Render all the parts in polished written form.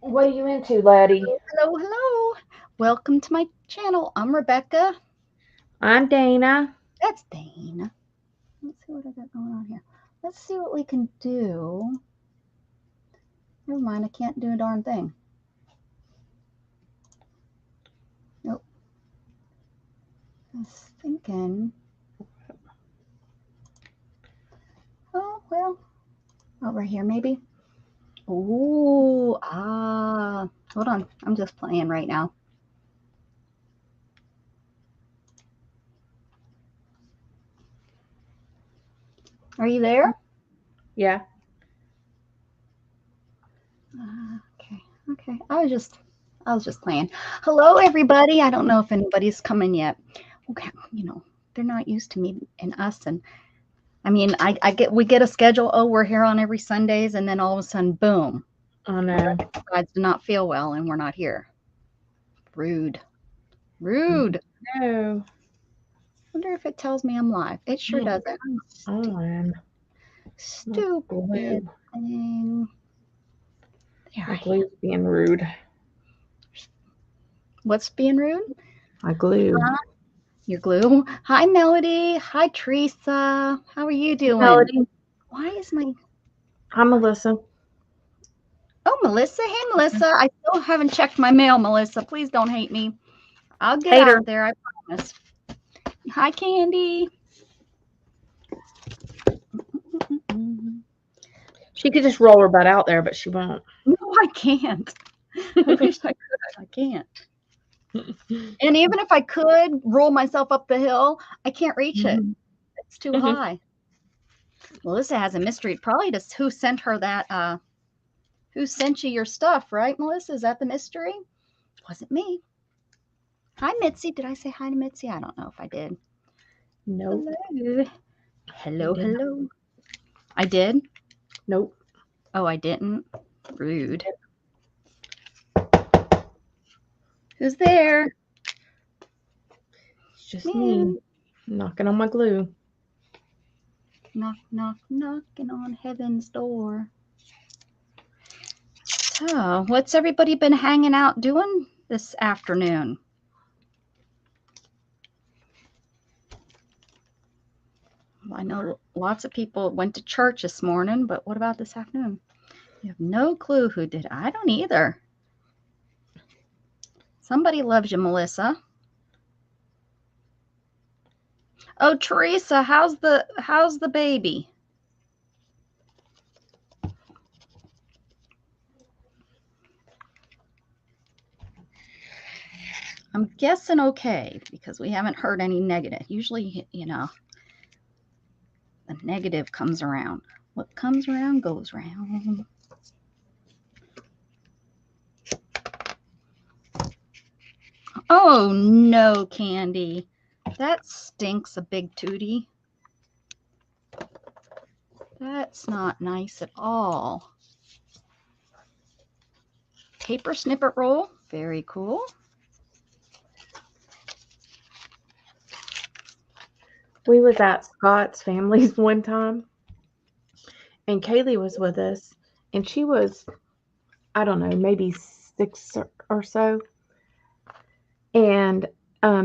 What are you into, laddie? Hello, hello. Welcome to my channel. I'm Rebecca. I'm Dana. That's Dana. Let's see what I got going on here. Let's see what we can do. Never mind, I can't do a darn thing. Nope. I was thinking. Oh, well, over here maybe. Ooh, hold on. I'm just playing right now. Are you there? Yeah. Okay. I was just playing. Hello, everybody. I don't know if anybody's coming yet. Okay, they're not used to me and us, and I mean, we get a schedule. Oh, we're here on every Sundays, and then all of a sudden, boom, I know. decides to not feel well, and we're not here. Rude, rude. No. Wonder if it tells me I'm live. It sure Oh, doesn't. come on. My Stupid glue. thing. There My I am. glue's being rude. What's being rude? My glue. Your glue. Hi, Melody. Hi, Teresa. How are you doing? Melody. Why is my Hi, Melissa. Oh, Melissa. Hey, Melissa. I still haven't checked my mail, Melissa. Please don't hate me. I'll get Hater. out there, I promise. Hi, Candy. She could just roll her butt out there, but she won't. No, I can't. I wish I could. I can't. And even if I could roll myself up the hill, I can't reach it. It's too high. Melissa has a mystery. Probably just who sent her that, who sent you your stuff, right, Melissa? Is that the mystery? Wasn't me. Hi, Mitzi. Did I say hi to Mitzi? I don't know if I did. Nope. Hello. You Hello, did not. hello. I did? Nope. Oh, I didn't? Rude. Who's there? It's just Man. me knocking on my glue. Knock, knock, knocking on heaven's door. So, what's everybody been hanging out doing this afternoon? Well, I know lots of people went to church this morning, but what about this afternoon? You have no clue who did. I don't either. Somebody loves you, Melissa. Oh, Teresa, how's the baby? I'm guessing okay because we haven't heard any negative. Usually, the negative comes around. What comes around goes around. Oh no, Candy. That stinks a big tootie. That's not nice at all. Paper snippet roll. Very cool. We was at Scott's family's one time, and Kaylee was with us, and she was, I don't know, maybe 6 or so. And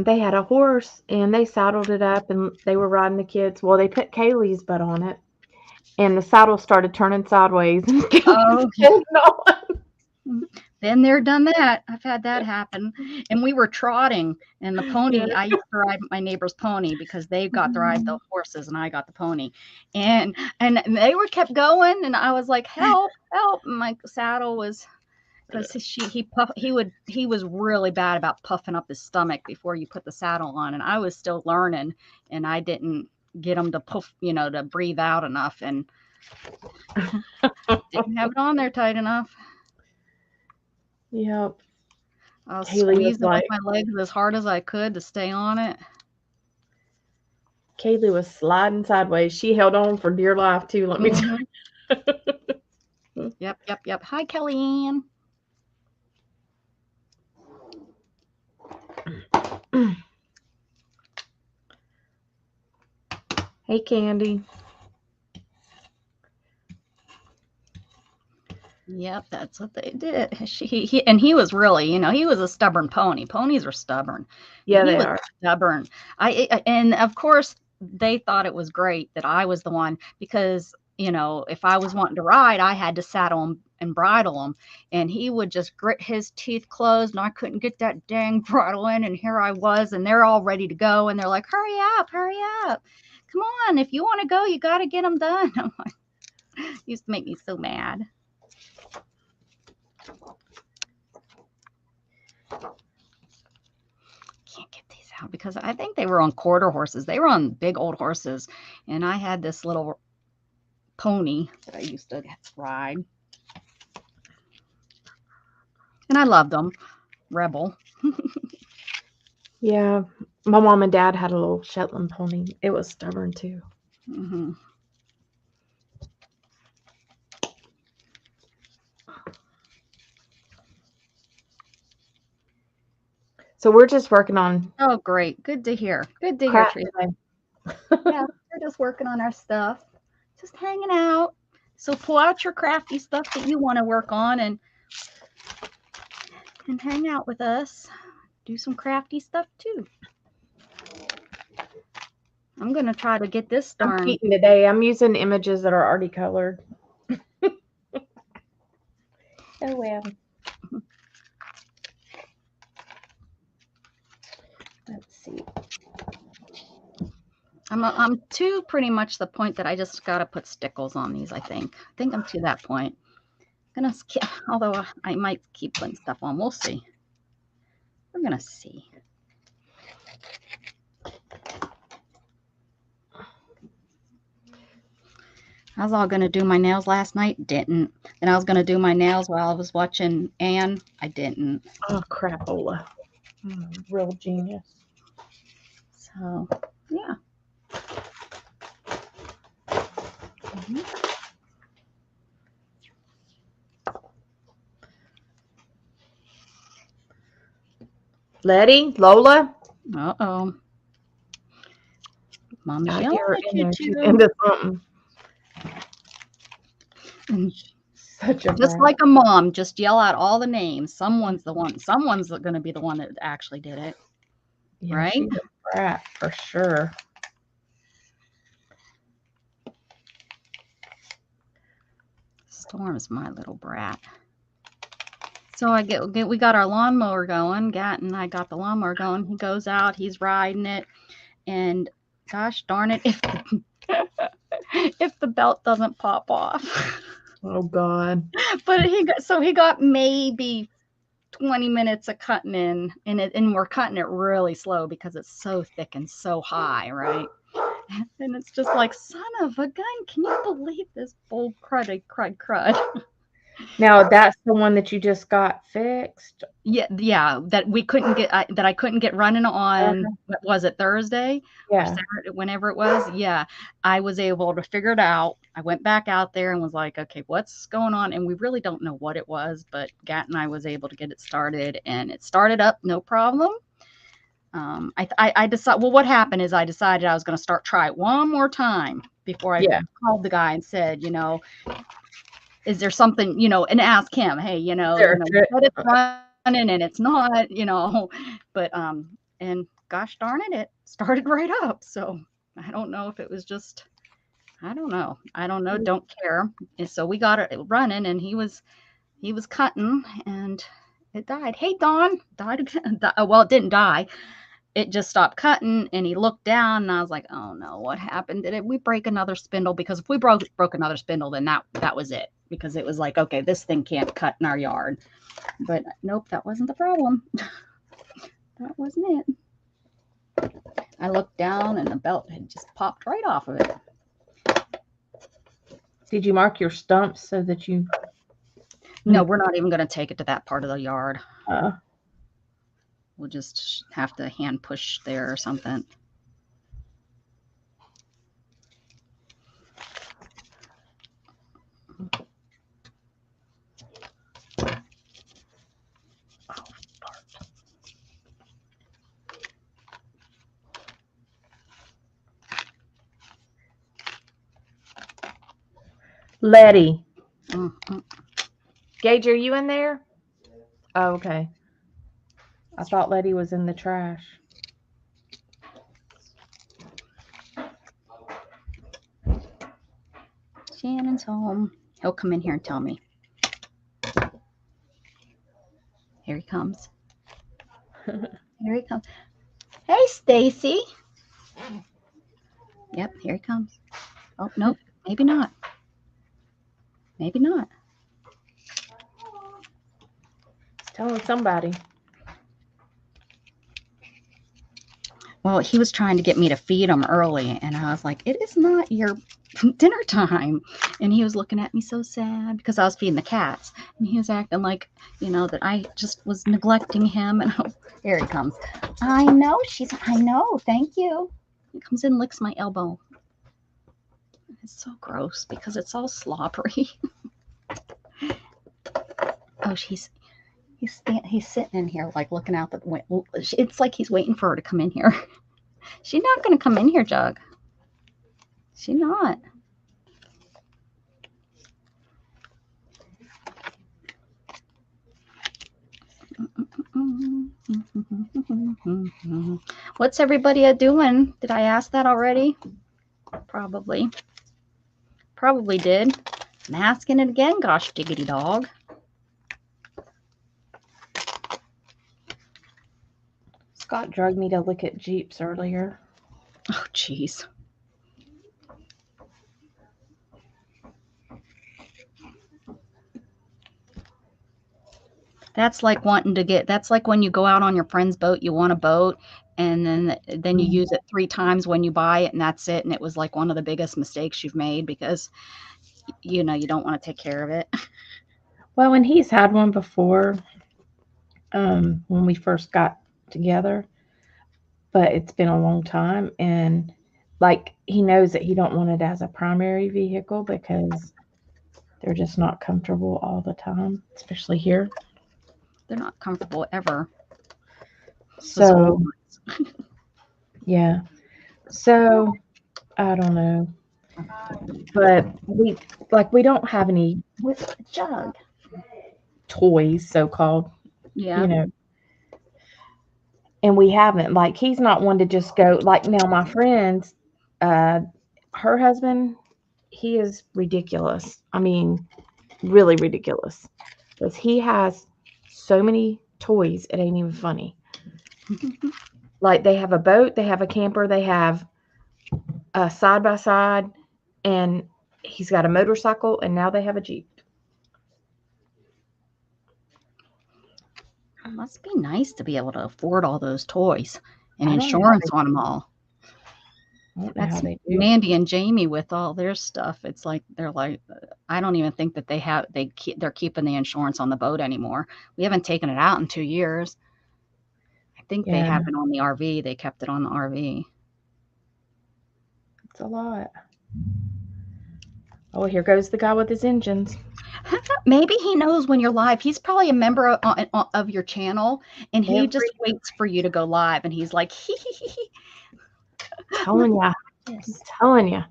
they had a horse, and they saddled it up, and they were riding the kids. Well, they put Kaylee's butt on it, and the saddle started turning sideways, and Kaylee was Oh, holding on. been there, done that. I've had that happen. And we were trotting, and the Yeah. pony, I used to ride my neighbor's pony because they got to ride the horses and I got the pony. And they were kept going, and I was like, help, help. And my saddle was because he was really bad about puffing up his stomach before you put the saddle on, and I was still learning, and I didn't get him to puff, to breathe out enough, and didn't have it on there tight enough. Yep. I was Kaylee was squeezing with like, my legs as hard as I could to stay on it. Kaylee was sliding sideways. She held on for dear life too. Let me tell Hmm. Yep, yep, yep. Hi, Kellyanne. you. Hey, Candy. Yep, that's what they did. He was really, he was a stubborn pony. Ponies are stubborn, and Yeah, he they was are. stubborn. And of course they thought it was great that I was the one because, if I was wanting to ride, I had to saddle him and bridle him, and he would just grit his teeth closed, and I couldn't get that dang bridle in, and here I was, and they're all ready to go, and they're like, hurry up, hurry up. Come on, if you want to go, you got to get them done. I'm like, used to make me so mad. Can't get these out because I think they were on quarter horses. They were on big old horses, and I had this little pony that I used to ride, and I loved them. Rebel. Yeah, my mom and dad had a little Shetland pony. It was stubborn too. Mm-hmm. So we're just working on Oh, great. Good to hear. Good to hear, crap Teresa. today. Yeah, we're just working on our stuff, just hanging out. So pull out your crafty stuff that you want to work on and hang out with us. Do some crafty stuff too. I'm gonna try to get this I'm darn. cheating today. I'm using images that are already colored. Oh well. Let's see. I'm to pretty much the point that I just got to put stickles on these. I think I'm to that point. Gonna skip, although I might keep putting stuff on. We'll see. We're gonna see. I was all gonna do my nails last night. Didn't. Then I was gonna do my nails while I was watching Anne. I didn't. Oh, crapola. Real genius. So yeah. Mm-hmm. Letty, Lola. Uh-oh. Mommy's I yelling hear her at in you there. She's too. into something. And Such a just brat. like a mom, just yell out all the names. Someone's going to be the one that actually did it, Yeah, right? she's a brat for sure. Storm's my little brat. So we got our lawnmower going. Gat and I got the lawnmower going. He goes out, he's riding it, and gosh darn it, if the belt doesn't pop off. Oh God. But he got maybe 20 minutes of cutting in, and we're cutting it really slow because it's so thick and so high, right? And it's just like, son of a gun, can you believe this bull crud? Now that's the one that you just got fixed. Yeah, that we couldn't get, that I couldn't get running on, what was it, Thursday or Yeah. Saturday, whenever it was? Yeah, I was able to figure it out. I went back out there and was like, okay, what's going on? And we really don't know what it was, but Gat and I was able to get it started, and it started up, no problem. I decided, well, what happened is I decided I was going to try it one more time before I called the guy and said, is there something, and ask him, hey, but it's running and it's not, but, and gosh darn it, it started right up. So I don't know if it was just, I don't know. Don't care. And so we got it running, and he was cutting, and it died. Hey, Dawn, died again. Well, it didn't die. It just stopped cutting, and he looked down, and I was like, oh no, what happened? Did we break another spindle? Because if we broke another spindle, then that was it, because it was like, okay, this thing can't cut in our yard. But nope, that wasn't the problem. That wasn't it. I looked down, and the belt had just popped right off of it. Did you mark your stumps so that you? No, we're not even going to take it to that part of the yard. Uh, We'll just have to hand push there or something. Letty. Mm-hmm. Gage, are you in there? Oh, okay. I thought Letty was in the trash. Shannon's home. He'll come in here and tell me. Here he comes. Here he comes. Hey, Stacy. Yep, here he comes. Oh, nope. Maybe not. Maybe not. He's telling somebody. Well, he was trying to get me to feed him early, and I was like, it is not your dinner time. And he was looking at me so sad because I was feeding the cats, and he was acting like, that I just was neglecting him. And here he comes. I know, thank you. He comes in and licks my elbow. It's so gross because it's all slobbery. Oh, he's sitting in here like looking out the window. It's like he's waiting for her to come in here. She's not going to come in here, Jug. She's not. What's everybody doing? Did I ask that already? Probably. Probably did. I'm asking it again, gosh diggity dog. Scott drugged me to look at Jeeps earlier. Oh, jeez. That's like that's like when you go out on your friend's boat, you want a boat, and then you use it 3 times when you buy it, and that's it. And it was like one of the biggest mistakes you've made because, you don't want to take care of it. Well, and he's had one before when we first got together, but it's been a long time. And like, he knows that he don't want it as a primary vehicle because they're just not comfortable all the time, especially here. They're not comfortable ever. So, yeah. So, I don't know. But we don't have any Jug toys, so-called, Yeah. And we haven't. Like, he's not one to just go, like, now my friends, her husband, he is ridiculous. I mean, really ridiculous. Because he has so many toys, it ain't even funny. Like, they have a boat, they have a camper, they have a side-by-side, and he's got a motorcycle, and now they have a Jeep. It must be nice to be able to afford all those toys and insurance on them all. I don't know how they do. Mandy and Jamie with all their stuff. It's like they're like, I don't even think that they're keeping the insurance on the boat anymore. We haven't taken it out in 2 years. I think they have it on the RV. They kept it on the RV. It's a lot. Oh, here goes the guy with his engines. Maybe he knows when you're live. He's probably a member of your channel, and he just waits for you to go live. And he's like, telling ya. Yes. I'm telling ya.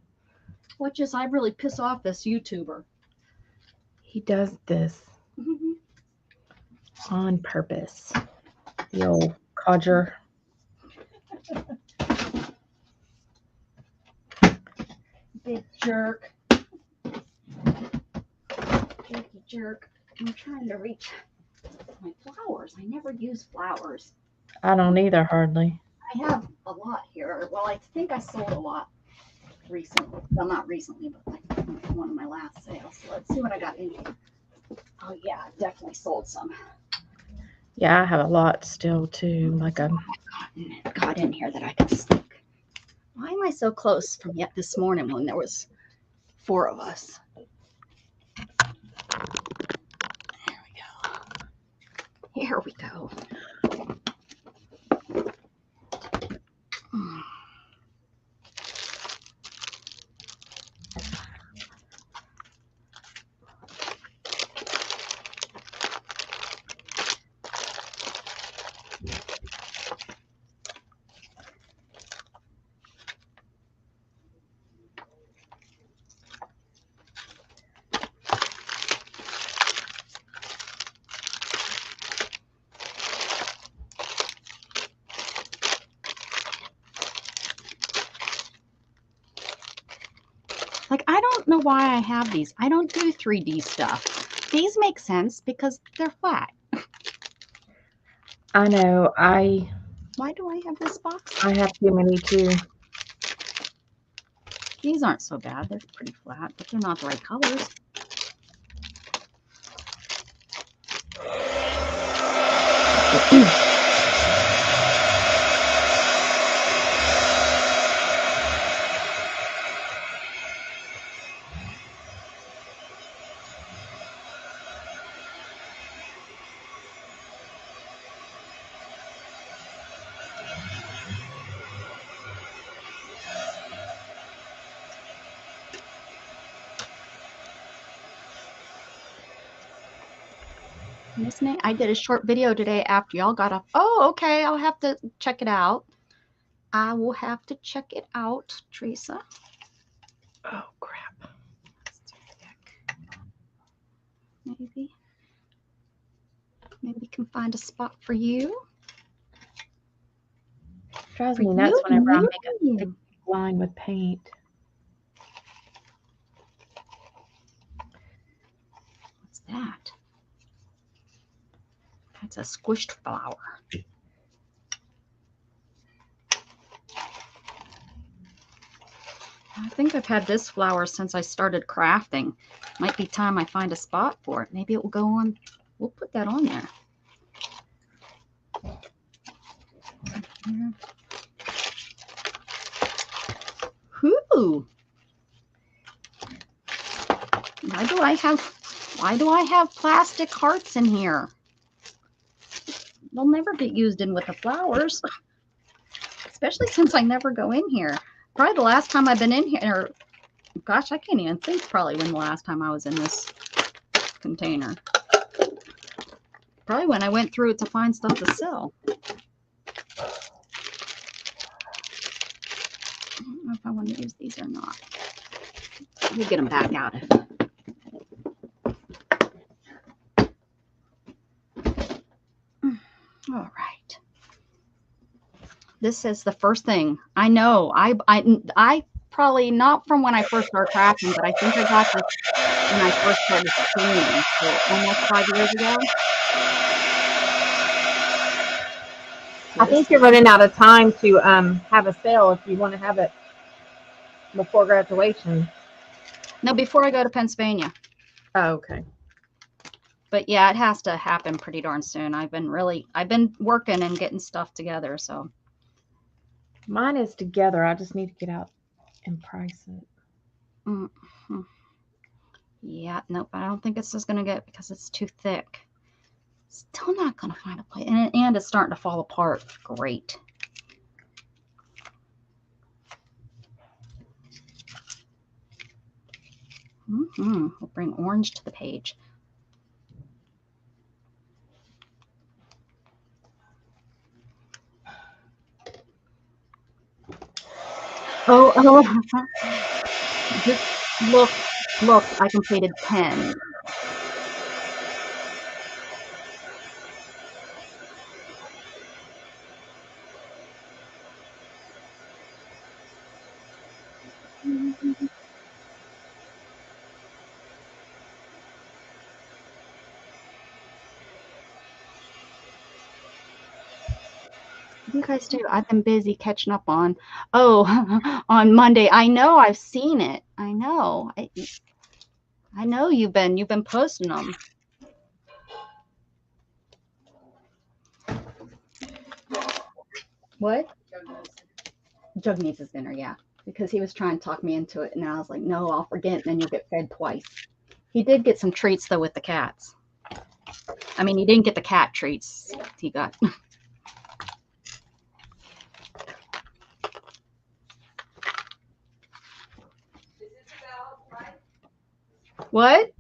I really piss off this YouTuber. He does this on purpose. The old codger. Big jerk. Jerky jerk. I'm trying to reach my flowers. I never use flowers. I don't either, hardly. I have a lot here. Well, I think I sold a lot recently. Well, not recently, but like one of my last sales. So let's see what I got in here. Oh, yeah, I definitely sold some. Yeah, I have a lot still, too. Like a got in here that I could stick. Why am I so close from yet this morning when there was 4 of us? Here we go. why I have these. I don't do 3D stuff. These make sense because they're flat. I know. Why do I have this box? I have too many too. These aren't so bad. They're pretty flat, but they're not the right colors. Miss Nate, I did a short video today after y'all got off. Oh, okay. I'll have to check it out. I will have to check it out, Teresa. Oh, crap. Maybe we can find a spot for you. Drives me nuts whenever I make a big line with paint. What's that? That's a squished flower. I think I've had this flower since I started crafting. Might be time I find a spot for it. Maybe it will go on. We'll put that on there. Whoo! Why do I have plastic hearts in here? They'll never get used in with the flowers. Especially since I never go in here. Probably the last time I've been in here, gosh, I can't even think probably when the last time I was in this container. Probably when I went through it to find stuff to sell. I don't know if I want to use these or not. We'll get them back out of it. All right. This is the first thing. I know. I probably not from when I first started crafting, but I think I got this when I first started streaming, so almost 5 years ago. I think you're running out of time to have a sale if you want to have it before graduation. No, before I go to Pennsylvania. Oh, okay. But yeah, it has to happen pretty darn soon. I've been working and getting stuff together, so. Mine is together. I just need to get out and price it. Mm-hmm. Yeah, nope, I don't think this is going to get because it's too thick. Still not going to find a place. And it's starting to fall apart. Great. We'll bring orange to the page. Oh. Just look, I completed 10. You guys do. I've been busy catching up on on Monday. I know, I've seen it. I know. I know you've been posting them. What? Jug needs his dinner, yeah. Because he was trying to talk me into it, and I was like, no, I'll forget, and then you'll get fed twice. He did get some treats, though, with the cats. I mean, he didn't get the cat treats. He got... What? Is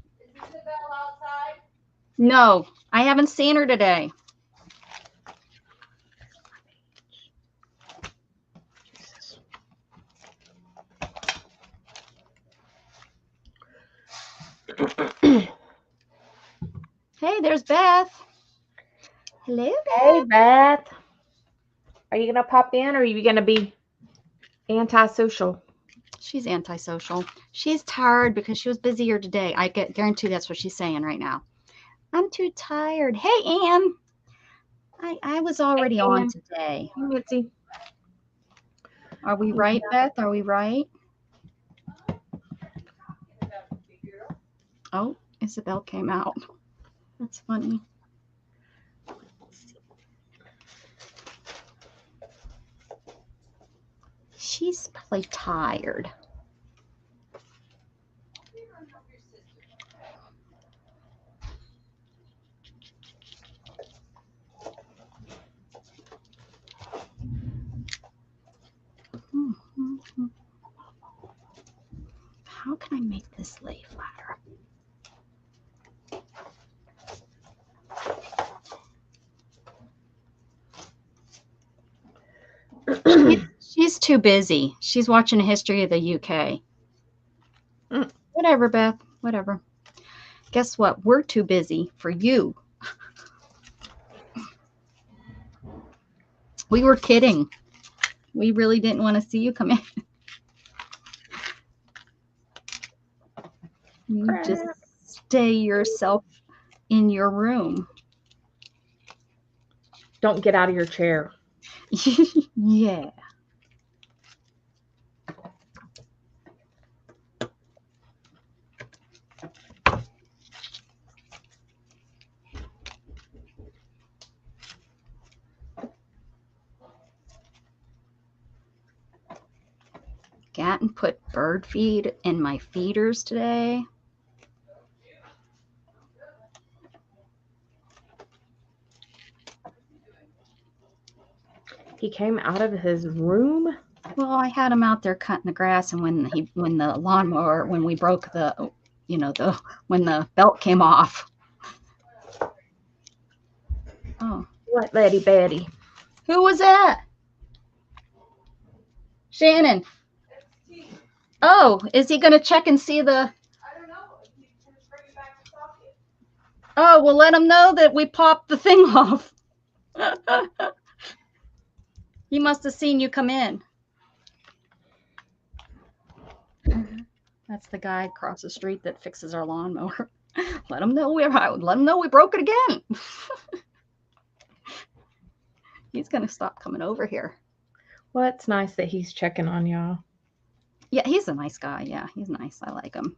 Isabel outside? No, I haven't seen her today. Hey, there's Beth. Hello, Beth. Hey, Beth. Are you going to pop in or are you going to be antisocial? She's antisocial. She's tired because she was busier today. I guarantee that's what she's saying right now. I'm too tired. Hey, Ann. I was already on today. Are we right, Beth? Are we right? Oh, Isabel came out. That's funny. She's probably tired. How can I make this lay flatter? She's too busy. She's watching a history of the UK. Whatever, Beth. Whatever. Guess what? We're too busy for you. We were kidding. We really didn't want to see you come in. You just stay yourself in your room. Don't get out of your chair. Yeah. Got and put bird feed in my feeders today. He came out of his room. Well, I had him out there cutting the grass, and when the lawnmower, when we broke the, when the belt came off. Oh, What, Betty? Who was that? Shannon. Oh, is he going to check and see the? I don't know. Bring it back to socket. Oh, well, let him know that we popped the thing off. He must have seen you come in. That's the guy across the street that fixes our lawnmower. Let him know we broke it again. He's going to stop coming over here. Well, it's nice that he's checking on y'all. Yeah, he's a nice guy. Yeah, he's nice. I like him.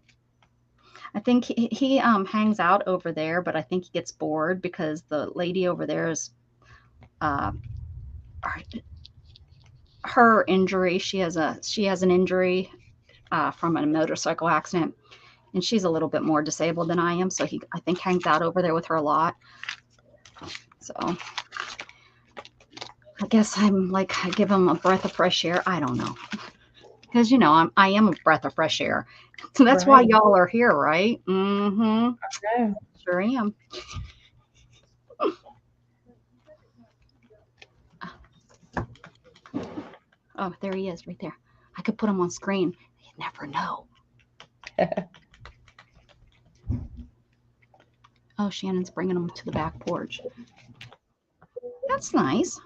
I think he hangs out over there, but I think he gets bored because the lady over there is her injury. She has an injury from a motorcycle accident, and she's a little bit more disabled than I am, so he, I think, hangs out over there with her a lot. So I guess I'm like, I give him a breath of fresh air. I don't know, because I am a breath of fresh air. So that's why y'all are here, right? Mm-hmm. Okay. Sure am. Oh, there he is, right there. I could put him on screen. You never know. Oh, Shannon's bringing him to the back porch. That's nice.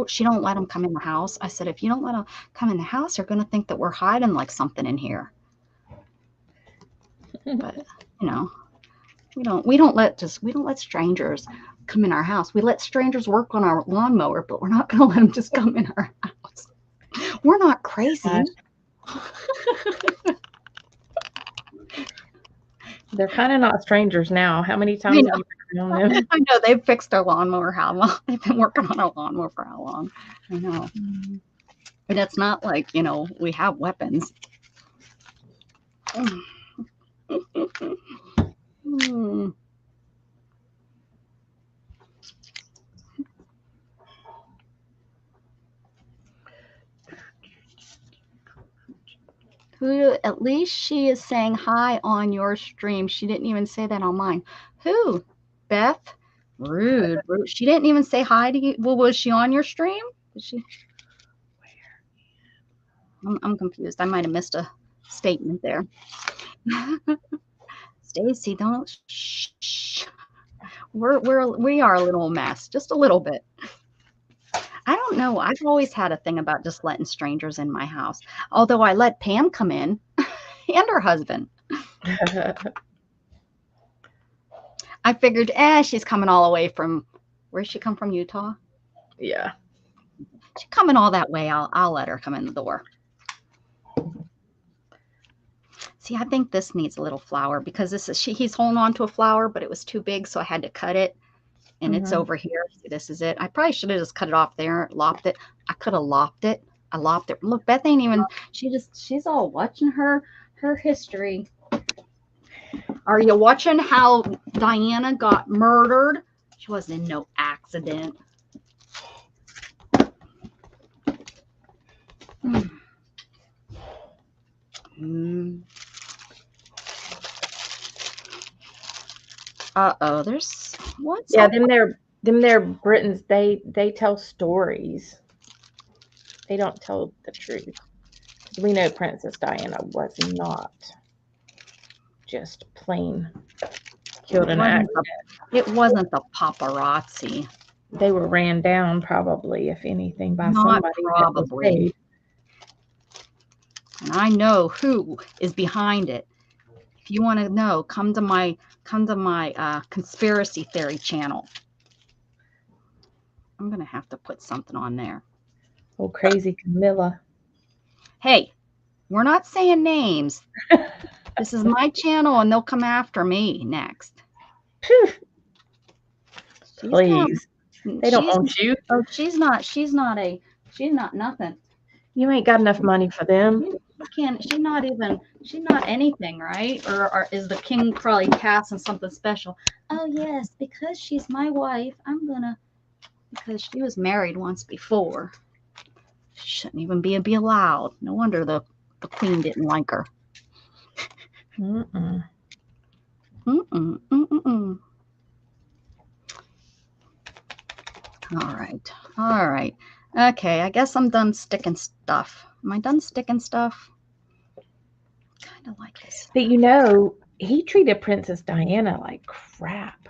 She don't let him come in the house. I said, if you don't let him come in the house, they're going to think that we're hiding like something in here. But, we don't let strangers come in our house. We let strangers work on our lawnmower, but we're not going to let them just come in our house. We're not crazy. They're kind of not strangers now. How many times have you known them? I know they've fixed their lawnmower. How long? They've been working on our lawnmower for how long? I know. But it's not like, we have weapons. Who, at least she is saying hi on your stream. She didn't even say that on mine. Who? Beth? Rude. She didn't even say hi to you. Well, was she on your stream? Did she? I'm confused. I might have missed a statement there. Stacy, don't. Shh. we are a little mess, just a little bit. I don't know. I've always had a thing about just letting strangers in my house. Although I let Pam come in and her husband. I figured, she's coming all the way from, where's she come from, Utah? Yeah. She's coming all that way. I'll let her come in the door. See, I think this needs a little flour because he's holding on to a flower, but it was too big, so I had to cut it. And it's over here. See, this is it. I probably should have just cut it off there, lopped it. I could have lopped it. I lopped it. Look, Beth ain't even, she's all watching her history. Are you watching how Diana got murdered? She wasn't in no accident. Uh-oh, there's what's them they're Britons, they tell stories. They don't tell the truth. We know Princess Diana was not just plain killed in an accident. It wasn't the paparazzi. They were ran down, probably, if anything, by Not somebody. probably. And I know who is behind it. If you want to know, come to my conspiracy theory channel. I'm gonna have to put something on there. Oh, crazy Camilla. Hey, we're not saying names. This is my channel, and they'll come after me next. Please. They don't want you. Oh, she's not nothing. You ain't got enough money for them. She's not anything, right? Or is the king probably passing something special? Oh yes, because she's my wife, because she was married once before. She shouldn't even be allowed. No wonder the queen didn't like her. All right. Okay, I guess I'm done sticking stuff. Am I done sticking stuff? Kind of like this. But he treated Princess Diana like crap.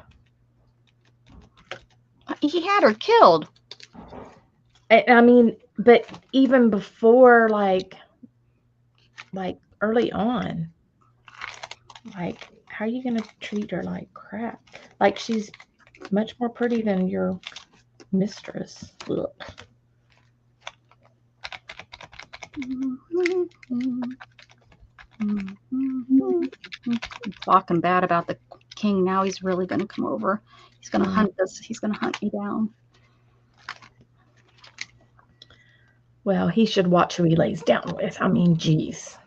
He had her killed. I mean, but even before, like early on, like, how are you going to treat her like crap? Like, she's much more pretty than your mistress. Look. Talking bad about the king. Now he's really going to come over. He's going to hunt us. He's going to hunt me down. Well, he should watch who he lays down with. I mean, geez.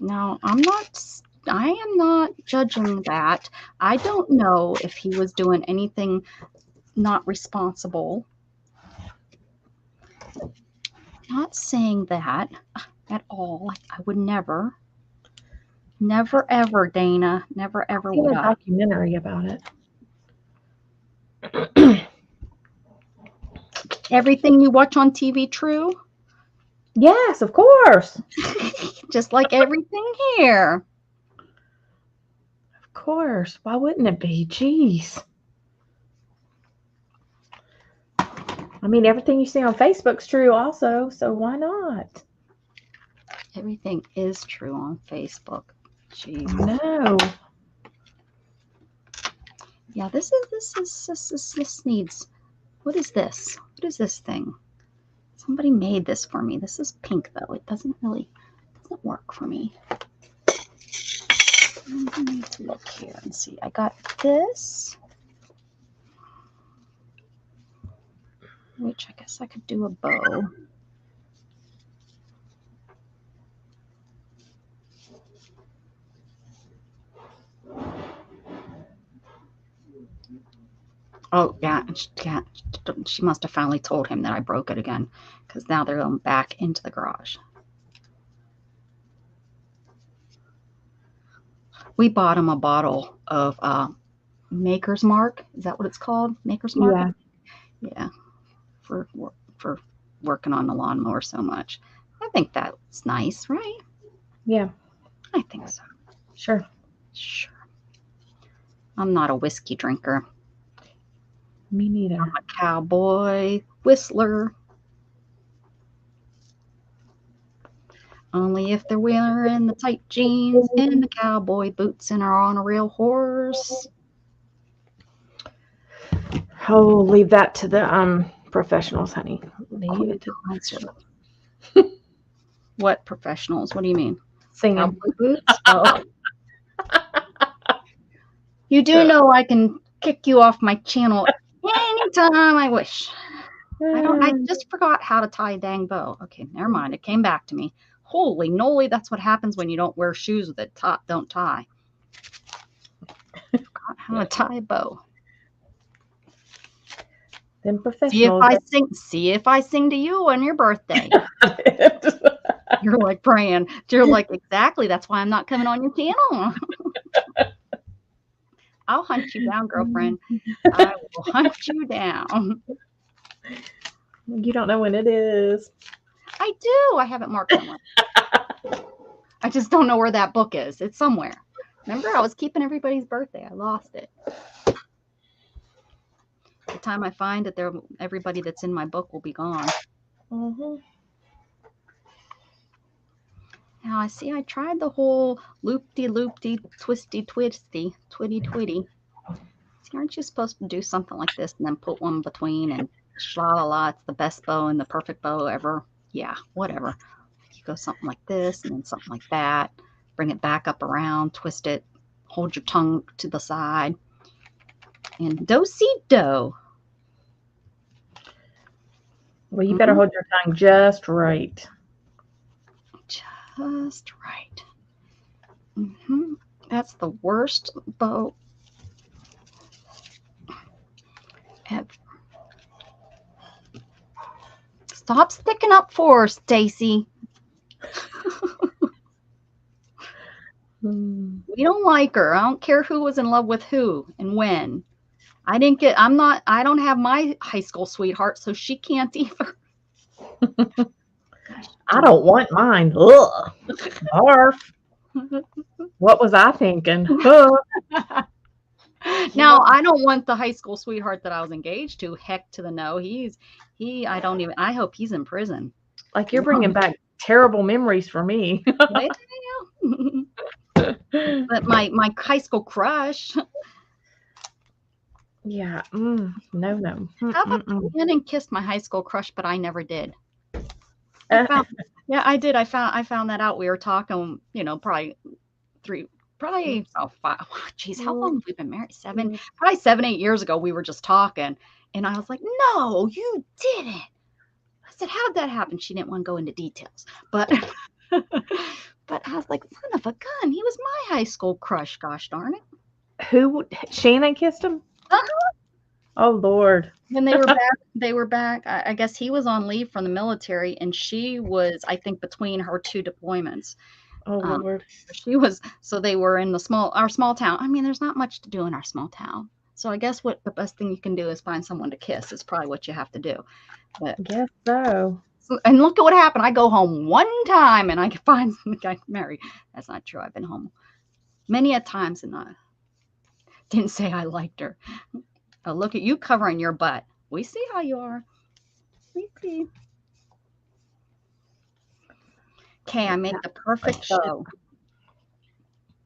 No, I am not judging that. I don't know if he was doing anything not responsible. Not saying that at all. I would never ever, Dana, never ever would. A documentary about it. Everything you watch on TV true? Yes, of course. Just like everything here. Of course. Why wouldn't it be? Jeez. I mean, everything you see on Facebook's true also, so why not? Everything is true on Facebook. Jeez. No. Yeah, this needs. What is this? What is this thing? Somebody made this for me. This is pink though. It doesn't work for me. I need to look here and see. I got this, which I guess I could do a bow. Oh, yeah, she must have finally told him that I broke it again, because now they're going back into the garage. We bought him a bottle of Maker's Mark. Is that what it's called? Maker's Mark? Yeah. Yeah, for working on the lawnmower so much. I think that's nice, right? Yeah. I think so. Sure. I'm not a whiskey drinker. Me neither. I'm a cowboy whistler. Only if they're wearing the tight jeans and the cowboy boots and are on a real horse. Oh, leave that to the professionals, honey. Leave it to Concert. What professionals? What do you mean? singing. Cowboy boots? Oh. You do know I can kick you off my channel anytime I wish. I just forgot how to tie a dang bow. Okay, never mind. It came back to me. Holy moly, that's what happens when you don't wear shoes that don't tie. Forgot how to tie a bow. Them professionals. See if I sing to you on your birthday. You're like praying. You're like, exactly. That's why I'm not coming on your channel. I'll hunt you down, girlfriend. I will hunt you down. You don't know when it is. I do. I have it marked somewhere. I just don't know where that book is. It's somewhere. Remember, I was keeping everybody's birthday. I lost it. The time I find it, everybody that's in my book will be gone. Mm-hmm. Now I see I tried the whole loopty-loopty, twisty-twisty, twitty-twitty. See, aren't you supposed to do something like this and then put one between and sha-la-la, it's the best bow and the perfect bow ever? Yeah, whatever. You go something like this and then something like that. Bring it back up around, twist it, hold your tongue to the side. And do-si-do. Well, you better hold your tongue just right. Just right. That's the worst bow ever. Stop sticking up for her, Stacy. We don't like her. I don't care who was in love with who and when. I don't have my high school sweetheart, so she can't either. I don't want mine. Ugh. Barf. What was I thinking? Now, I don't want the high school sweetheart that I was engaged to. Heck to the no. I hope he's in prison. Like, you're bringing back terrible memories for me. But my high school crush. Yeah. No. How about I went and kissed my high school crush, but I never did. Yeah, I did. I found that out. We were talking, probably 5. Geez, how long have we been married? 7, probably 7, 8 years ago. We were just talking, and I was like, "No, you didn't." I said, "How'd that happen?" She didn't want to go into details, but but I was like, "Son of a gun, he was my high school crush. Gosh darn it!" Who? Shannon kissed him? Oh Lord. When they were back. I guess he was on leave from the military, and she was, I think, between her 2 deployments. Oh Lord. So they were in our small town. I mean, there's not much to do in our small town. So I guess the best thing you can do is find someone to kiss. Is probably what you have to do. But I guess so. And look at what happened. I go home one time and I can find the guy married. That's not true. I've been home many a times and I didn't say I liked her. Oh, look at you covering your butt. We see how you are. We see. Okay, I made the perfect bow.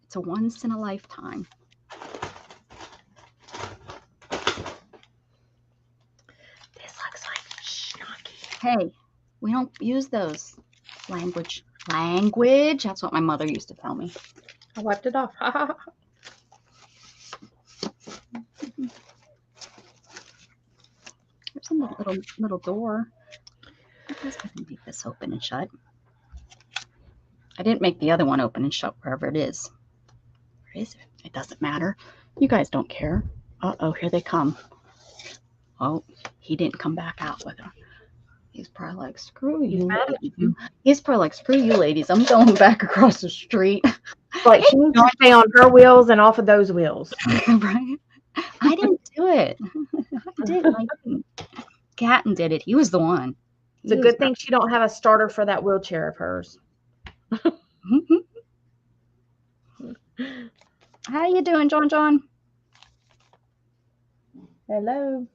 It's a once in a lifetime. This looks like schnocky. Hey, we don't use those. Language. That's what my mother used to tell me. I wiped it off. There's a little door. I guess I can make this open and shut. I didn't make the other one open and shut wherever it is. Where is it? It doesn't matter. You guys don't care. Uh-oh, here they come. Oh, he didn't come back out with her. He's probably like, screw you. He's probably like, screw you, ladies. I'm going back across the street. Like, she needs to stay on her wheels and off of those wheels. Right? I didn't do it. I didn't. Catton did it. He was the one. It's a good thing she don't have a starter for that wheelchair of hers. How you doing, John? Hello.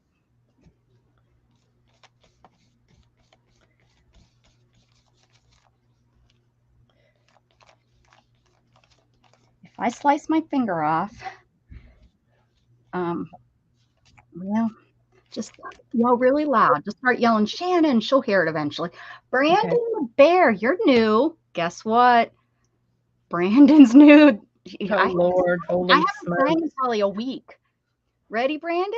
If I slice my finger off, well, just yell really loud. Just start yelling, Shannon. She'll hear it eventually. Brandon the bear, you're new. Guess what? Brandon's new. Oh, Lord. I Holy haven't smokes. sang in probably a week. Ready, Brandon?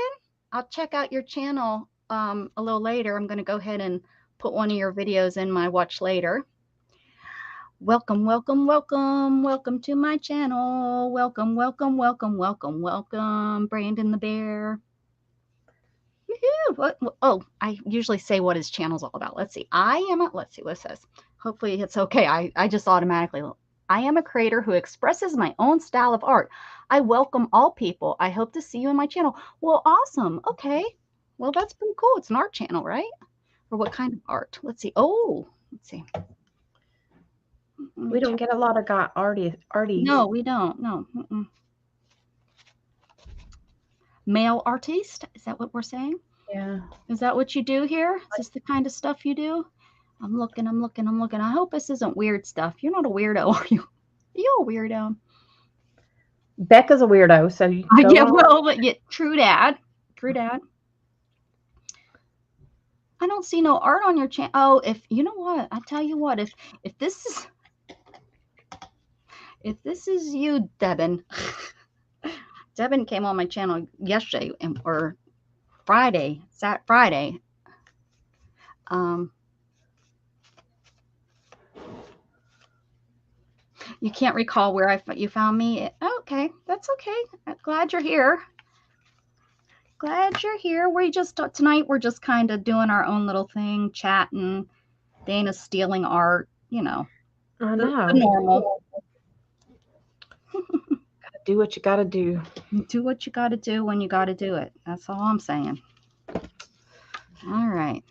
I'll check out your channel a little later. I'm going to go ahead and put one of your videos in my watch later. Welcome, welcome, welcome, welcome to my channel. Welcome, welcome, welcome, welcome, welcome, Brandon the bear. What? Oh, I usually say what his channel's all about. Let's see. Let's see what it says. Hopefully it's okay. I just automatically, I am a creator who expresses my own style of art. I welcome all people. I hope to see you in my channel. Well, awesome. Okay. Well, that's pretty cool. It's an art channel, right? Or what kind of art? Let's see. Oh, let's see. We don't get a lot of artists. No, we don't. No. Male artiste? Is that what we're saying? Yeah. Is that what you do here? Is this the kind of stuff you do? I'm looking. I hope this isn't weird stuff. You're not a weirdo, are you? Are you a weirdo? Becca's a weirdo, so you go Yeah, on. well, but yeah, true dad. True dad. I don't see no art on your channel. Oh, if you know what, I tell you what, if this is you, Devin. Devin came on my channel yesterday or Friday. Friday. You can't recall where you found me. Okay, that's okay. I'm glad you're here. Glad you're here. Tonight we're just kind of doing our own little thing, chatting. Dana's stealing art, you know. I know. The normal. Gotta do what you gotta do. Do what you gotta do when you gotta do it. That's all I'm saying. All right.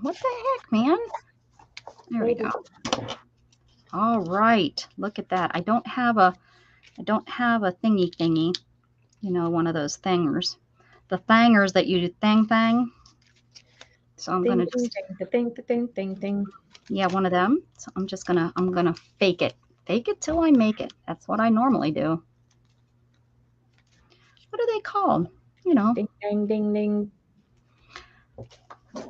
What the heck, man? There we go. All right. Look at that. I don't have a thingy. You know, one of those thingers. The thangers that you do thang. So I'm gonna just thing. yeah, one of them. So I'm gonna fake it. Fake it till I make it. That's what I normally do. What are they called? You know. Ding ding ding ding.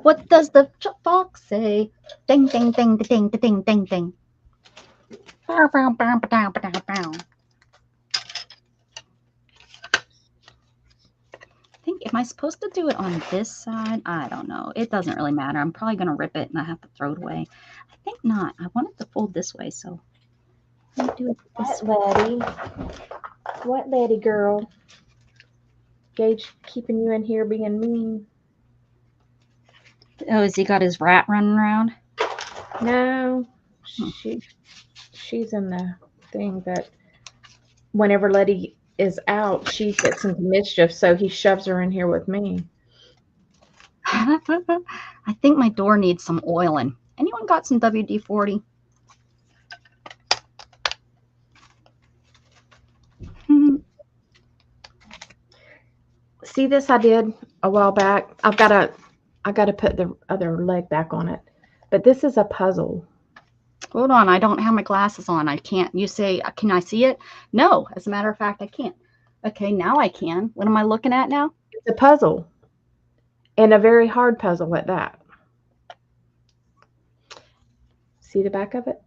What does the fox say? Ding ding ding ding ding ding ding. Bow, bow, bow, bow, bow, bow. Am I supposed to do it on this side? I don't know. It doesn't really matter. I'm probably going to rip it and I have to throw it away. I think not. I want it to fold this way, so I'm going to do it this way. What lady girl? Gage keeping you in here being mean. Oh, has he got his rat running around? No. She's in the thing, but whenever Letty is out, she gets into mischief, so he shoves her in here with me. I think my door needs some oiling. Anyone got some WD-40? See this I did a while back? I gotta put the other leg back on it. But this is a puzzle. Hold on, I don't have my glasses on. I can't. You say, can I see it? No, as a matter of fact, I can't. Okay, now I can. What am I looking at now? It's a puzzle. And a very hard puzzle at that. See the back of it?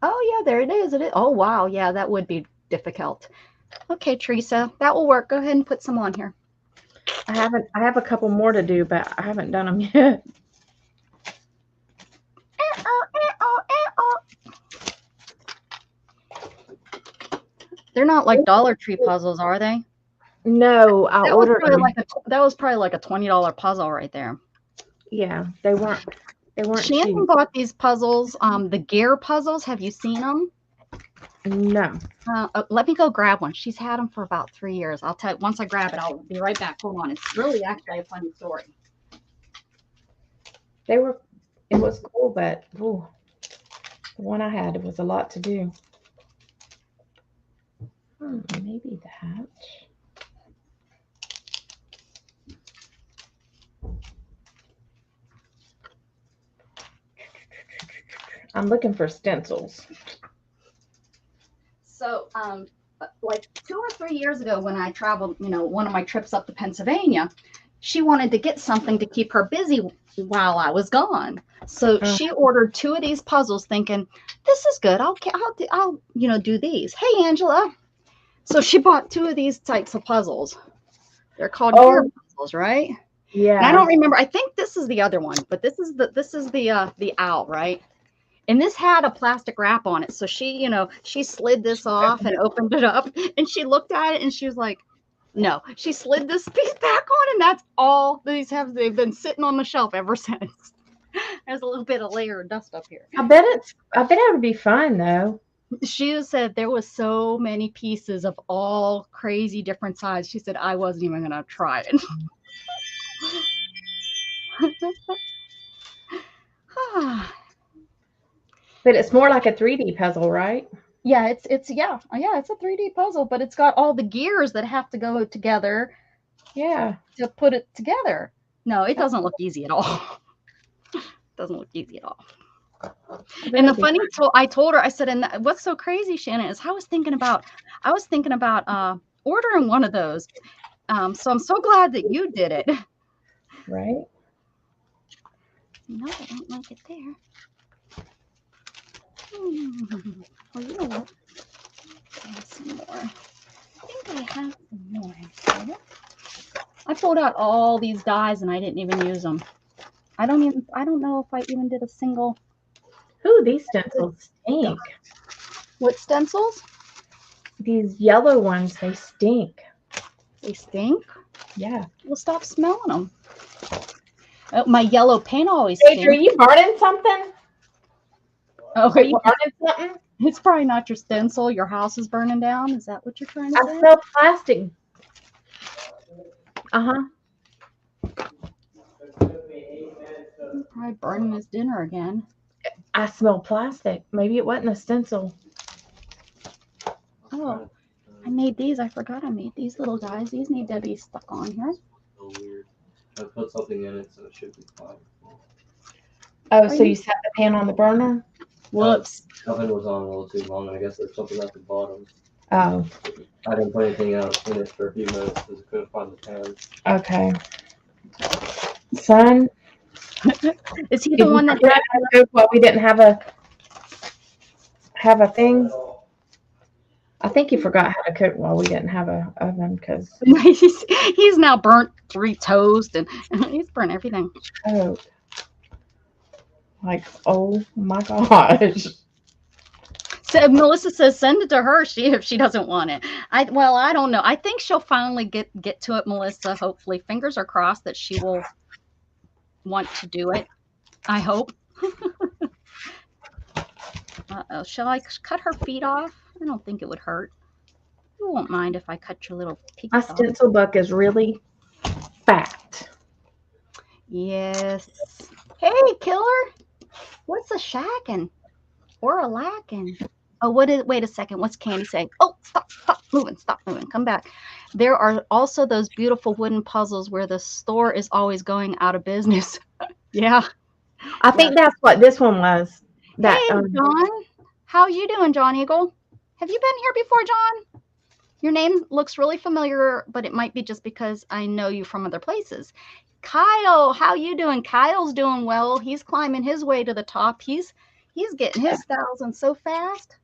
Oh, yeah, there it is. Oh, wow. Yeah, that would be difficult. Okay, Teresa, that will work. Go ahead and put some on here. I have a couple more to do, but I haven't done them yet. They're not like Dollar Tree puzzles, are they? No, I ordered them. That was probably like a $20 puzzle right there. Yeah, they weren't. Shannon cheap. bought these puzzles, the gear puzzles. Have you seen them? No. Let me go grab one. She's had them for about 3 years. I'll tell you, once I grab it, I'll be right back. Hold on. It's really actually a funny story. They were It was cool, but ooh, the one I had, it was a lot to do. Maybe the hatch. I'm looking for stencils. So, like 2 or 3 years ago when I traveled, one of my trips up to Pennsylvania, she wanted to get something to keep her busy while I was gone. So she ordered 2 of these puzzles thinking, this is good. I'll do these. Hey, Angela. So she bought 2 of these types of puzzles. They're called gear puzzles, right? Yeah. And I don't remember. I think this is the other one, but this is the owl, right? And this had a plastic wrap on it. So she slid this off and opened it up, and she looked at it and she was like, no. She slid this piece back on, and that's all these have. They've been sitting on the shelf ever since. There's a little bit of layer of dust up here. I bet it would be fun though. She said there was so many pieces of all crazy different sizes. She said I wasn't even gonna try it. But it's more like a 3D puzzle, right? Yeah, it's a 3D puzzle, but it's got all the gears that have to go together. Yeah. To put it together. No, it doesn't look easy at all. Doesn't look easy at all. And the funny, I told her, I said, and what's so crazy, Shannon, is I was thinking about ordering one of those. So I'm so glad that you did it. Right. No, I don't like it there. Well, you know what? I have some more. I think I have some more. I pulled out all these dies and I didn't even use them. I don't know if I even did a single. Ooh, these stencils stink. What stencils? These yellow ones, they stink. They stink? Yeah. Well, stop smelling them. Oh, my yellow paint always stinks. Are you burning something? Oh, are you burning something? It's probably not your stencil. Your house is burning down. Is that what you're trying to say? I smell plastic. Uh-huh. Probably burning his dinner again. I smell plastic. Maybe it wasn't a stencil. Oh, I made these. I forgot I made these little guys. These need to be stuck on here. So weird. I put something in it, so it should be fine. Oh, so you set the pan on the burner? Whoops. The oven was on a little too long, and I guess there's something at the bottom. Oh. I didn't put anything else in it for a few minutes because I couldn't find the pan. Okay. Son? Is he the one that had well, we didn't have a thing? I think you forgot how to cook while we didn't have a oven because he's now burnt 3 toast and he's burnt everything. Oh. Like, oh my gosh. So Melissa says send it to her if she doesn't want it. I don't know. I think she'll finally get to it, Melissa. Hopefully, fingers are crossed that she will want to do it. I hope. Uh-oh. Shall I cut her feet off? I don't think it would hurt. You won't mind if I cut your little peak My off. stencil book is really fat. Yes. Hey, killer. What's a shacking or a lacking? Oh, wait a second. What's Candy saying? Oh, stop moving. Come back. There are also those beautiful wooden puzzles where the store is always going out of business. Yeah. I think that's what this one was. Hey, John. How you doing, John Eagle? Have you been here before, John? Your name looks really familiar, but it might be just because I know you from other places. Kyle, how you doing? Kyle's doing well. He's climbing his way to the top. He's getting his 1,000 so fast.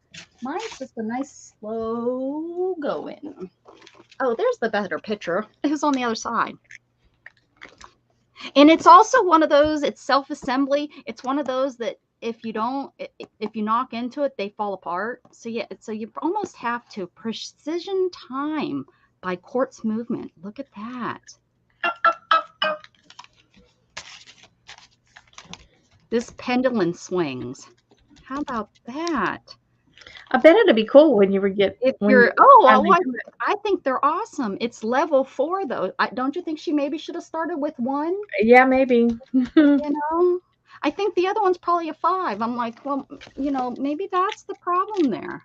Mine's just a nice slow going. Oh, there's the better picture. Who's on the other side? And it's also one of those, it's self-assembly. It's one of those that if you knock into it, they fall apart. So yeah, so you almost have to precision time by quartz movement. Look at that. This pendulum swings. How about that? I bet it'd be cool when you would get. I think they're awesome. It's level 4 though. Don't you think she maybe should have started with 1? Yeah, maybe. You know. I think the other one's probably a 5. I'm like, well, you know, maybe that's the problem there.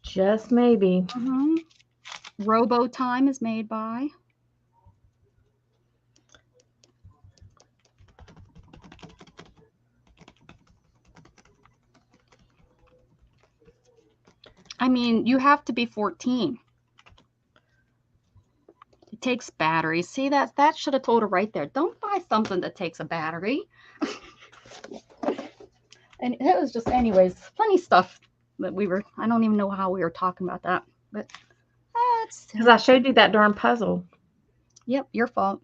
Just maybe. Robo Time is made by. I mean, you have to be 14. It takes batteries. See, that should have told her right there. Don't buy something that takes a battery. And it was just, anyways, funny stuff that we were, I don't even know how we were talking about that, but that's Because I showed you that darn puzzle. Yep, your fault.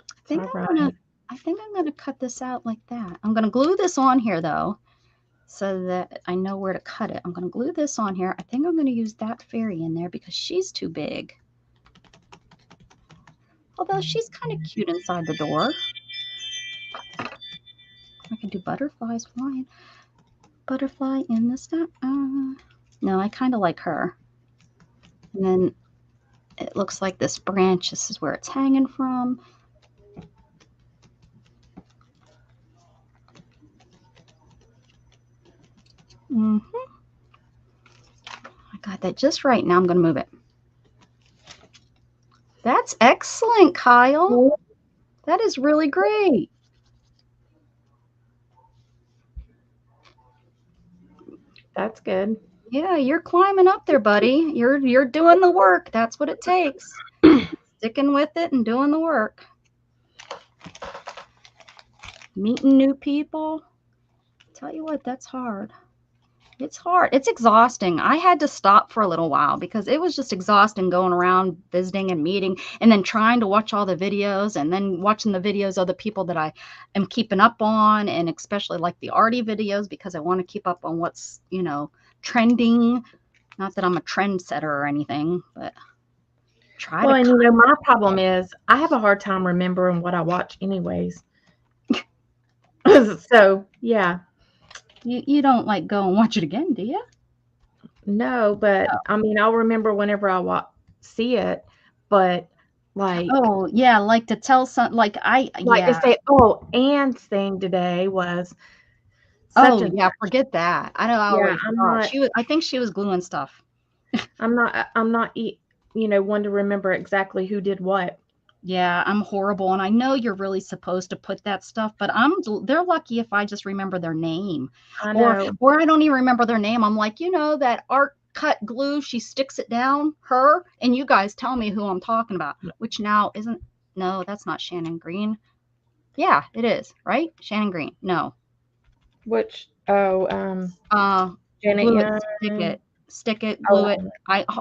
I think I'm gonna cut this out like that. I'm gonna glue this on here though, so that I know where to cut it. I'm gonna glue this on here. I think I'm gonna use that fairy in there because she's too big. Although she's kind of cute inside the door. I can do butterflies flying. Butterfly in the sky. No, I kind of like her. And then it looks like this branch. This is where it's hanging from. I got that just right. Now I'm going to move it. That's excellent, Kyle. That is really great. That's good. Yeah, you're climbing up there, buddy. You're doing the work. That's what it takes. Sticking with it and doing the work. Meeting new people. Tell you what, that's hard. It's hard. It's exhausting. I had to stop for a little while because it was just exhausting going around visiting and meeting and then trying to watch all the videos and then watching the videos of the people that I am keeping up on, and especially like the arty videos because I want to keep up on what's, you know, trending. Not that I'm a trendsetter or anything, but try Well, to. and you know, my problem is I have a hard time remembering what I watch anyways. So, yeah. You don't like go and watch it again, do you? No, but I mean, I'll remember whenever I see it, but like, oh yeah, like to tell some, like to say, oh, Anne's thing today was oh such and yeah, such. forget that. I don't always I think she was gluing stuff. I'm not, you know, one to remember exactly who did what. Yeah, I'm horrible, and I know you're really supposed to put that stuff, but they're lucky if I just remember their name. I know. Or I don't even remember their name. I'm like, you know, that art cut glue, she sticks it down, her, and you guys tell me who I'm talking about, which now isn't, no, that's not Shannon Green. Yeah, it is, right? Shannon Green. No. Which, Janet glue it, stick it, glue it.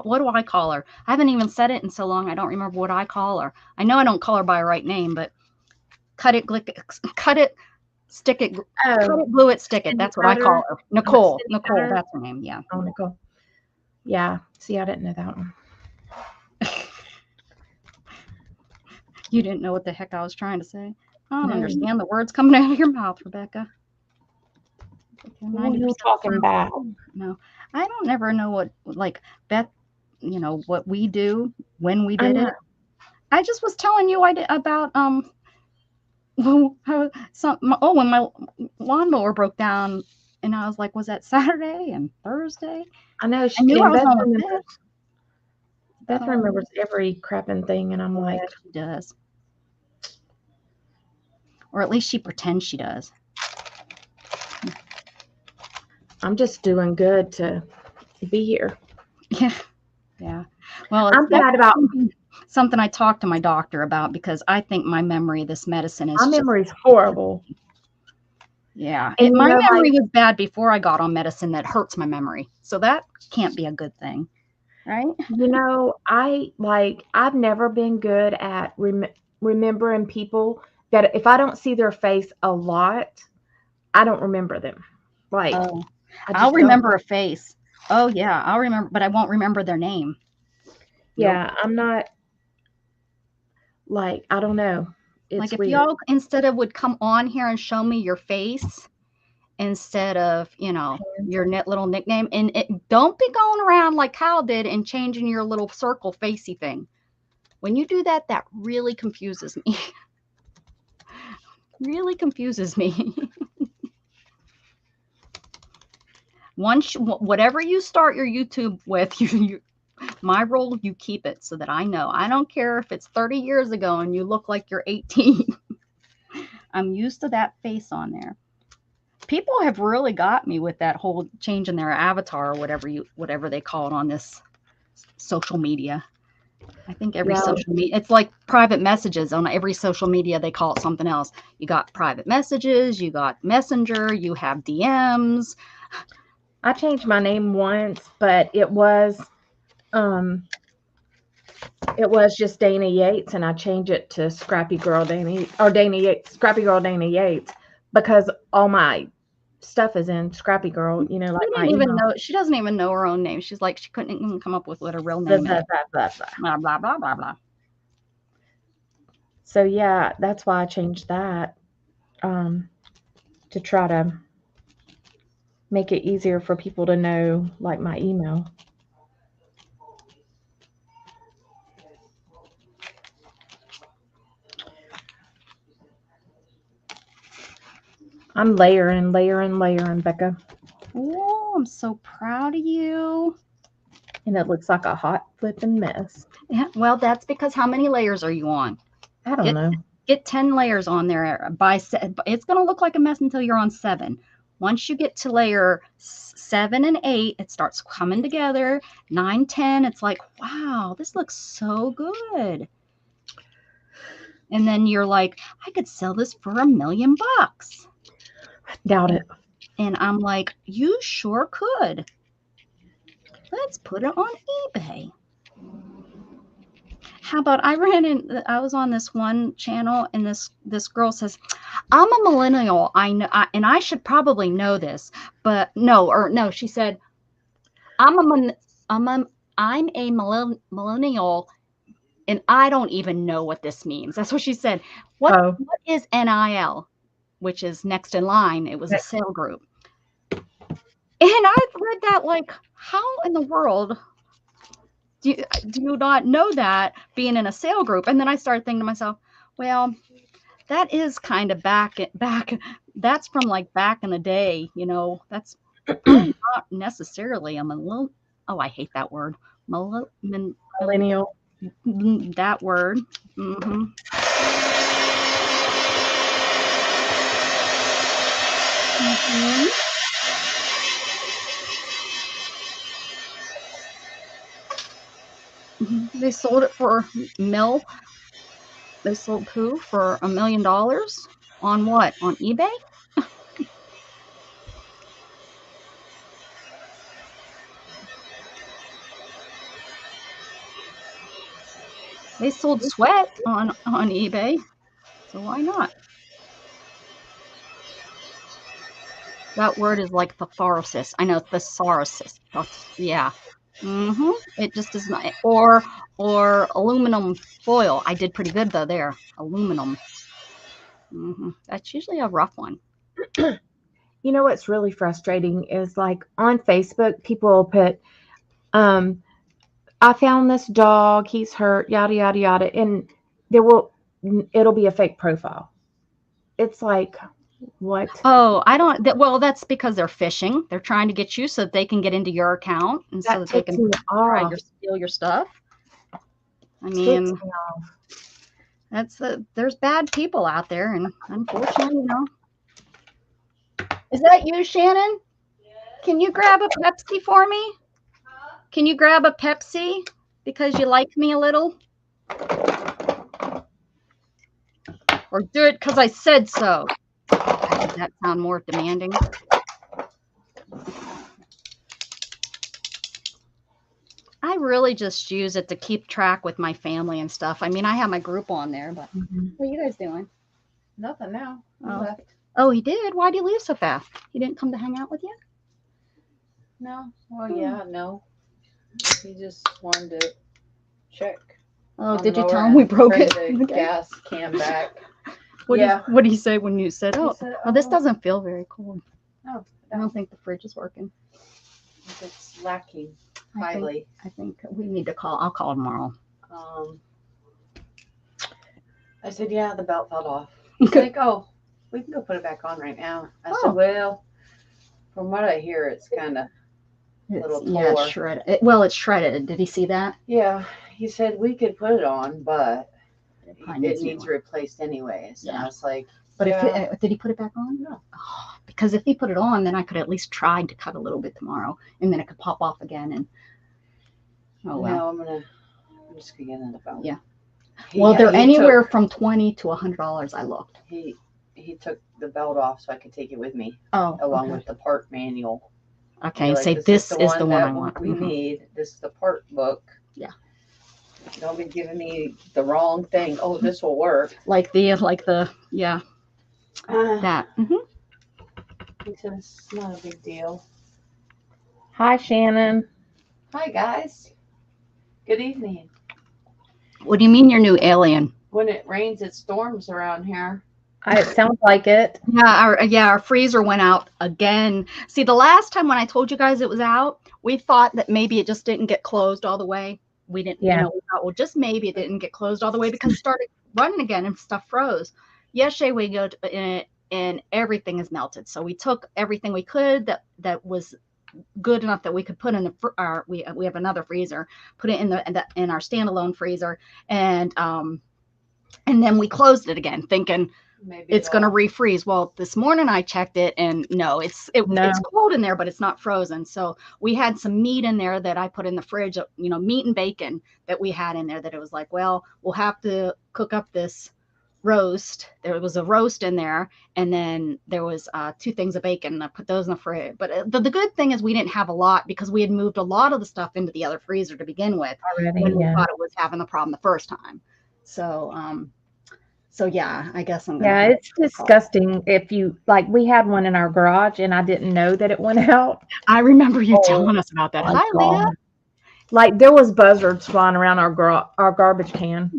What do I call her? I haven't even said it in so long. I don't remember what I call her. I know I don't call her by her right name, but cut it, stick it, cut it, glue it, stick it. That's what I call her. Nicole. Nicole, that's her name. Yeah. Oh, Nicole. Yeah. See, I didn't know that one. You didn't know what the heck I was trying to say. I don't understand the words coming out of your mouth, Rebecca. What are you talking about? No, I don't never know what, like, Beth, you know, what we do when we did it. I just was telling you about when my lawnmower broke down, and I was like, was that Saturday and Thursday? I know. I knew I was on with this. Beth remembers every crapping thing, and I'm like, she does, or at least she pretends she does. I'm just doing good to be here. Yeah. Well, I'm glad about something I talked to my doctor about, because I think my memory of this medicine is. My memory's horrible. Yeah. My memory was bad before I got on medicine that hurts my memory. So that can't be a good thing. Right? You know, I've never been good at remembering people that if I don't see their face a lot, I don't remember them. Like, I'll remember a face. Oh yeah, I'll remember, but I won't remember their name. Yeah, nope. I'm not, like, I don't know. It's like if weird. y'all instead of would come on here and show me your face instead of, you know, your little nickname, and don't be going around like Kyle did and changing your little circle facey thing. When you do that, that really confuses me. Really confuses me. Once whatever you start your YouTube with, my role, you keep it so that I know. I don't care if it's 30 years ago and you look like you're 18. I'm used to that face on there. People have really got me with that whole changing their avatar or whatever they call it on this social media. I think every social media, it's like private messages on every social media. They call it something else. You got private messages, you got Messenger, you have DMs. I changed my name once, but it was just Dana Yates, and I changed it to Scrappy Girl Dana, or Dana Yates, Scrappy Girl Dana Yates, because all my stuff is in Scrappy Girl, you know, like my email. She doesn't even know her own name. She's like, she couldn't even come up with what her real Blah, name blah, is. blah, blah, blah. Blah, blah, blah, blah, blah. So yeah, that's why I changed that, to try to make it easier for people to know, like, my email. I'm layering, Becca. Oh, I'm so proud of you. And it looks like a hot flipping mess. Yeah, well, that's because how many layers are you on? I don't know. Get 10 layers on there. It's going to look like a mess until you're on 7. Once you get to layer 7 and 8, it starts coming together. 9, 10, it's like, wow, this looks so good. And then you're like, I could sell this for $1 million. Doubt it. And I'm like, you sure could. Let's put it on eBay. How about I was on this one channel, and this girl says, I'm a millennial. I know, and I should probably know this, but no, she said, I'm a millennial, and I don't even know what this means. That's what she said. What is NIL, which is next in line? It was a sale group. And I read that like, how in the world do you not know that, being in a sale group? And then I started thinking to myself, well, that is kind of back. That's from like back in the day, you know. That's not necessarily a millennial. Oh, I hate that word. Millennial. That word. Mm-hmm. Mm-hmm. They sold it for They sold who for $1 million? On what? On eBay? They sold sweat on eBay, so why not? That word is like thesaurus. I know thesaurus. Yeah. Mm-hmm. It just is not. Or aluminum foil. I did pretty good though there. Aluminum. Mm-hmm. That's usually a rough one. You know what's really frustrating is, like, on Facebook, people will put, I found this dog, he's hurt, yada, yada, yada. And it'll be a fake profile. It's like, what? Oh, I don't. Well, that's because they're phishing. They're trying to get you so that they can get into your account and so that they can try to steal your stuff. I mean, there's bad people out there, and unfortunately, you know. Is that you, Shannon? Yeah. Can you grab a Pepsi for me? Can you grab a Pepsi because you like me a little? Or do it because I said so. Does that sound more demanding? I really just use it to keep track with my family and stuff. I mean, I have my group on there, but what are you guys doing? Nothing now. He left. Oh, he did? Why'd he leave so fast? He didn't come to hang out with you? No. Well, yeah, no. He just wanted to check. Oh, did you tell him we broke it? The gas can back. What did he say when you said, oh, this doesn't feel very cold? No. I don't think the fridge is working. It's lacking highly. I think we need to call. I'll call tomorrow. I said, yeah, the belt fell off. He's like, oh, we can go put it back on right now. I Oh. said, well, from what I hear, it's kind of little Yeah, it's tore. shredded. Well, it's shredded. Did he see that? Yeah. He said we could put it on, but probably it new needs one. replaced anyways. And Yeah. I was like, But yeah. if did he put it back on? No. Oh, because if he put it on, then I could at least try to cut a little bit tomorrow, and then it could pop off again. And oh well. No, I'm just gonna get in the phone. Yeah. Well, they're he anywhere from $20 to $100. I looked. He took the belt off so I could take it with me, Oh, along okay. with the part manual. Okay, Like, say this is the one I that want. we need. This is the part book. Yeah. Don't be giving me the wrong thing. Oh, this will work. Like the yeah. That. He said it's not a big deal. Hi, Shannon. Hi guys. Good evening. What do you mean, your new alien? When it rains, it storms around here. It sounds like it. Yeah, our freezer went out again. See, the last time when I told you guys it was out, we thought that maybe it just didn't get closed all the way. We didn't, Yeah. we thought, well, just maybe it didn't get closed all the way because it started running again and stuff froze. Yesterday we go and everything is melted. So we took everything we could that was good enough that we could put in the we have another freezer, put it in our standalone freezer, and then we closed it again, thinking maybe it's going to refreeze. Well, this morning I checked it, and no, it's cold in there, but it's not frozen. So we had some meat in there that I put in the fridge, meat and bacon that we had in there. That it was like, well, we'll have to cook up this roast. There was a roast in there, and then there was 2 things of bacon. I put those in the fridge. But the good thing is we didn't have a lot because we had moved a lot of the stuff into the other freezer to begin with Already, when we yeah. thought it was having the problem the first time. So yeah, I guess I'm gonna. Yeah, it's disgusting. If you we had one in our garage, and I didn't know that it went out. I remember you telling us about that. Hi, Leah. Like there was buzzards flying around our garbage can.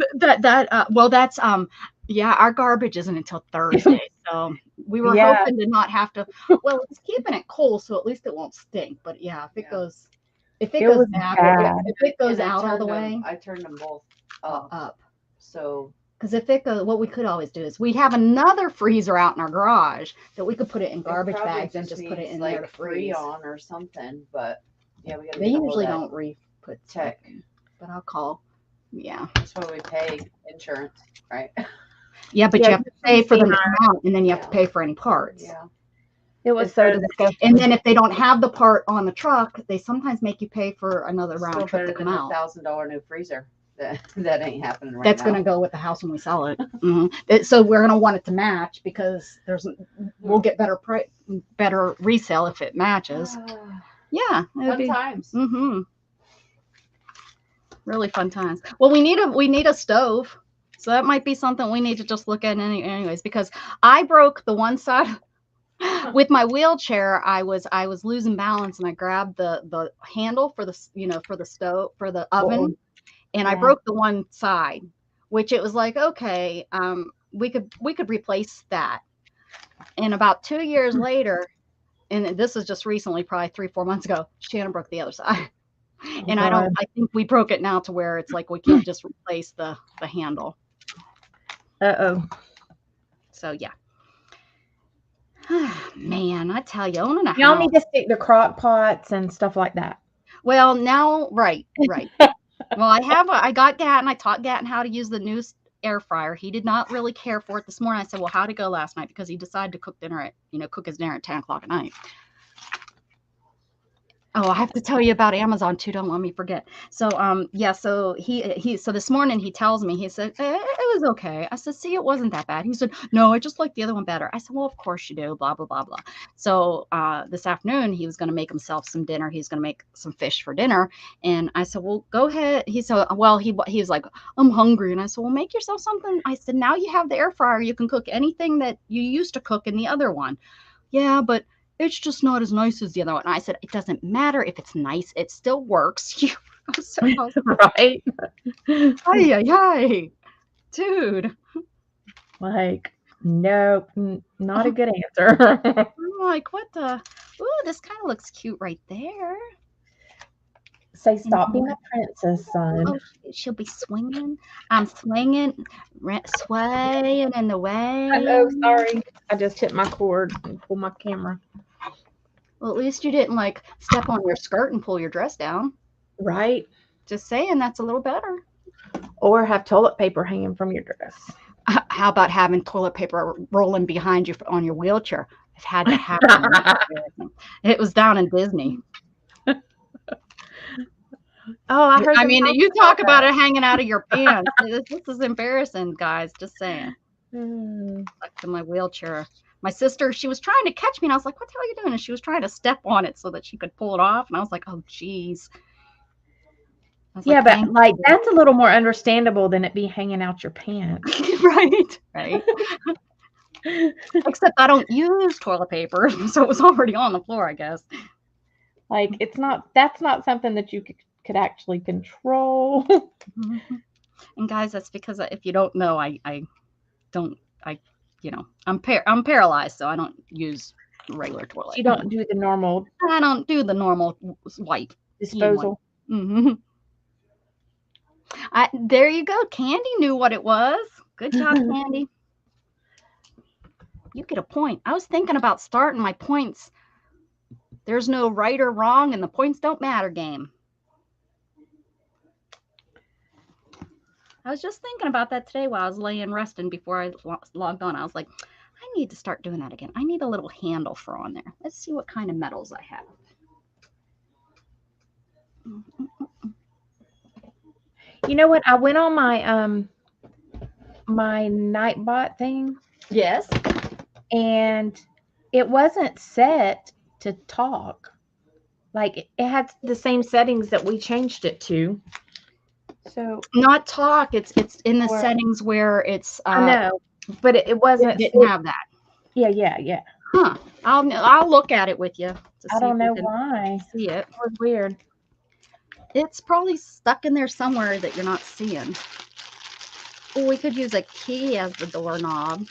Well, that's yeah, our garbage isn't until Thursday, so we were hoping to not have to. Well, it's keeping it cold, so at least it won't stink. But yeah, if it goes out all the way, I turned them both up. So. Because if it goes, what we could always do is we'd have another freezer out in our garage that we could put it in garbage bags and just put it in there to freeze on or something. But yeah, we got. They usually don't put tech, but I'll call. Yeah, that's why we pay insurance, right? Yeah, but you have to pay for them to come out, and then you have to pay for any parts. Yeah, it was so disgusting. And then if they don't have the part on the truck, they sometimes make you pay for another round trip to come out. $1,000 new freezer. That ain't happening right now. That's going to go with the house when we sell it. So we're going to want it to match because we'll get better resale if it matches. Yeah, fun times. Really fun times. Well, we need a stove, so that might be something we need to just look at anyways. Because I broke the one side with my wheelchair. I was losing balance, and I grabbed the handle for the stove for the oven. And I broke the one side, which it was like, okay, we could replace that. And about 2 years later, and this is just recently, probably 3-4 months ago, Shannon broke the other side. And I think we broke it now to where it's like we can't just replace the handle. So yeah. Man, I tell you, owning a house. Y'all need to stick to crock pots and stuff like that. Well, now, right. Well, I got Gatton. I taught Gatton how to use the new air fryer. He did not really care for it this morning. I said, well, how'd it go last night? Because he decided to cook his dinner at 10 o'clock at night. Oh, I have to tell you about Amazon too. Don't let me forget. So, so this morning he tells me, he said, it was okay. I said, see, it wasn't that bad. He said, no, I just like the other one better. I said, well, of course you do, blah, blah, blah, blah. So, this afternoon he was going to make himself some dinner. He's going to make some fish for dinner. And I said, well, go ahead. He said, well, he was like, I'm hungry. And I said, well, make yourself something. I said, now you have the air fryer. You can cook anything that you used to cook in the other one. Yeah, but it's just not as nice as the other one. And I said, it doesn't matter if it's nice. It still works. Right? Hi, dude. Like, nope, not a good answer. I'm like, what the? Ooh, this kind of looks cute right there. Say, stop being a princess, son. Oh, she'll be swinging. I'm swinging, swaying in the way. I know, sorry. I just hit my cord and pulled my camera. Well, at least you didn't like step on your skirt and pull your dress down. Right? Just saying, that's a little better. Or have toilet paper hanging from your dress. How about having toilet paper rolling behind you on your wheelchair? I've had that happen. It was down in Disney. Oh, I heard. I mean, you talk about it hanging out of your pants. This is embarrassing, guys. Just saying. Stuck to my wheelchair. My sister, she was trying to catch me, and I was like, "What the hell are you doing?" And she was trying to step on it so that she could pull it off, and I was like, "Oh, geez." Yeah, but like that's a little more understandable than it be hanging out your pants. Right. Except I don't use toilet paper, so it was already on the floor, I guess. Like that's not something that you could actually control. And guys, that's because if you don't know, I'm paralyzed, so I don't use regular toilet. You don't do the normal. I don't do the normal wipe disposal. There you go. Candy knew what it was. Good job, Candy. You get a point. I was thinking about starting my points. There's no right or wrong, and the points don't matter game. I was just thinking about that today while I was laying resting before I logged on. I was like, I need to start doing that again. I need a little handle for on there. Let's see what kind of medals I have. You know what? I went on my my Nightbot thing. Yes. And it wasn't set to talk. Like it had the same settings that we changed it to. So not talk. It's in the settings where it's. I know, but it wasn't. It didn't have that. Yeah. Huh? I'll look at it with you. I don't know why. See it. It was weird. It's probably stuck in there somewhere that you're not seeing. Well, we could use a key as the doorknob.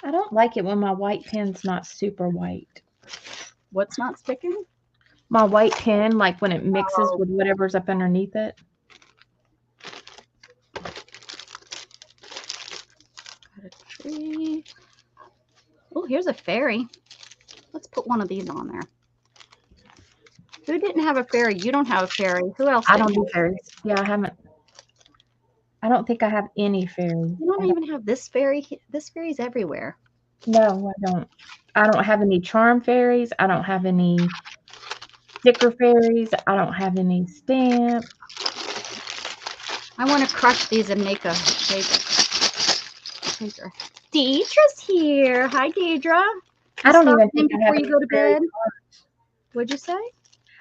I don't like it when my white pen's not super white. What's not sticking? My white pen, like when it mixes with whatever's up underneath it. Got a tree. Oh, here's a fairy. Let's put one of these on there. Who didn't have a fairy? You don't have a fairy. Who else? I don't do fairies. Yeah, I haven't. I don't think I have any fairies. You don't even have this fairy. This fairy's everywhere. No, I don't. I don't have any charm fairies. I don't have any sticker fairies. I don't have any stamps. I want to crush these and make a shaker. Deidre's here. Hi, Deidre. I don't even think I have before you go to bed. What'd you say?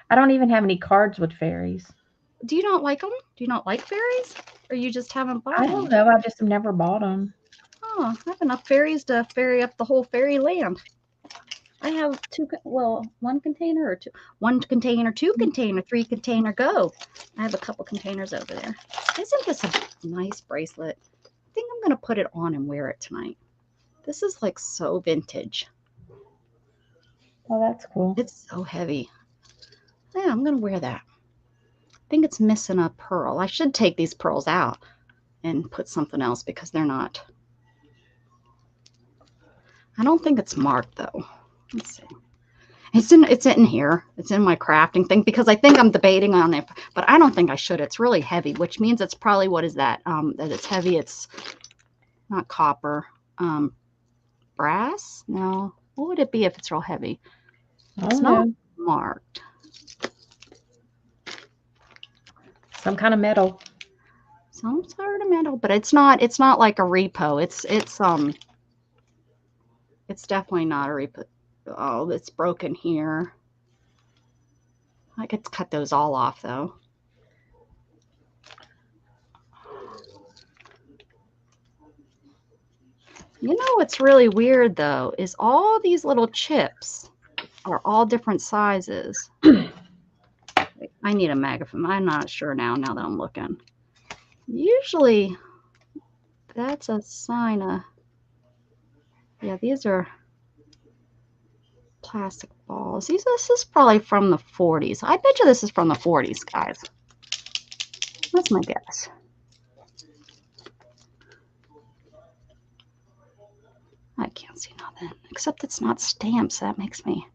I don't even have any cards with fairies. Do you not like them? Do you not like fairies? Or you just haven't bought them? I don't know. I just have never bought them. Oh, I have enough fairies to ferry up the whole fairy land. I have one container or two. One container, two container, three container, go. I have a couple containers over there. Isn't this a nice bracelet? I think I'm going to put it on and wear it tonight. This is like so vintage. Oh, that's cool. It's so heavy. Yeah, I'm going to wear that. I think it's missing a pearl. I should take these pearls out and put something else because they're not. I don't think it's marked though. Let's see. It's in here. It's in my crafting thing because I think I'm debating on it, but I don't think I should. It's really heavy, which means it's probably, what is that? That it's heavy. It's not copper. Brass? No. What would it be if it's real heavy? It's not marked. Some kind of metal. Some sort of metal, but it's not like a repo. It's definitely not a repo. Oh, it's broken here. I could cut those all off though. You know what's really weird though is all these little chips are all different sizes. I need a magnifying. I'm not sure now that I'm looking. Usually that's a sign of, yeah, these are plastic balls. This is probably from the 40s. I bet you this is from the 40s, guys. That's my guess. I can't see nothing, except it's not stamps. That makes me...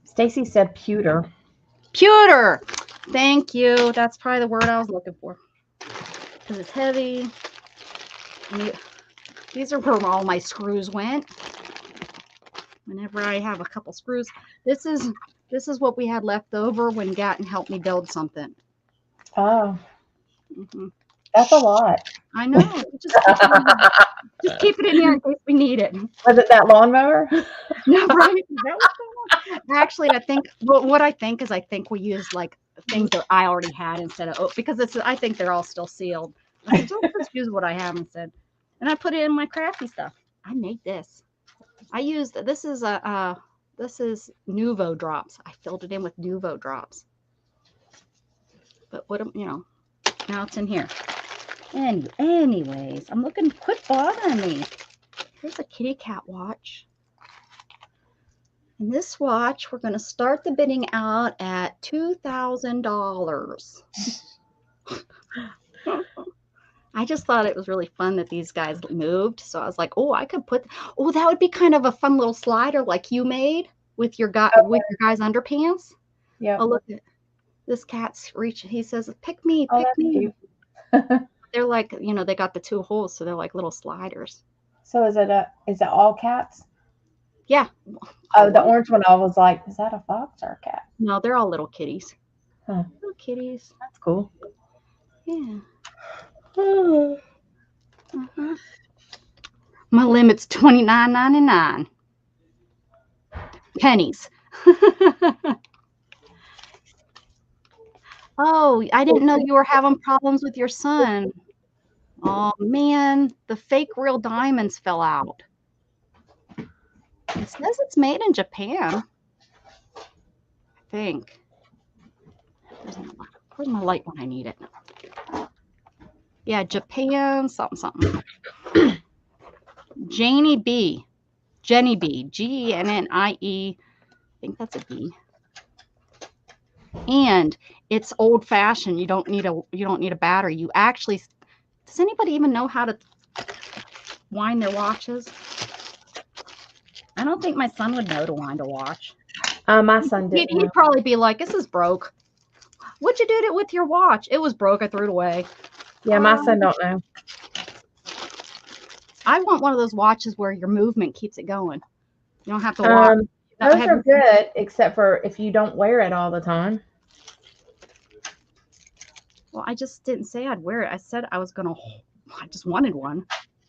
Stacy said pewter. Pewter! Thank you. That's probably the word I was looking for. Because it's heavy. These are where all my screws went. Whenever I have a couple screws. This is what we had left over when Gatton helped me build something. Oh. That's a lot. I know. Just keep it in here in case we need it. Was it that lawnmower? No, right? That was actually, I think what I think is we used like things that I already had instead of because I think they're all still sealed. I said, let's use what I have instead. And I put it in my crafty stuff. I made this. I used this is Nuvo drops. I filled it in with Nuvo drops. But now it's in here. Anyways, I'm looking. Quit bothering me. Here's a kitty cat watch. And this watch, we're going to start the bidding out at $2,000. I just thought it was really fun that these guys moved. So I was like, oh, I could that would be kind of a fun little slider like you made with your guys underpants. Yeah. Oh, look at this cat's reaching. He says, pick me, Oh, pick that's me. cute. They're like, they got the 2 holes, so they're like little sliders. So is it all cats? Yeah. Oh, the orange one, I was like, is that a fox or a cat? No, they're all little kitties. Huh. Little kitties. That's cool. Yeah. My limit's $29.99. Pennies. Oh, I didn't know you were having problems with your son. Oh man, the fake real diamonds fell out. It says it's made in Japan. I think. Where's my light when I need it? Yeah, Japan, something. Jenny B. Gennie. I think that's a B. And it's old fashioned. You don't need a battery. You actually, does anybody even know how to wind their watches? I don't think my son would know to wind a watch. My son didn't. He'd probably be like, this is broke. What'd you do with your watch? It was broke. I threw it away. Yeah, my son don't know. I want one of those watches where your movement keeps it going. You don't have to watch. Those are good, except for if you don't wear it all the time. Well, I just didn't say I'd wear it. I said I just wanted one.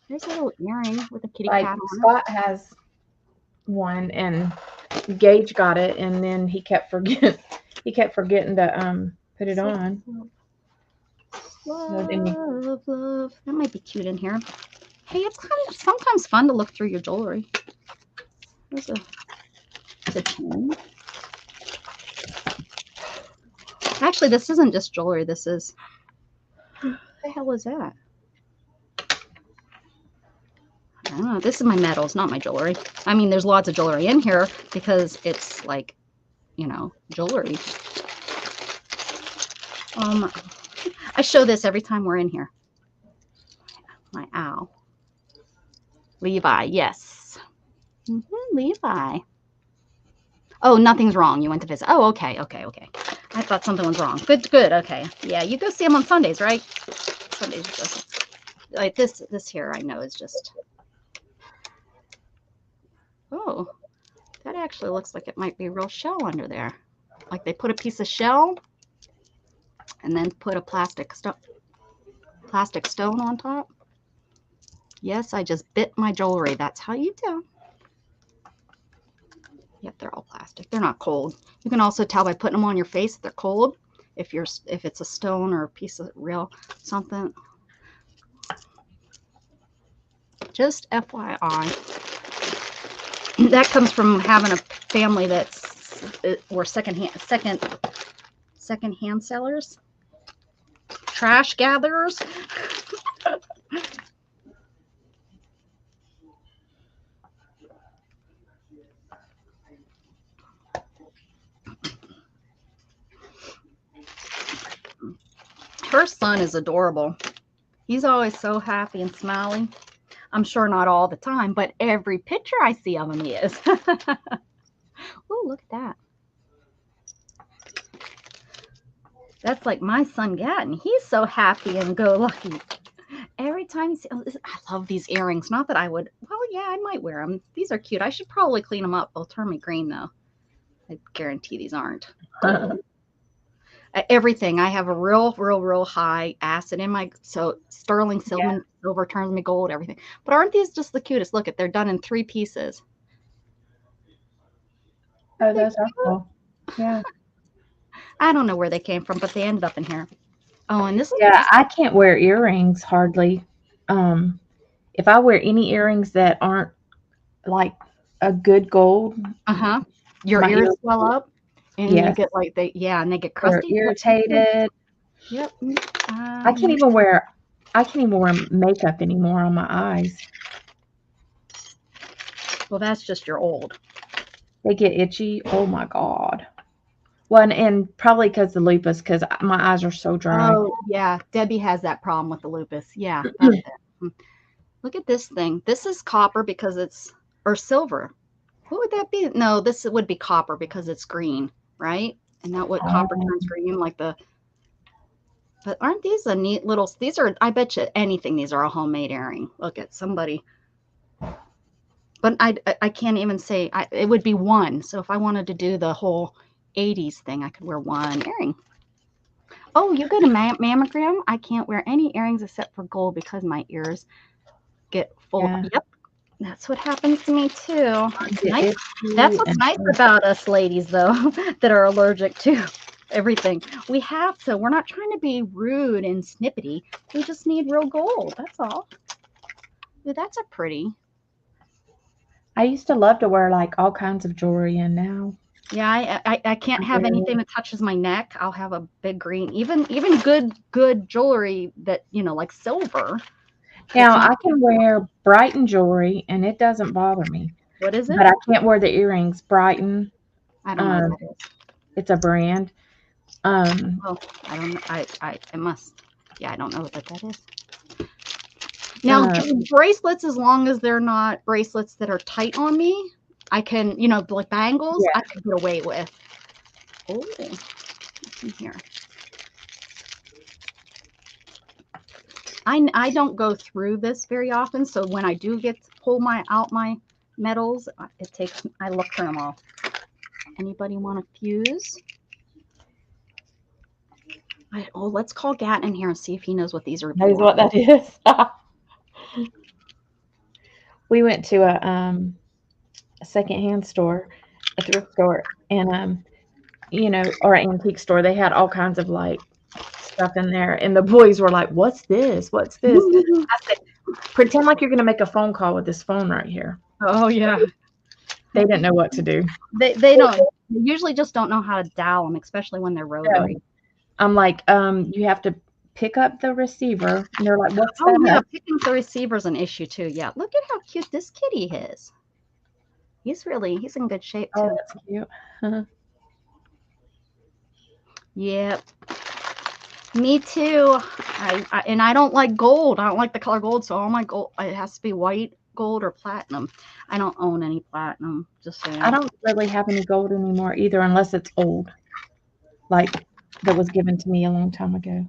There's a little earring with a kitty cat on it. Scott has one, and Gage got it, and then he kept forgetting to put it on. Love. That might be cute in here. Hey, it's kind of sometimes fun to look through your jewelry. There's a chain. Actually, this isn't just jewelry. This is... What the hell is that? I don't know. This is my metals, not my jewelry. I mean, there's lots of jewelry in here because it's like, jewelry. I show this every time we're in here. My owl. Levi, yes. Levi. Oh, nothing's wrong. You went to visit. Oh, okay. I thought something was wrong. Good. Okay. Yeah, you go see him on Sundays, right? Sundays, just like this here. I know is just. Oh, that actually looks like it might be a real shell under there. Like they put a piece of shell and then put a plastic stone on top. Yes, I just bit my jewelry. That's how you do. Yep, they're all plastic. They're not cold. You can also tell by putting them on your face if they're cold. If it's a stone or a piece of real something. Just FYI. That comes from having a family we're second-hand sellers, trash gatherers. Her son is adorable. He's always so happy and smiling. I'm sure not all the time, but every picture I see of him, he is. Oh, look at that. That's like my son Gatton. He's so happy and go lucky. Every time I love these earrings. Not that I would. Well, yeah, I might wear them. These are cute. I should probably clean them up. They'll turn me green though. I guarantee these aren't. Everything. I have a real high acid in my, so sterling silver turns me gold, everything. But aren't these just the cutest? Look at, they're done in 3 pieces. Oh, those are cool. Yeah. I don't know where they came from, but they ended up in here. Oh, and this is I can't wear earrings hardly. If I wear any earrings that aren't like a good gold, your ears swell up, and you get like and they get crusty. They're irritated. Yep. I can't even wear makeup anymore on my eyes. Well, that's just you're old. They get itchy. Oh my God. Well, and probably because the lupus, because my eyes are so dry. Oh yeah, Debbie has that problem with the lupus. Yeah, that's it. Look at this thing. This is copper because it's, or silver. What would that be? No, this would be copper because it's green, right? And that what copper turns green, like the. But aren't these a neat little? These are. I bet you anything. These are a homemade earring. Look at somebody. But I can't even say. It would be one. So if I wanted to do the whole 80s thing, I could wear one earring. Oh, you get a mammogram? I can't wear any earrings except for gold because my ears get full. Yeah. Yep. That's what happens to me too. Nice. That's what's nice about us ladies, though, that are allergic to everything. We have to. We're not trying to be rude and snippety. We just need real gold. That's all. Ooh, that's a pretty. I used to love to wear like all kinds of jewelry, and now. Yeah, I can't have anything that touches my neck. I'll have a big green. Even good jewelry that, you know, like silver. Now I can wear Brighton jewelry and it doesn't bother me. What is it? But I can't wear the earrings. Brighton. I don't know what that is. It's a brand. Oh, I don't know. It must. Yeah, I don't know what that is. Now, bracelets, as long as they're not bracelets that are tight on me, I can, you know, like bangles, I can get away with. Oh, what's in here? I don't go through this very often, so when I do get to pull out my metals, I look for them all. Anybody want to fuse? Let's call Gat in here and see if he knows what these are. Knows what that is. We went to a secondhand store, a thrift store, and you know, or an antique store. They had all kinds of like stuff in there, and the boys were like, "What's this? What's this?" I said, "Pretend like you're going to make a phone call with this phone right here." Oh yeah. They didn't know what to do. They don't. They usually just don't know how to dial them, especially when they're rotary. Yeah. I'm like, you have to pick up the receiver. And they're like, "What's that?" Oh yeah, picking up the receiver's an issue too. Yeah, look at how cute this kitty is. He's in good shape too. Oh, that's cute. Yep. Me too. I don't like gold. I don't like the color gold, so all my gold, it has to be white gold or platinum. I don't own any platinum. Just saying. I don't really have any gold anymore either, unless it's old, like that was given to me a long time ago.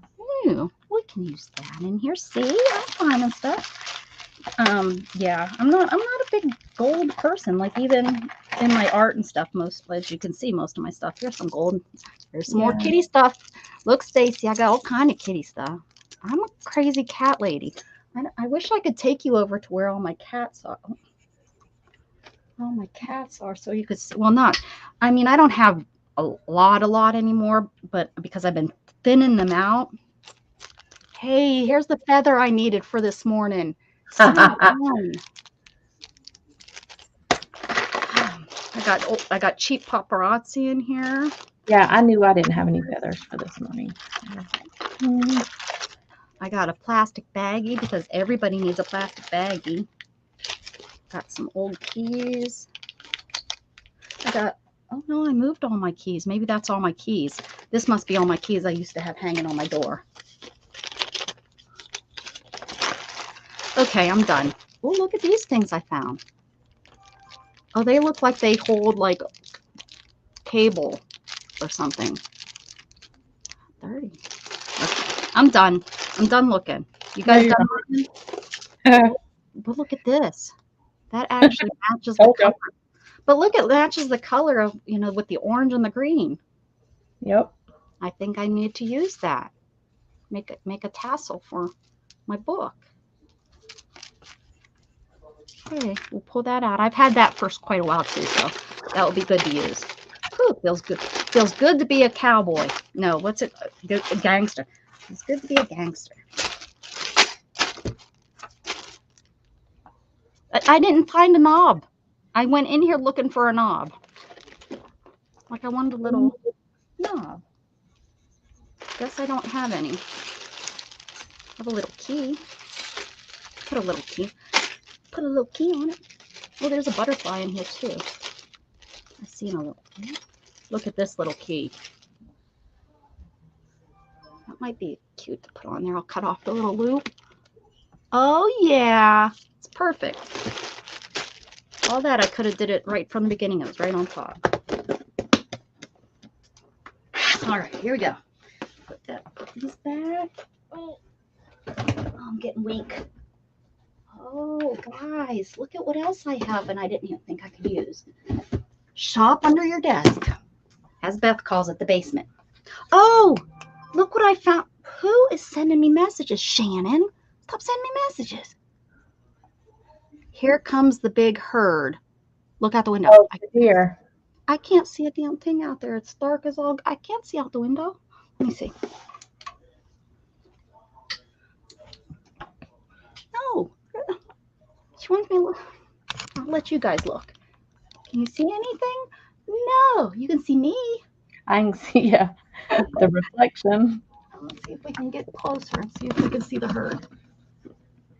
Ooh, we can use that in here. See, I'm fine and stuff. Yeah, I'm not a big gold person. Like even in my art and stuff, as you can see, most of my stuff. Here's some gold. There's some more kitty stuff. Look, Stacy, I got all kind of kitty stuff. I'm a crazy cat lady. I wish I could take you over to where all my cats are. All my cats are, so you could see. Well, not. I mean, I don't have a lot anymore, but because I've been thinning them out. Hey, here's the feather I needed for this morning. I got cheap paparazzi in here. Yeah, I knew I didn't have any feathers for this morning. I got a plastic baggie because everybody needs a plastic baggie. Got some old keys. Oh no, I moved all my keys. Maybe that's all my keys. This must be all my keys I used to have hanging on my door. Okay, I'm done. Oh, look at these things I found. Oh, they look like they hold like cable or something. 30. Okay, I'm done. I'm done looking. You guys you're done looking? But look at this. That actually matches the Okay. color. But look, it matches the color of, you know, with the orange and the green. Yep. I think I need to use that. Make a tassel for my book. Okay, we'll pull that out. I've had that for quite a while too, so that will be good to use. Whew, feels good. Feels good to be a cowboy. No, what's it? A gangster. It's good to be a gangster. I didn't find a knob. I went in here looking for a knob. Like I wanted a little knob. Guess I don't have any. I have a little key. Put a little key. Put a little key on it. Oh, there's a butterfly in here too. I seen a little key. Look at this little key. That might be cute to put on there. I'll cut off the little loop. Oh yeah, it's perfect. All that I could have did it right from the beginning. It was right on top. All right, here we go. Put these back. Oh, I'm getting weak. Oh, guys, look at what else I have and I didn't even think I could use. Shop under your desk, as Beth calls it, the basement. Oh, look what I found. Who is sending me messages? Shannon, stop sending me messages. Here comes the big herd. Look out the window. Oh, here. I can't see a damn thing out there. It's dark as all. I can't see out the window. Let me see. No. She wants me to look. I'll let you guys look. Can you see anything? No. You can see me. I can see the reflection. Let's see if we can get closer and see if we can see the herd.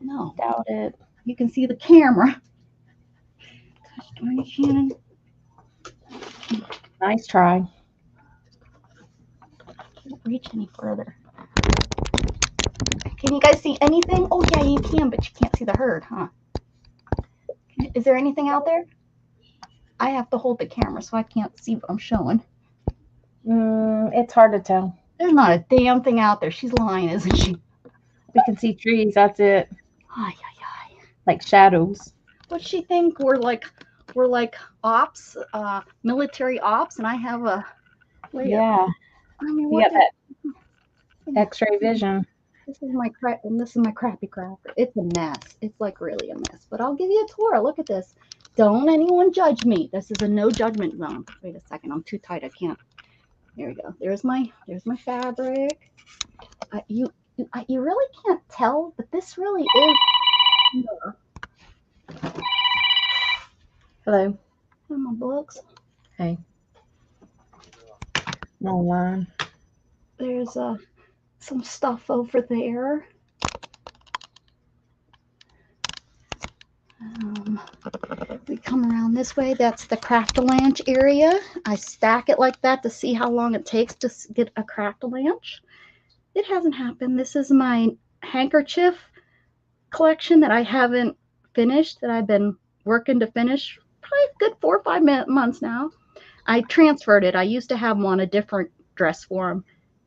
No. Doubt it. You can see the camera. Gosh darn it, Shannon. Nice try. Can't reach any further. Can you guys see anything? Oh yeah, you can, but you can't see the herd, huh? Is there anything out there? I have to hold the camera, so I can't see what I'm showing. It's hard to tell. There's not a damn thing out there. She's lying, isn't she? We can see trees. That's it. Ay, ay, ay. Like shadows. What'd she think? We're like ops, military ops, and I have a. Yeah. I mean, We what? got that X-ray vision. This is my crappy crafter. It's a mess. It's like really a mess. But I'll give you a tour. Look at this. Don't anyone judge me. This is a no judgment zone. Wait a second. I'm too tight. I can't. There we go. There's my fabric. You really can't tell, but this really is. Hello. In my books. Hey. No line. There's some stuff over there. We come around this way. That's the craft-a-lanch area. I stack it like that to see how long it takes to get a craft-a-lanch. It hasn't happened. This is my handkerchief collection that I haven't finished, that I've been working to finish probably a good 4 or 5 months now. I transferred it. I used to have one, a different dress form,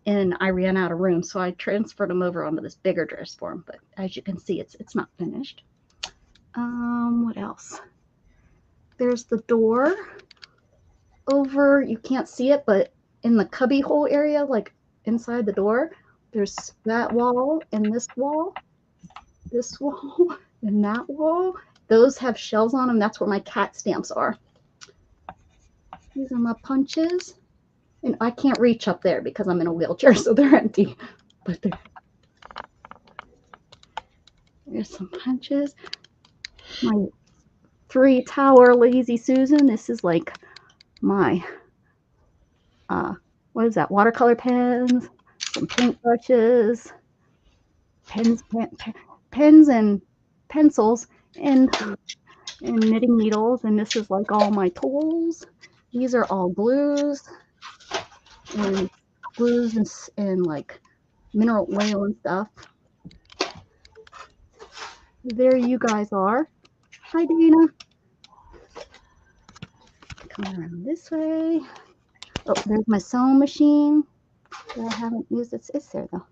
and I ran out of room, so I transferred them over onto this bigger dress form. But as you can see, it's not finished. What else? There's the door over. You can't see it, but in the cubby hole area, like inside the door, there's that wall and this wall, and that wall. Those have shells on them. That's where my cat stamps are. These are my punches. And I can't reach up there because I'm in a wheelchair, so they're empty. But there's some punches. My 3-tower Lazy Susan. This is like my, what is that? Watercolor pens, some paint brushes, pens and pencils, and knitting needles. And this is like all my tools. These are all glues. And glues and like mineral oil and stuff. There you guys are. Hi, Dana. Come around this way. Oh, there's my sewing machine that I haven't used. It's there though.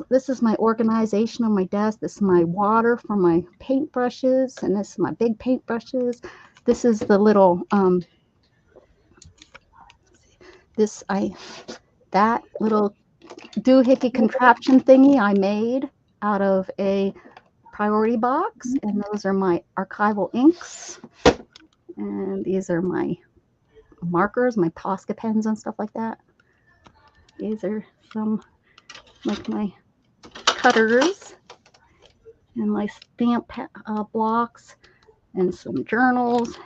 This is my organization on my desk. This is my water for my paintbrushes, and this is my big paintbrushes. This is the little that little doohickey contraption thingy I made out of a priority box, and those are my archival inks, and these are my markers, my Posca pens and stuff like that. These are some like my cutters and my stamp blocks and some journals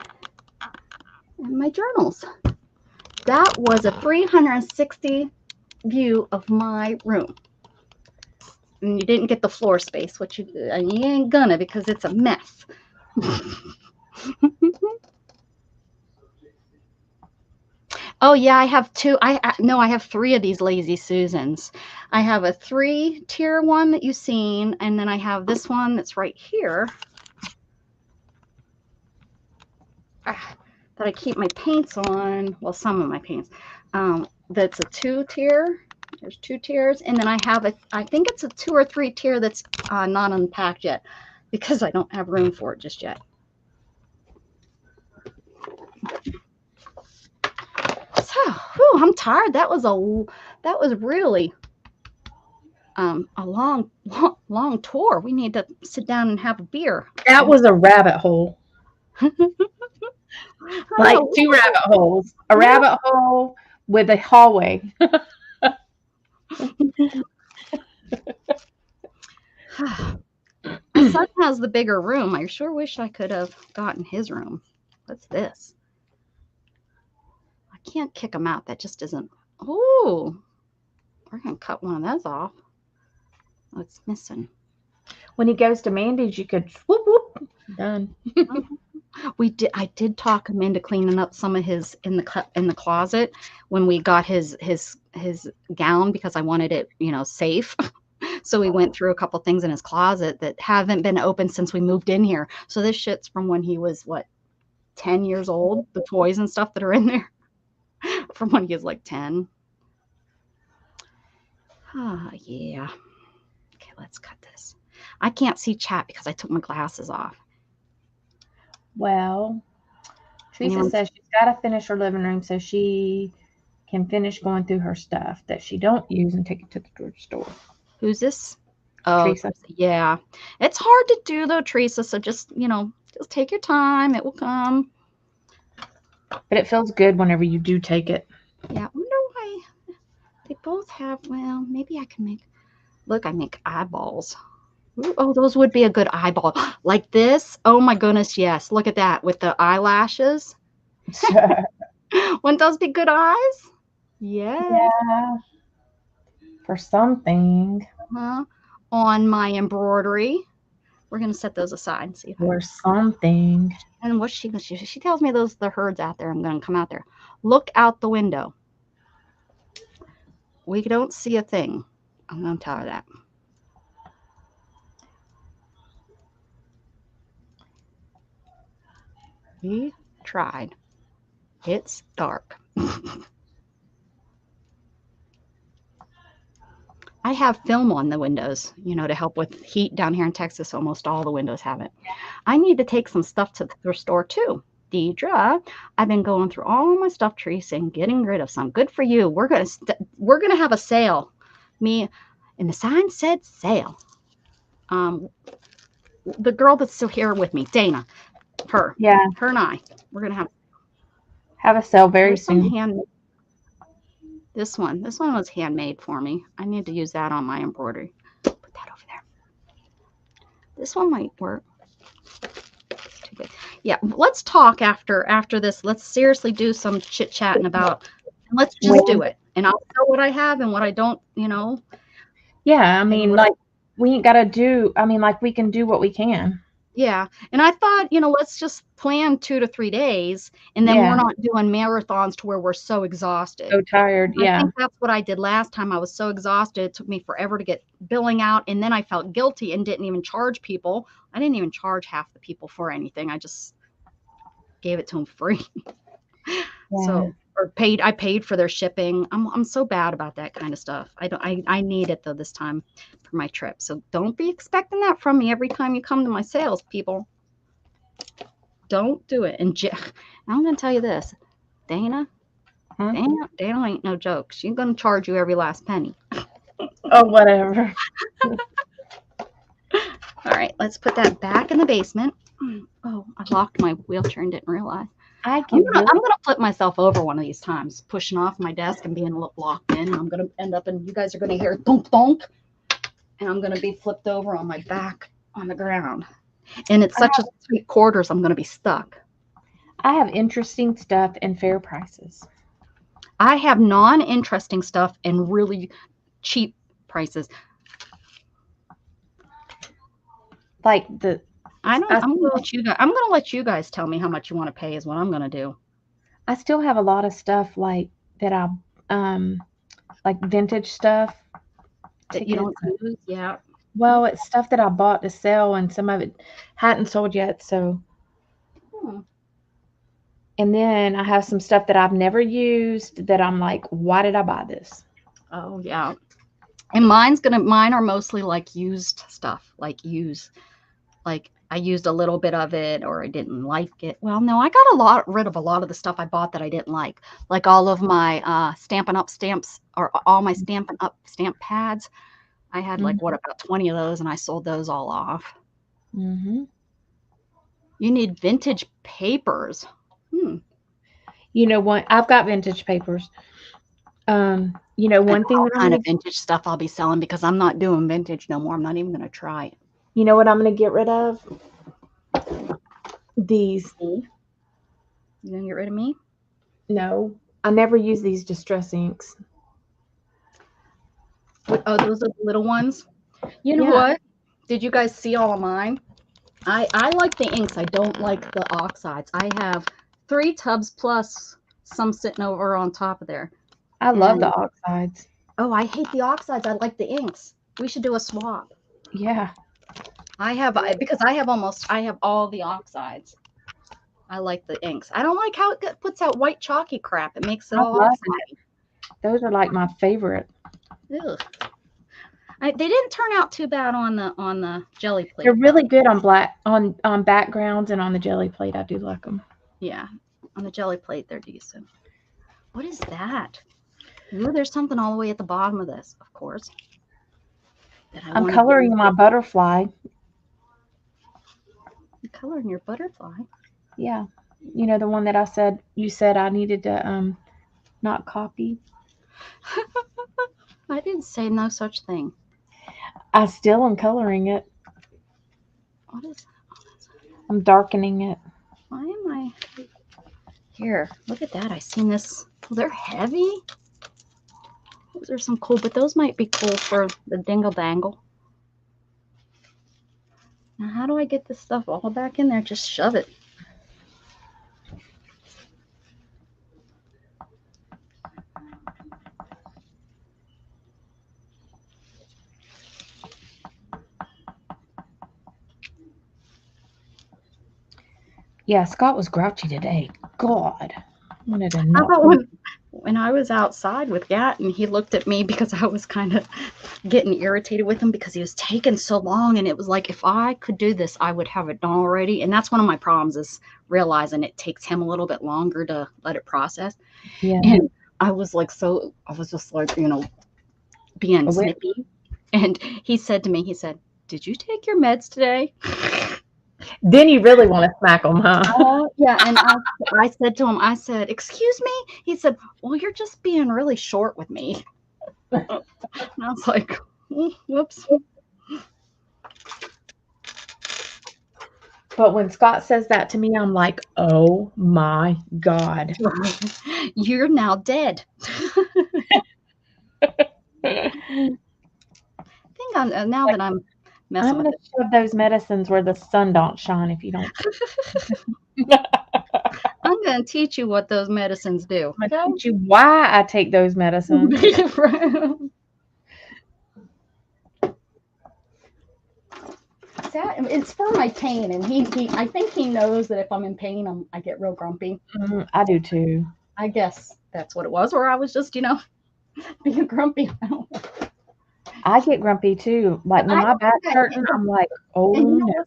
and my journals. That was a 360 view of my room. And you didn't get the floor space, which you ain't gonna because it's a mess. Oh yeah, I have two. I have three of these Lazy Susans. I have a 3-tier one that you've seen, and then I have this one that's right here that I keep my paints on. Well, some of my paints. That's a 2-tier. There's 2 tiers, and then I have I think it's a 2 or 3 tier that's not unpacked yet because I don't have room for it just yet. So, I'm tired. That was really a long tour. We need to sit down and have a beer. That was a rabbit hole. Like 2 rabbit holes. A rabbit hole with a hallway. My son has the bigger room. I sure wish I could have gotten his room. What's this? I can't kick him out. That just isn't. Oh, we're going to cut one of those off. What's missing? When he goes to Mandy's, you could whoop whoop. Done. I did talk him into cleaning up some of his in the closet when we got his gown because I wanted it, safe. So we went through a couple things in his closet that haven't been opened since we moved in here. So this shit's from when he was 10 years old, the toys and stuff that are in there from when he was like 10. Yeah. Okay, let's cut this. I can't see chat because I took my glasses off. Well, Teresa says she's got to finish her living room so she can finish going through her stuff that she don't use and take it to the store. Who's this? Oh, Teresa. Yeah. It's hard to do though, Teresa. So just take your time. It will come. But it feels good whenever you do take it. Yeah. I wonder why they both have. Well, maybe I can make. Look, I make eyeballs. Ooh, oh, those would be a good eyeball. Like this. Oh my goodness, yes. Look at that with the eyelashes. Wouldn't those be good eyes? Yes. Yeah. For something. On my embroidery. We're going to set those aside and see. Or something. And what she tells me the herds out there. I'm going to come out there. Look out the window. We don't see a thing. I'm going to tell her that. We tried. It's dark. I have film on the windows, to help with heat down here in Texas. Almost all the windows have it. I need to take some stuff to the store too. Deidre, I've been going through all my stuff, Teresa, and getting rid of some. Good for you. We're gonna have a sale. Me, and the sign said sale. The girl that's still here with me, Dana, her and I, we're gonna have a sale very soon. This one was handmade for me. I need to use that on my embroidery. Put that over there. This one might work. It's too big. Yeah, let's talk after this. Let's seriously do some chit chatting about. Let's just do it, and I'll know what I have and what I don't. Yeah, I mean, we ain't gotta do. I mean, we can do what we can. Yeah. And I thought, let's just plan 2 to 3 days, and then we're Yeah. not doing marathons to where we're so exhausted. So tired. I Yeah. think that's what I did last time. I was so exhausted. It took me forever to get billing out, and then I felt guilty and didn't even charge people. I didn't even charge half the people for anything. I just gave it to them free. Yeah. So, or I paid for their shipping. I'm so bad about that kind of stuff. I need it though this time for my trip. So don't be expecting that from me every time you come to my sales, people. Don't do it. And I'm going to tell you this, Dana, Huh? Dana ain't no joke. She's going to charge you every last penny. Oh, whatever. All right, let's put that back in the basement. Oh, I locked my wheelchair and didn't realize. I'm gonna flip myself over one of these times, pushing off my desk and being locked in. And I'm gonna end up, and you guys are gonna hear thunk thunk, and I'm gonna be flipped over on my back on the ground. And it's such a sweet quarters. I'm gonna be stuck. I have interesting stuff and fair prices. I have non-interesting stuff and really cheap prices. Like the. I'm gonna let you guys tell me how much you want to pay is what I'm gonna do. I still have a lot of stuff like that. Like vintage stuff That you don't use. Yeah. Well, it's stuff that I bought to sell, and some of it hadn't sold yet. So, and then I have some stuff that I've never used that I'm like, why did I buy this? Oh yeah. And mine are mostly like used stuff, like I used a little bit of it or I didn't like it. Well, no, I got rid of a lot of the stuff I bought that I didn't like all of my Stampin' Up stamps or all my Stampin' Up stamp pads. I had like about 20 of those, and I sold those all off. Mm-hmm. You need vintage papers. You know what? I've got vintage papers. One thing that kind of vintage stuff I'll be selling because I'm not doing vintage no more. I'm not even going to try it. You know what I'm going to get rid of? These. You going to get rid of me? No, I never use these distress inks. Oh, those are the little ones? You know what? Did you guys see all of mine? I like the inks. I don't like the oxides. I have 3 tubs plus some sitting over on top of there. I love the oxides. Oh, I hate the oxides. I like the inks. We should do a swap. Yeah. Because I have all the oxides. I like the inks. I don't like how it puts out white chalky crap. It makes it all oxidy. Those are like my favorite. Ugh. They didn't turn out too bad on the jelly plate. They're really good on backgrounds, and on the jelly plate. I do like them. Yeah, on the jelly plate they're decent. What is that? Ooh, there's something all the way at the bottom of this, of course. I'm coloring my butterfly. You're coloring your butterfly? Yeah. You know, the one that you said I needed to not copy. I didn't say no such thing. I still am coloring it. What is that? I'm darkening it. Why am I here? Look at that. I seen this. Oh, they're heavy. Those are some cool, but those might be cool for the dingle dangle. Now, how do I get this stuff all back in there? Just shove it. Yeah, Scott was grouchy today. God. How about when I was outside with Gat and he looked at me because I was kind of getting irritated with him because he was taking so long, and it was like, if I could do this, I would have it done already. And that's one of my problems, is realizing it takes him a little bit longer to let it process. Yeah. And I was just like, being snippy. And he said to me, did you take your meds today? Then you really want to smack them, huh? Yeah. And I said to him, excuse me? He said, well, you're just being really short with me. And I was like, whoops. But when Scott says that to me, I'm like, oh my God. You're now dead. I think now that I'm messing I'm with gonna it. shove those medicines where the sun don't shine if you don't. I'm going to teach you what those medicines do. I'm gonna teach you why I take those medicines. It's for my pain, and I think he knows that if I'm in pain, I get real grumpy. I do too. I guess that's what it was, or I was just, being grumpy. I don't know. I get grumpy too. Like when my back's hurting, I'm like, oh no.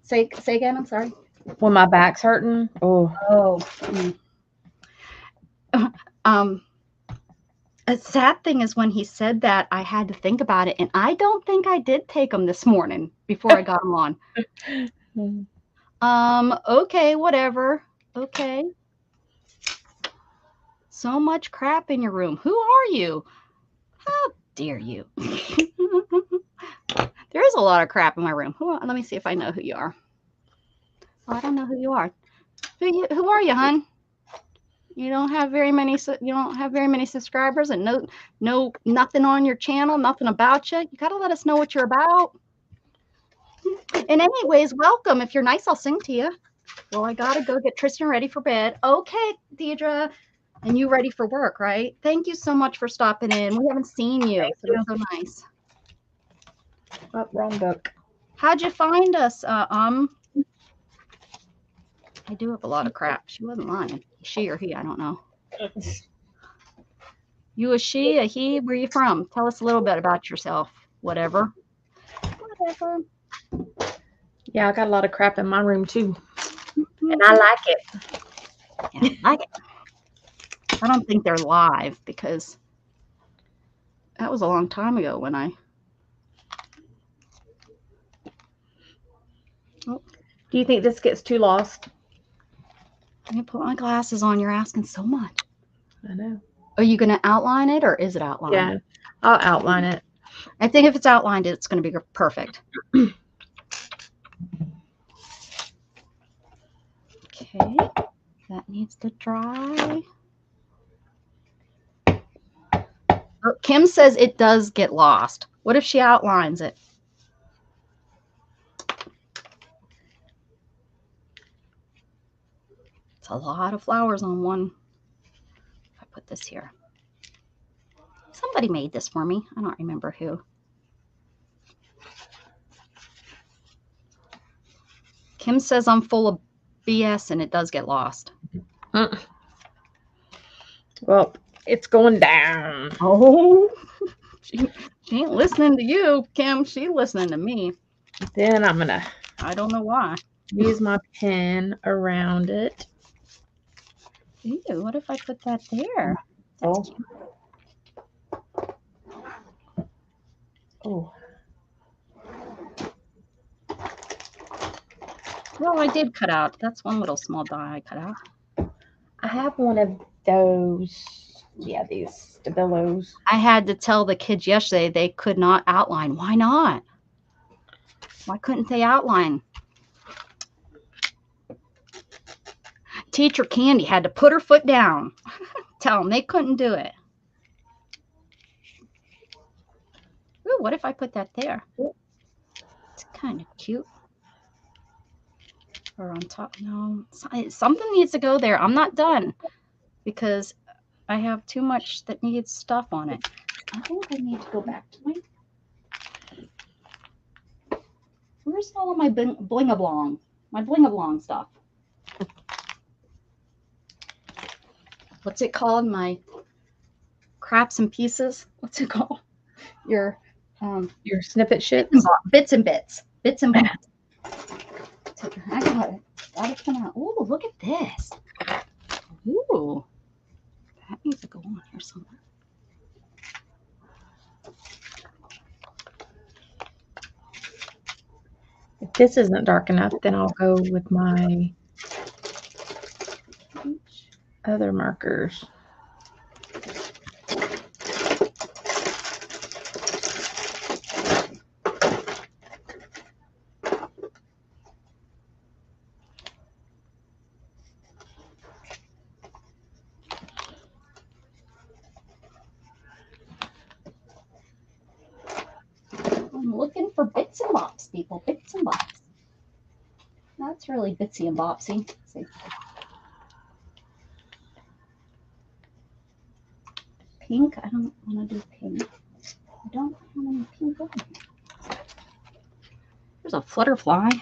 Say again. I'm sorry. When my back's hurting, oh. A sad thing is when he said that, I had to think about it, and I don't think I did take them this morning before I got them on. Okay, whatever. Okay. So much crap in your room. Who are you? How dare you? There is a lot of crap in my room. Let me see if I know who you are. Oh, I don't know who you are. Who are you, hon? You don't have very many. You don't have very many subscribers, and nothing on your channel, nothing about you. You gotta let us know what you're about. And anyways, welcome. If you're nice, I'll sing to you. Well, I gotta go get Tristan ready for bed. Okay, Deidre, and you ready for work, right? Thank you so much for stopping in. We haven't seen you, so that's so nice. Oh, wrong book. How'd you find us? I do have a lot of crap. She wasn't lying. She or he, I don't know. You a she, a he? Where you from? Tell us a little bit about yourself. Whatever. Yeah, I got a lot of crap in my room too. And I like it. Yeah, I like it. I don't think they're live because that was a long time ago when I. Oh. Do you think this gets too lost? Let me put my glasses on. You're asking so much. I know. Are you going to outline it, or is it outlined? Yeah, I'll outline it. I think if it's outlined, it's going to be perfect. Okay, that needs to dry. Oh, Kim says it does get lost. What if she outlines it? It's a lot of flowers on one. If I put this here. Somebody made this for me. I don't remember who. Kim says I'm full of BS and it does get lost. Well, it's going down. Oh, she ain't listening to you, Kim. She's listening to me. Then I'm going to. I don't know why. Use my pen around it. Ew, what if I put that there? Oh. Oh. Well, I did cut out. That's one little small die I cut out. I have one of those. Yeah, these Stabilos. I had to tell the kids yesterday they could not outline. Why not? Why couldn't they outline? Teacher Candy had to put her foot down. Tell them they couldn't do it. Ooh, what if I put that there? It's kind of cute. Or on top. No, something needs to go there. I'm not done because I have too much that needs stuff on it. I think I need to go back to my. Where's all of my bling-a-blong? My bling-a-blong stuff. What's it called? My craps and pieces. What's it called? Your snippet shit. Bits and bits. Bits and bats. I got it. Got it come out. Oh, look at this. Ooh. That needs to go on here somewhere. If this isn't dark enough, then I'll go with my other markers. I'm looking for bits and bops, people. Bits and bops. That's really bitsy and bopsy. Let's see. Pink. I don't want to do pink. I don't have any pink on here. There's a flutterfly.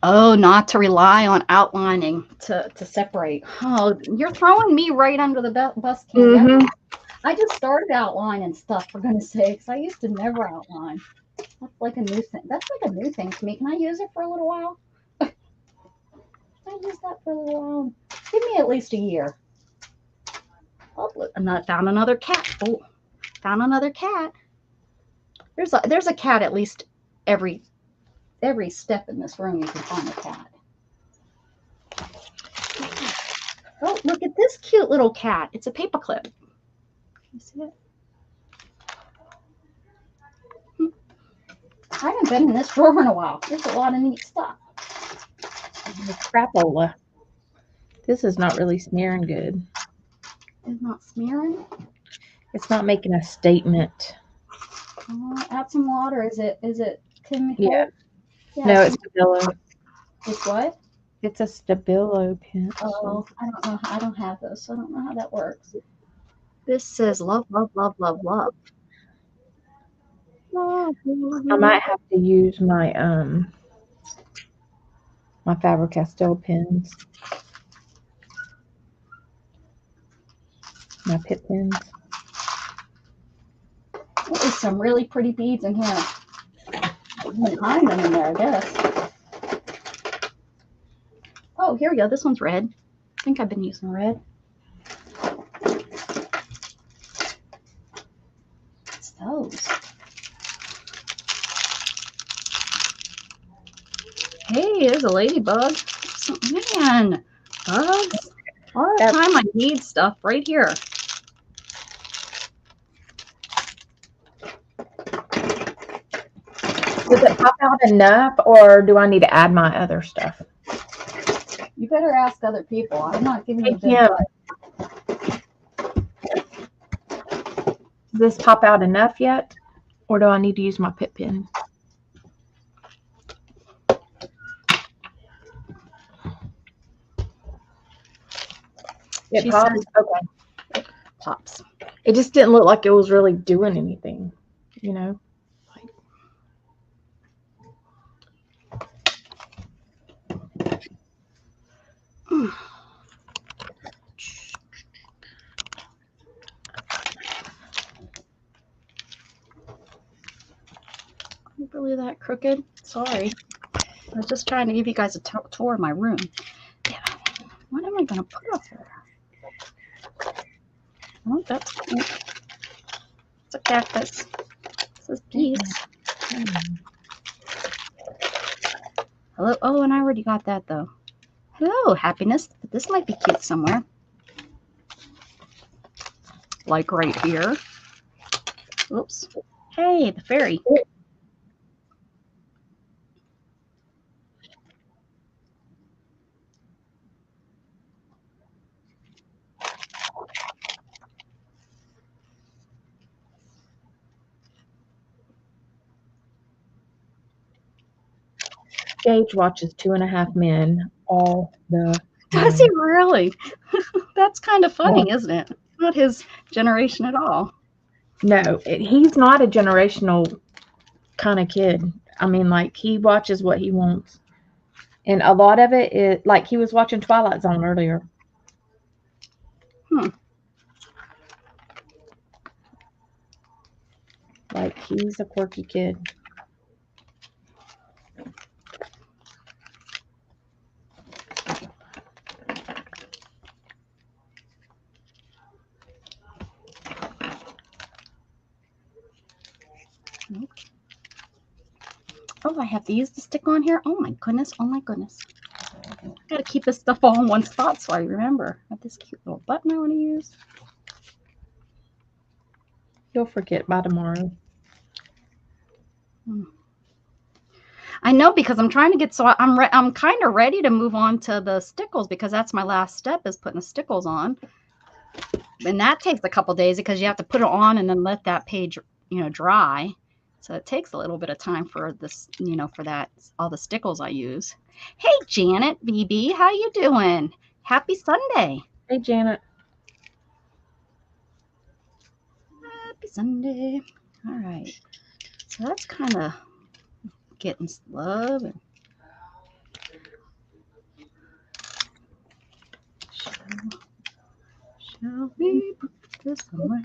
Oh, not to rely on outlining to separate. Oh, you're throwing me right under the bus, Candy. Mm-hmm. I just started outlining stuff, for goodness sakes. I used to never outline. That's like a new thing. That's like a new thing to me. Can I use it for a little while? Can I use that for a little while? Give me at least a year. Oh, look, I found another cat. Oh, found another cat. There's a cat at least every step in this room. You can find a cat. Oh, look at this cute little cat. It's a paperclip. Can you see it? I haven't been in this drawer in a while. There's a lot of neat stuff. Crapola. This is not really smearing good. It's not smearing. It's not making a statement. Add some water. Is it can Yeah. Yeah, No, it's Stabilo. it's what? It's a Stabilo pencil. Oh, I don't know. I don't have those, so I don't know how that works. This says love, love, love, love, love. I might have to use my my Faber-Castell pens. My Pitt pens. There's some really pretty beads in here. You can hide them in there, I guess. Oh, here we go. This one's red. I think I've been using red. What's those? Hey, there's a ladybug. Man, bugs. All the time I need stuff right here. Does it pop out enough, or do I need to add my other stuff? You better ask other people. I'm not giving you Yeah. advice. Does this pop out enough yet, or do I need to use my Pitt pen? It pops? Okay. It pops. It just didn't look like it was really doing anything, you know? Really that crooked? Sorry. I was just trying to give you guys a tour of my room. Yeah. What am I going to put up there? Oh, that's cool. It's a cactus. It says peace. Hello. Oh, and I already got that though. Hello, happiness. But this might be cute somewhere. Like right here. Oops. Hey, the fairy. Gage watches 2.5 Men all the time. Does he really? That's kind of funny, isn't it? Not his generation at all. No, he's not a generational kind of kid. I mean, like, he watches what he wants. And a lot of it is, like, he was watching Twilight Zone earlier. Like, he's a quirky kid. Oh, I have to use the stick on here. Oh my goodness. Oh my goodness. I gotta keep this stuff all in one spot so I remember. I have this cute little button I want to use. You'll forget by tomorrow. I know, because I'm trying to get, so I'm kind of ready to move on to the stickles, because that's my last step, is putting the stickles on. And that takes a couple days because you have to put it on and then let that page, dry. So it takes a little bit of time for this, for that, all the stickles I use. Hey, Janet, BB, how you doing? Happy Sunday. Hey, Janet. Happy Sunday. All right. So that's kind of getting slow. And shall we put this somewhere?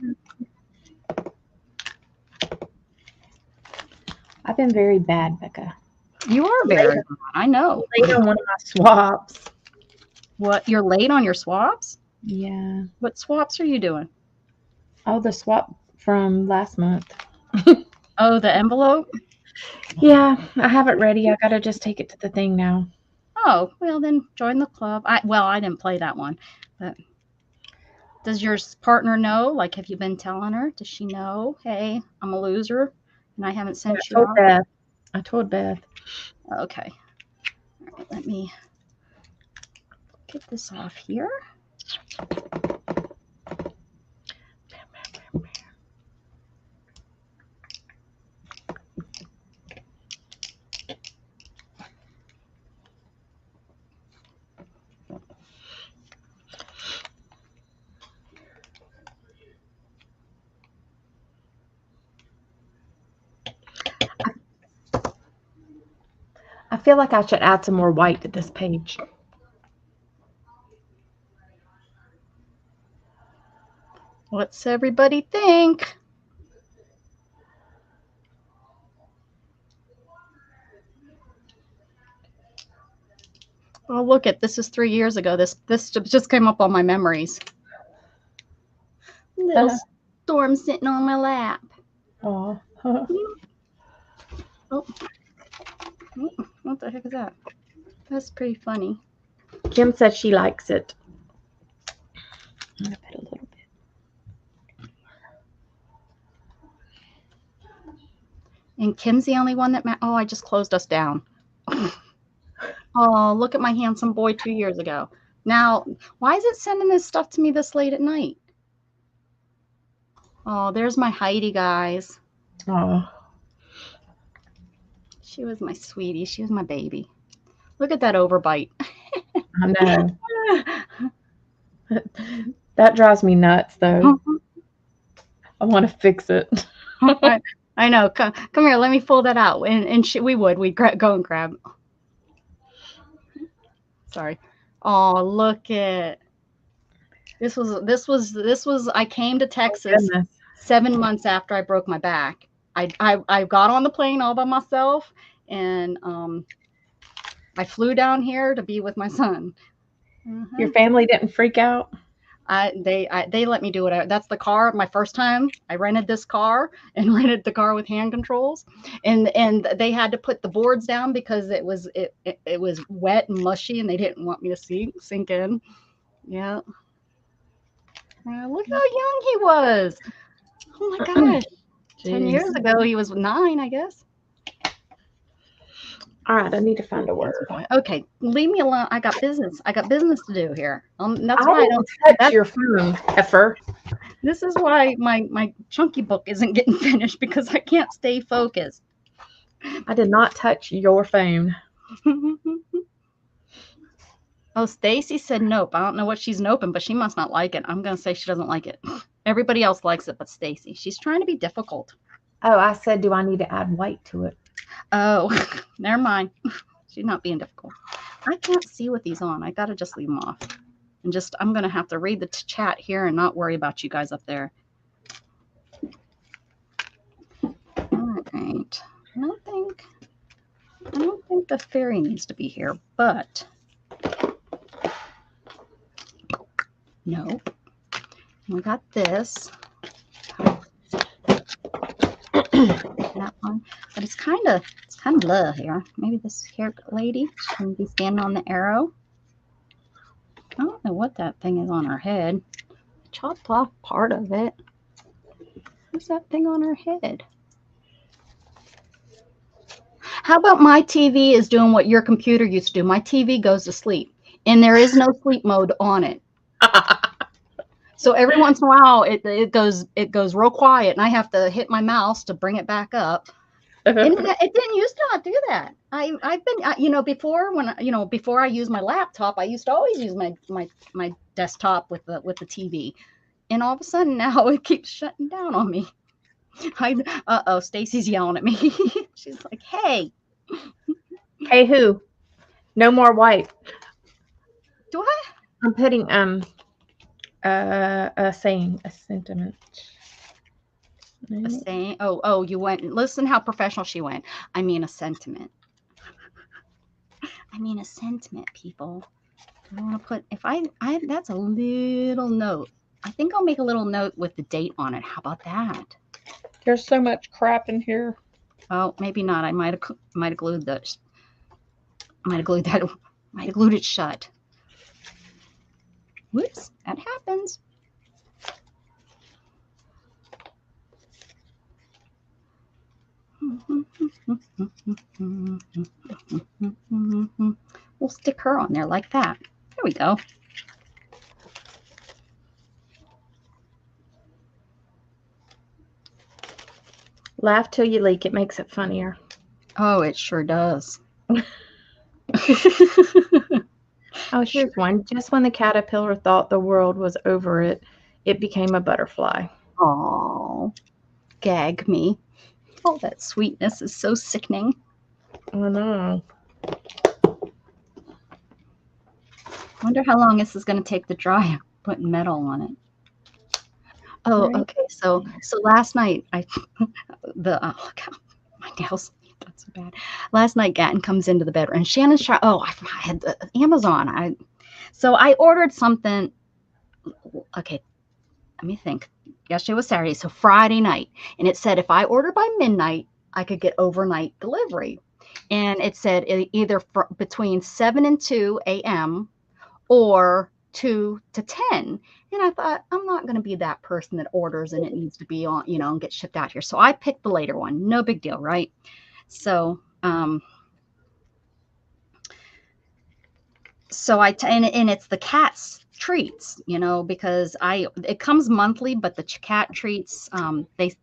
I've been very bad, Becca. You are very bad. I know. Late on one of my swaps. What? You're late on your swaps? Yeah. What swaps are you doing? Oh, the swap from last month. Oh, the envelope? Yeah, I have it ready. I gotta just take it to the thing now. Oh, well then join the club. I didn't play that one, but does your partner know? Like, have you been telling her? Does she know? Hey, I'm a loser, and I haven't sent you out. I told Beth. Okay. All right, let me get this off here. I feel like I should add some more white to this page. What's everybody think? Oh, look at this is 3 years ago. This just came up on my memories. Little storm sitting on my lap. Oh. Oh, what the heck is that? That's pretty funny. Kim said she likes it. I'm gonna put a little bit. And Kim's the only one that oh, I just closed us down. Oh, look at my handsome boy 2 years ago. Now, why is it sending this stuff to me this late at night? Oh, there's my Heidi, guys. Oh. She was my sweetie. She was my baby. Look at that overbite. I know. That drives me nuts, though. I want to fix it. I know. Come here. Let me pull that out. And we'd go and grab. Sorry. Oh, look at this was I came to Texas 7 months after I broke my back. I got on the plane all by myself, and I flew down here to be with my son. Your family didn't freak out? They let me do it. That's the car. My first time, I rented this car and rented the car with hand controls, and they had to put the boards down because it was wet and mushy, and they didn't want me to sink in. Yeah. Look how young he was. Oh my gosh. 10 years ago, he was 9, I guess. All right, I need to find a word. Okay, leave me alone. I got business to do here. That's why I don't touch your phone, heifer. This is why my chunky book isn't getting finished, because I can't stay focused. I did not touch your phone. Oh, Stacy said nope. I don't know what she's noping, but she must not like it. I'm gonna say she doesn't like it. Everybody else likes it, but Stacy. She's trying to be difficult. Oh, I said, do I need to add white to it? Oh, never mind. She's not being difficult. I can't see with these on. I gotta just leave them off. And I'm gonna have to read the chat here and not worry about you guys up there. All right. I don't think the fairy needs to be here, but no. We got this. That one, but it's kind of low here. Maybe this hair lady can be standing on the arrow. I don't know what that thing is on her head. Chopped off part of it. What's that thing on her head? How about my TV is doing what your computer used to do? My TV goes to sleep, and there is no sleep mode on it. So every once in a while, it goes real quiet, and I have to hit my mouse to bring it back up. And it didn't used to not do that. I've been before before I used my laptop, I used to always use my desktop with the TV, and all of a sudden now it keeps shutting down on me. Stacy's yelling at me. She's like, "Hey, Hey, who? No more white. do I?" I'm putting a saying, a sentiment. Saying, oh, you went. Listen how professional she went. I mean a sentiment. I mean a sentiment, people. I want to put that's a little note. I think I'll make a little note with the date on it. How about that? There's so much crap in here. Oh, maybe not. I might have glued this. I might have glued that. Might have glued it shut. Whoops, that happens. We'll stick her on there like that. There we go. Laugh till you leak. It makes it funnier. Oh, it sure does. Oh, here's one. Just when the caterpillar thought the world was over it, it became a butterfly. Oh, gag me. Oh, that sweetness is so sickening. I know. Wonder how long this is going to take to dry. I'm putting metal on it. Oh, Right. okay. So last night look how my nails. That's so bad. Last night, Gatton comes into the bedroom, and Shannon's trying. Oh, I had the Amazon. So I ordered something. Okay, let me think. Yesterday was Saturday, so Friday night, and it said if I order by midnight, I could get overnight delivery, and it said either between 7 and 2 a.m. or 2 to 10. And I thought, I'm not going to be that person that orders and it needs to be on, and get shipped out here. So I picked the later one. No big deal, right? So, and it's the cat's treats, because it comes monthly, but the cat treats,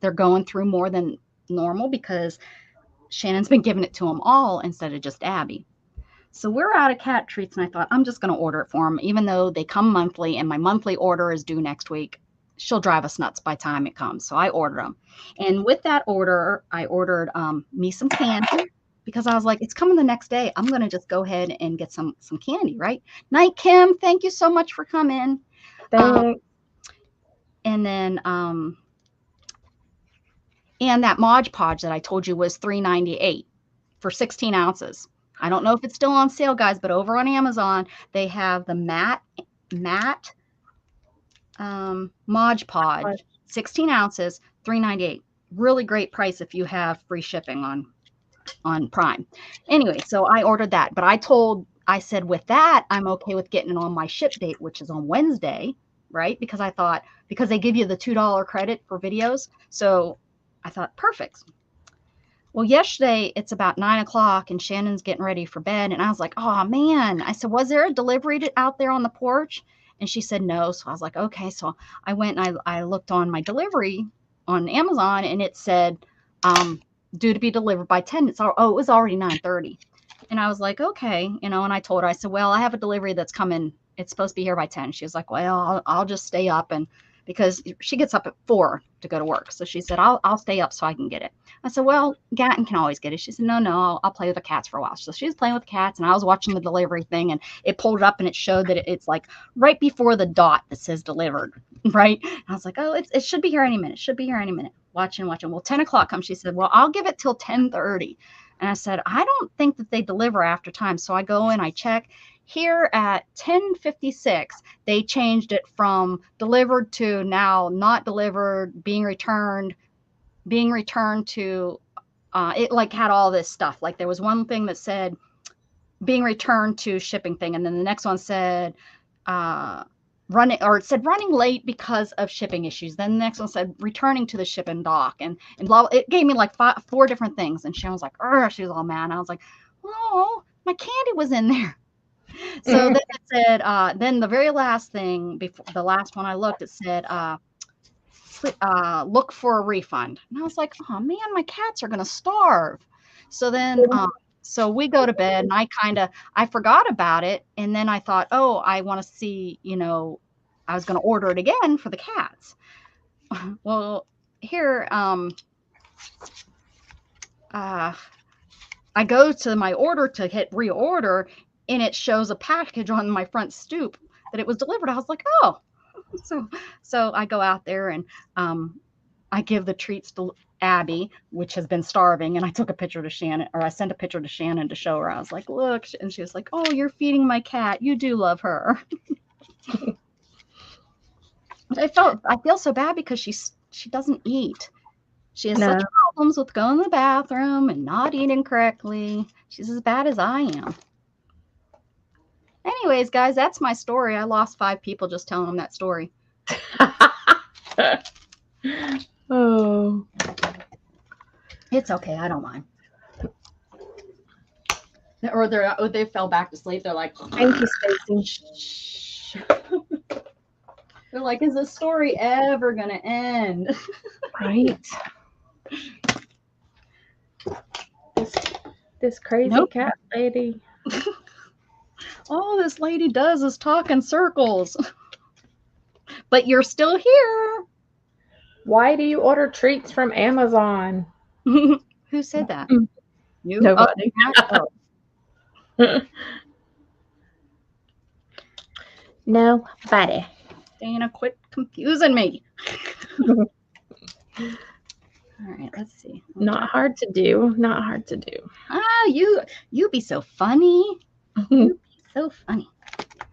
they're going through more than normal because Shannon's been giving it to them all instead of just Abby. So we're out of cat treats, and I thought I'm just going to order it for them, even though they come monthly, and my monthly order is due next week. She'll drive us nuts by the time it comes. So I ordered them. And with that order, I ordered me some candy because I was like, it's coming the next day. I'm going to just go ahead and get some candy, right? Night, Kim. Thank you so much for coming. Thanks. And then and that Mod Podge that I told you was $3.98 for 16 ounces. I don't know if it's still on sale, guys, but over on Amazon, they have the matte Mod Podge, 16 ounces, $3.98. Really great price if you have free shipping on Prime. Anyway, so I ordered that, but I said with that, I'm okay with getting it on my ship date, which is on Wednesday, right? Because I thought, because they give you the $2 credit for videos. So I thought, perfect. Well, yesterday it's about 9 o'clock and Shannon's getting ready for bed. And I was like, oh man, I said, was there a delivery out there on the porch? And she said, no. So I was like, okay. So I went and I looked on my delivery on Amazon and it said, due to be delivered by 10. It was already 9:30. And I was like, okay, and I told her, I said, well, I have a delivery that's coming. It's supposed to be here by 10. She was like, well, I'll just stay up, and because she gets up at 4 to go to work. So she said, I'll stay up so I can get it. I said, well, Gatton can always get it. She said, no, I'll play with the cats for a while. So she was playing with the cats, and I was watching the delivery thing, and it pulled it up, and it showed that it's like right before the dot that says delivered, right? And I was like, oh, it should be here any minute. Should be here any minute. Watching. Well, 10 o'clock comes. She said, well, I'll give it till 10:30. And I said, I don't think that they deliver after time. So I go in, I check. Here at 10:56, they changed it from delivered to now not delivered, being returned to, it like had all this stuff. Like there was one thing that said being returned to shipping thing. And then the next one said running, or it said running late because of shipping issues. Then the next one said returning to the shipping dock, and blah. It gave me like 4 different things. And Sharon was like, she was all mad. And I was like, oh, my candy was in there. So then it said, then the very last thing, before the last one I looked, it said, look for a refund. And I was like, oh man, my cats are gonna starve. So then so we go to bed, and I forgot about it. And then I thought, oh, I want to see, I was gonna order it again for the cats. Well, here I go to my order to hit reorder, and it shows a package on my front stoop that it was delivered. I was like, oh. So I go out there, and I give the treats to Abby, which has been starving, and I took a picture to Shannon, or I sent a picture to Shannon to show her. I was like, look, and she was like, oh, you're feeding my cat. You do love her. I feel so bad because she doesn't eat. She has such problems with going to the bathroom and not eating correctly. She's as bad as I am. Anyways, guys, that's my story. I lost 5 people just telling them that story. Oh. It's okay. I don't mind. Or they fell back to sleep. They're like, thank you, Stacy. They're like, is this story ever going to end? Right. This crazy cat lady. All this lady does is talk in circles. But you're still here. Why do you order treats from Amazon? Who said that? You? Nobody. Nobody. Dana, quit confusing me. All right, let's see. Not hard to do. Not hard to do. Ah, you be so funny. You be so funny. Okay,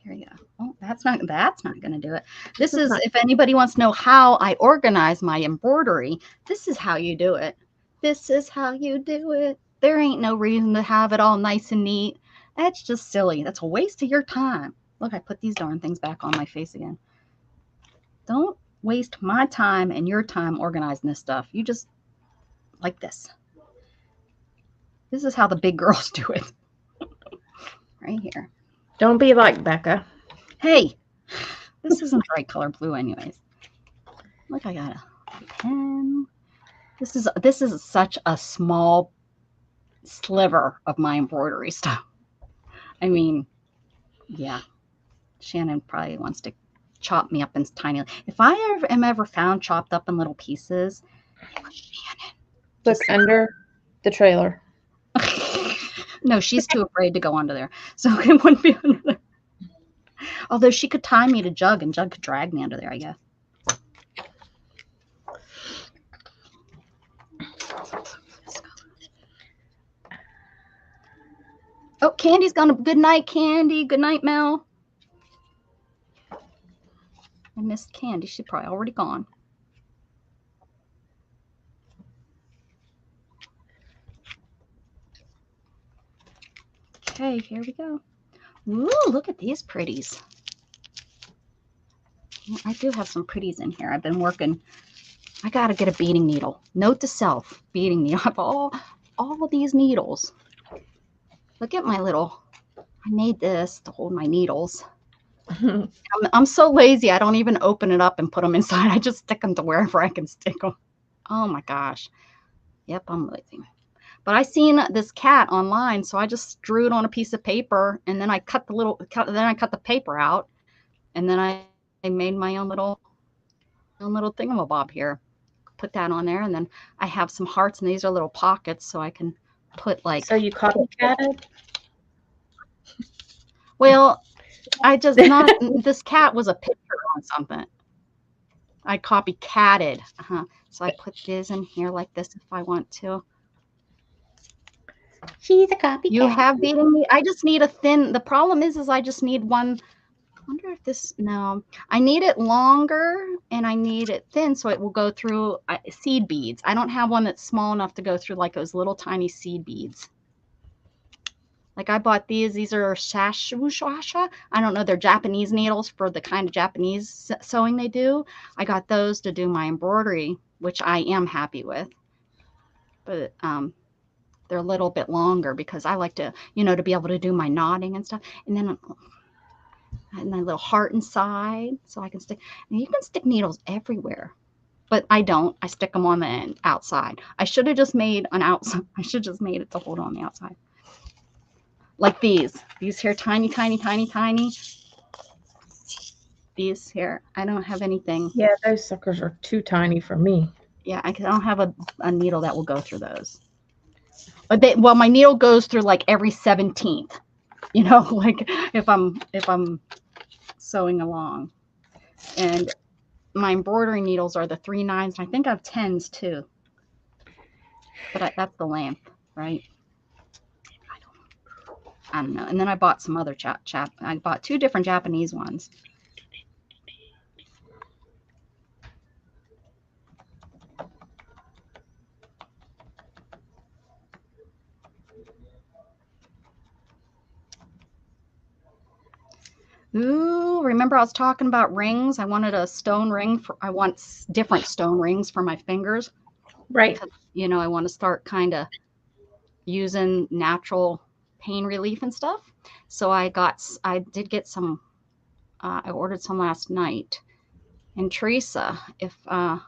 here you go. Oh, that's not going to do it. This is, if anybody wants to know how I organize my embroidery, this is how you do it. This is how you do it. There ain't no reason to have it all nice and neat. That's just silly. That's a waste of your time. Look, I put these darn things back on my face again. Don't waste my time and your time organizing this stuff. You just, like this. This is how the big girls do it. Right here. Don't be like Becca. Hey, this isn't bright color blue anyways. Look, I got a pen. This is such a small sliver of my embroidery stuff. I mean, yeah. Shannon probably wants to chop me up in tiny. If I am ever found chopped up in little pieces, it was Shannon. Look under the trailer. No, she's too afraid to go under there, so it wouldn't be under there. Although she could tie me to Jug, and Jug could drag me under there, I guess. Oh, Candy's gone. Good night, Candy. Good night, Mel. I missed Candy. She's probably already gone. Okay, here we go. Ooh, look at these pretties. I do have some pretties in here. I've been working. I got to get a beading needle. Note to self, beading needle. I have all of these needles. Look at my little, I made this to hold my needles. I'm so lazy. I don't even open it up and put them inside. I just stick them to wherever I can stick them. Oh my gosh. Yep, I'm lazy. But I seen this cat online, so I just drew it on a piece of paper, and then I cut the paper out, and then I made my own little thingamabob here. Put that on there, and then I have some hearts, and these are little pockets, so I can put like. So you copycatted? Well, I just not. This cat was a picture on something. I copycatted. So I put this in here like this if I want to. She's a copycat. You have beading me. I just need a thin. The problem is I just need one. I wonder if this. No, I need it longer and I need it thin so it will go through seed beads. I don't have one that's small enough to go through like those little tiny seed beads. Like I bought these are shashwasha. I don't know. They're Japanese needles for the kind of Japanese sewing they do. I got those to do my embroidery, which I am happy with. But they're a little bit longer because I like to, to be able to do my knotting and stuff. And then my little heart inside so I can stick. And you can stick needles everywhere. But I don't. I stick them on the outside. I should have just made an outside. I should have just made it to hold on the outside. Like these here, tiny, tiny, tiny, tiny. These here, I don't have anything. Yeah, those suckers are too tiny for me. Yeah, I don't have a needle that will go through those. But well, my needle goes through like every 17th. Like if I'm sewing along. And my embroidery needles are the 3/9s. I think I have 10s too. But that's the length, right? I don't know. And then I bought some other I bought 2 different Japanese ones. Ooh, remember I was talking about rings? I wanted a stone ring. I want different stone rings for my fingers. Right. Because, I want to start kind of using natural pain relief and stuff. So I did get some, I ordered some last night. And Teresa, if I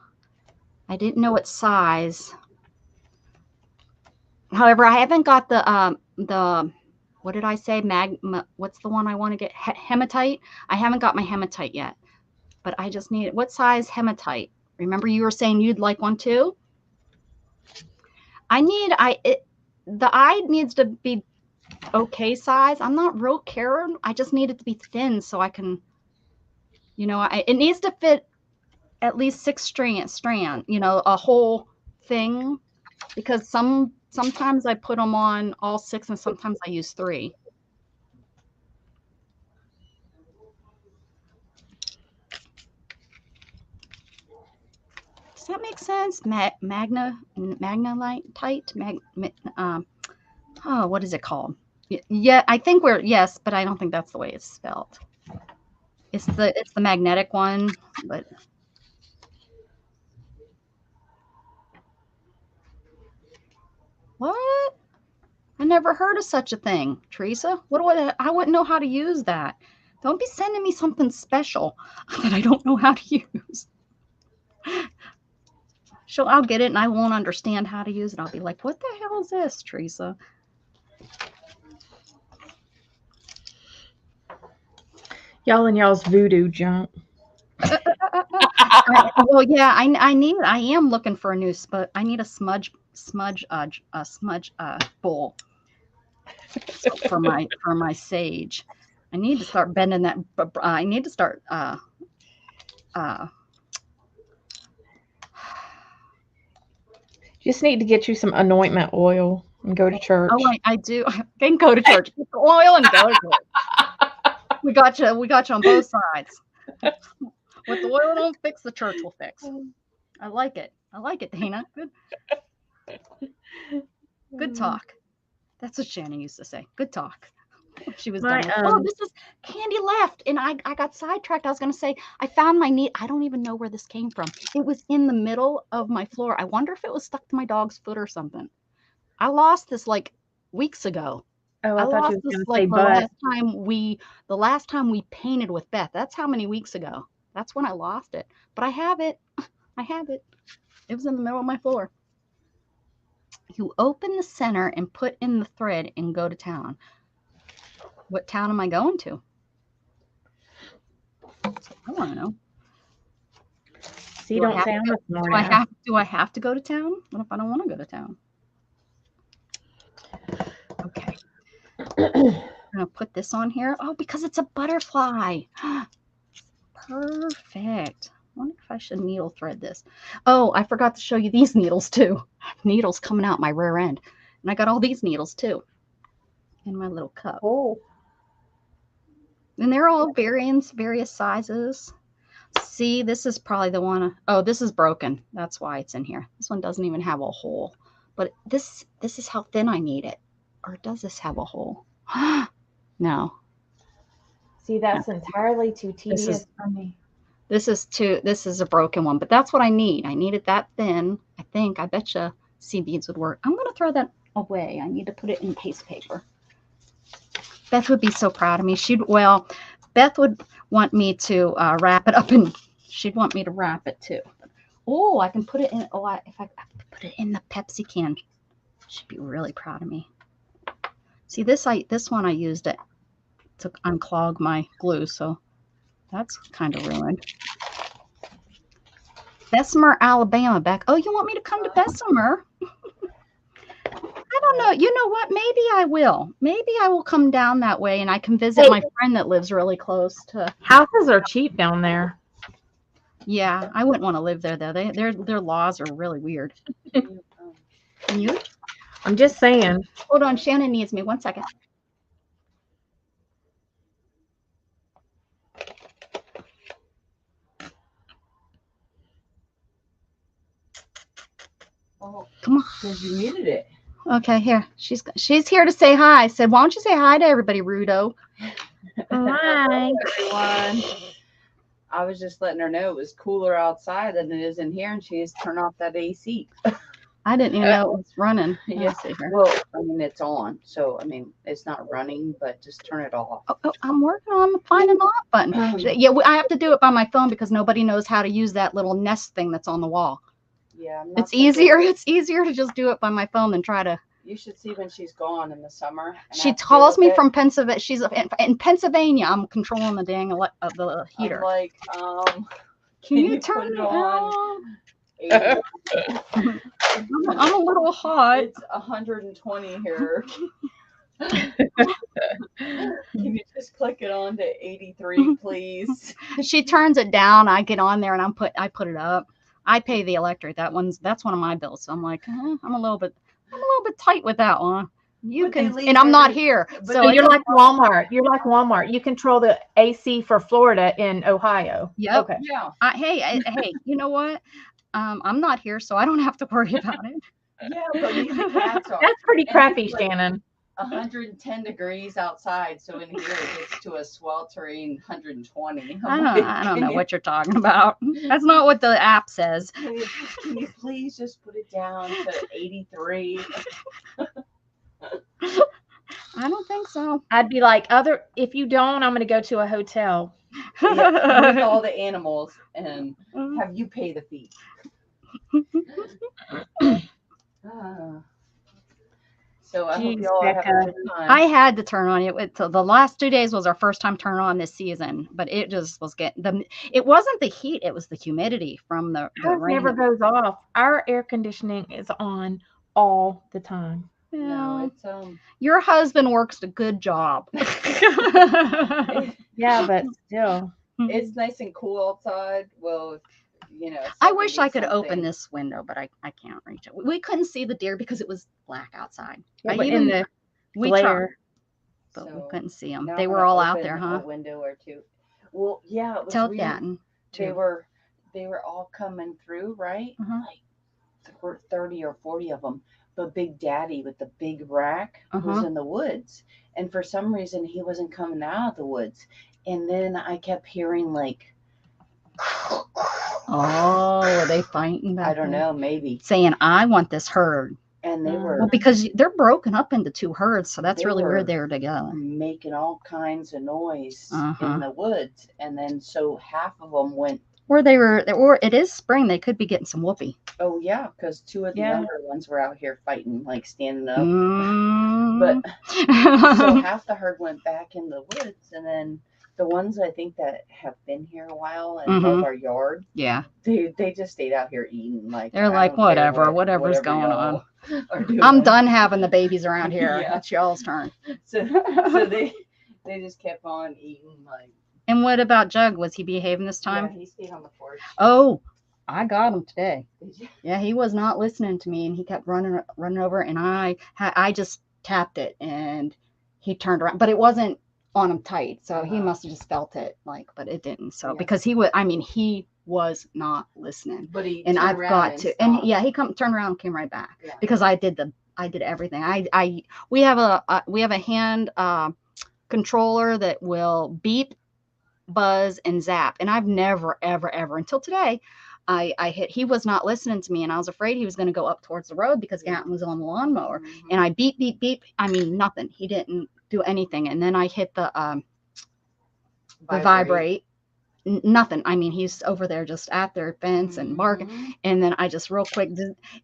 didn't know what size. However, I haven't got the what did I say? What's the one I want to get? Hematite. I haven't got my hematite yet, but I just need it. What size hematite? Remember you were saying you'd like one too? The eye needs to be okay size. I'm not real caring. I just need it to be thin so I can, it needs to fit at least 6 strand, a whole thing, because sometimes I put them on all 6 and sometimes I use 3. Does that make sense? What is it called? Yeah, I think yes, but I don't think that's the way it's spelled. It's the magnetic one, but what? I never heard of such a thing, Teresa. I wouldn't know how to use that. Don't be sending me something special that I don't know how to use. I'll get it and I won't understand how to use it. I'll be like, what the hell is this, Teresa? Y'all and y'all's voodoo junk. Well, yeah, I am looking for a new I need a smudge bowl for my sage. I need to start bending that. I need to start just need to get you some anointment oil and go to church. Oh, I do. I can go to church. Get the oil and go to church. We got you on both sides. What the oil don't fix, the church will fix. I like it. Dana. Good talk. That's what Shannon used to say. Good talk. She was done. This is Candy left, and I got sidetracked. I was going to say I found my needle. I don't even know where this came from. It was in the middle of my floor. I wonder if it was stuck to my dog's foot or something. I lost this like weeks ago. Oh, I thought you were going to say the last time we painted with Beth. That's how many weeks ago. That's when I lost it. But I have it. It was in the middle of my floor. You open the center and put in the thread and go to town. What town am I going to? I want to know. See, don't say I'm a smart. Do I have to go to town? What if I don't want to go to town? Okay. I'm going to put this on here. Oh, because it's a butterfly. Perfect. I wonder if I should needle thread this. Oh, I forgot to show you these needles too. Needles coming out my rear end. And I got all these needles too in my little cup. Oh. And they're all various sizes. See, this is probably the one. Oh, this is broken. That's why it's in here. This one doesn't even have a hole. But this is how thin I need it. Or does this have a hole? No. See, that's entirely too tedious for me. This is a broken one, but that's what I need. I need it that thin. I bet you seed beads would work. I'm going to throw that away. I need to put it in paste paper. Beth would be so proud of me. Beth would want me to wrap it up, and she'd want me to wrap it too. Oh, I can put it in. If I put it in the Pepsi can, she'd be really proud of me. See, this one I used it to unclog my glue, so that's kind of ruined. Bessemer, Alabama, Beck. Oh, you want me to come to Bessemer? I don't know. You know what? Maybe I will. Maybe I will come down that way, and I can visit my friend that lives really close to. Houses are cheap down there. Yeah, I wouldn't want to live there though. Their laws are really weird. You? I'm just saying. Hold on, Shannon needs me. 1 second. Oh, come on. Because you needed it. Okay, here. She's here to say hi. I said, why don't you say hi to everybody, Rudo? Hi, everyone. I was just letting her know it was cooler outside than it is in here, and she has turned off that AC. I didn't even know it was running. Yes, well, I mean, it's on, so I mean, it's not running, but just turn it off. Oh, I'm working on the find an off button. Yeah, I have to do it by my phone because nobody knows how to use that little nest thing that's on the wall. Yeah, it's easier. It's easier to just do it by my phone than try to. You should see when she's gone in the summer. She calls me from Pennsylvania. She's in Pennsylvania. I'm controlling the dang the heater. I'm like, can you turn it on? I'm a little hot. It's 120 here. Can you just click it on to 83, please? She turns it down. I get on there and I put it up. I pay the electric. That's one of my bills. So I'm like, I'm a little bit tight with that one. You can, and I'm not here. So you're like Walmart. You're like Walmart. You control the AC for Florida in Ohio. Yep. Okay. Yeah. Hey, you know what? I'm not here, so I don't have to worry about it. Yeah, but you the cats are. That's pretty crappy, Shannon. 110 degrees outside, so in here it gets to a sweltering 120. I don't know what you're talking about. That's not what the app says. Can you please just put it down to 83? I don't think so. I'd be like, if you don't, I'm going to go to a hotel. Yeah, with all the animals and have you pay the fee. So I hope y'all have a good time. I had to turn on it. The last 2 days was our first time turn on this season, but it just was it wasn't the heat, it was the humidity from the rain. Never goes off. Our air conditioning is on all the time. No, it's your husband works a good job. Yeah, but still. It's nice and cool outside. Well, you know, I wish I could open this window, but I can't reach it. We couldn't see the deer because it was black outside. Yeah, in the glare, but we couldn't see them. They were all out there, huh? A window or two. Well, yeah, it was tell weird. Gatton. They were all coming through, right? Uh-huh. Like 30 or 40 of them. But Big Daddy with the big rack was in the woods, and for some reason he wasn't coming out of the woods. And then I kept hearing like. Oh, were they fighting back I don't know, maybe. Saying, I want this herd. And they were. Well, because they're broken up into two herds, so that's really weird they were together. Making all kinds of noise in the woods. And then so half of them went. Or it is spring, they could be getting some whoopee. Oh, yeah, because two of the younger ones were out here fighting, like standing up. But so half the herd went back in the woods, and then the ones I think that have been here a while and love our yard, they just stayed out here eating. Like they're like, whatever's going on. I'm done having the babies around here. It's y'all's turn. So they just kept on eating like. And what about Jug? Was he behaving this time? Yeah, he stayed on the porch. Oh, I got him today. Yeah, he was not listening to me, and he kept running over, and I just tapped it, and he turned around, but it wasn't on him tight, so he must have just felt it, but it didn't. So because he was not listening. But he and I've got to, and he turned around and came right back because I did I did everything. We have a hand controller that will beep, buzz, and zap. And I've never, ever, ever until today, he was not listening to me, and I was afraid he was going to go up towards the road because Gatton was on the lawnmower. And I beep, beep, beep. I mean, nothing. He didn't do anything. And then I hit the vibrate. Nothing. I mean, he's over there just at their fence and barking. And then I just real quick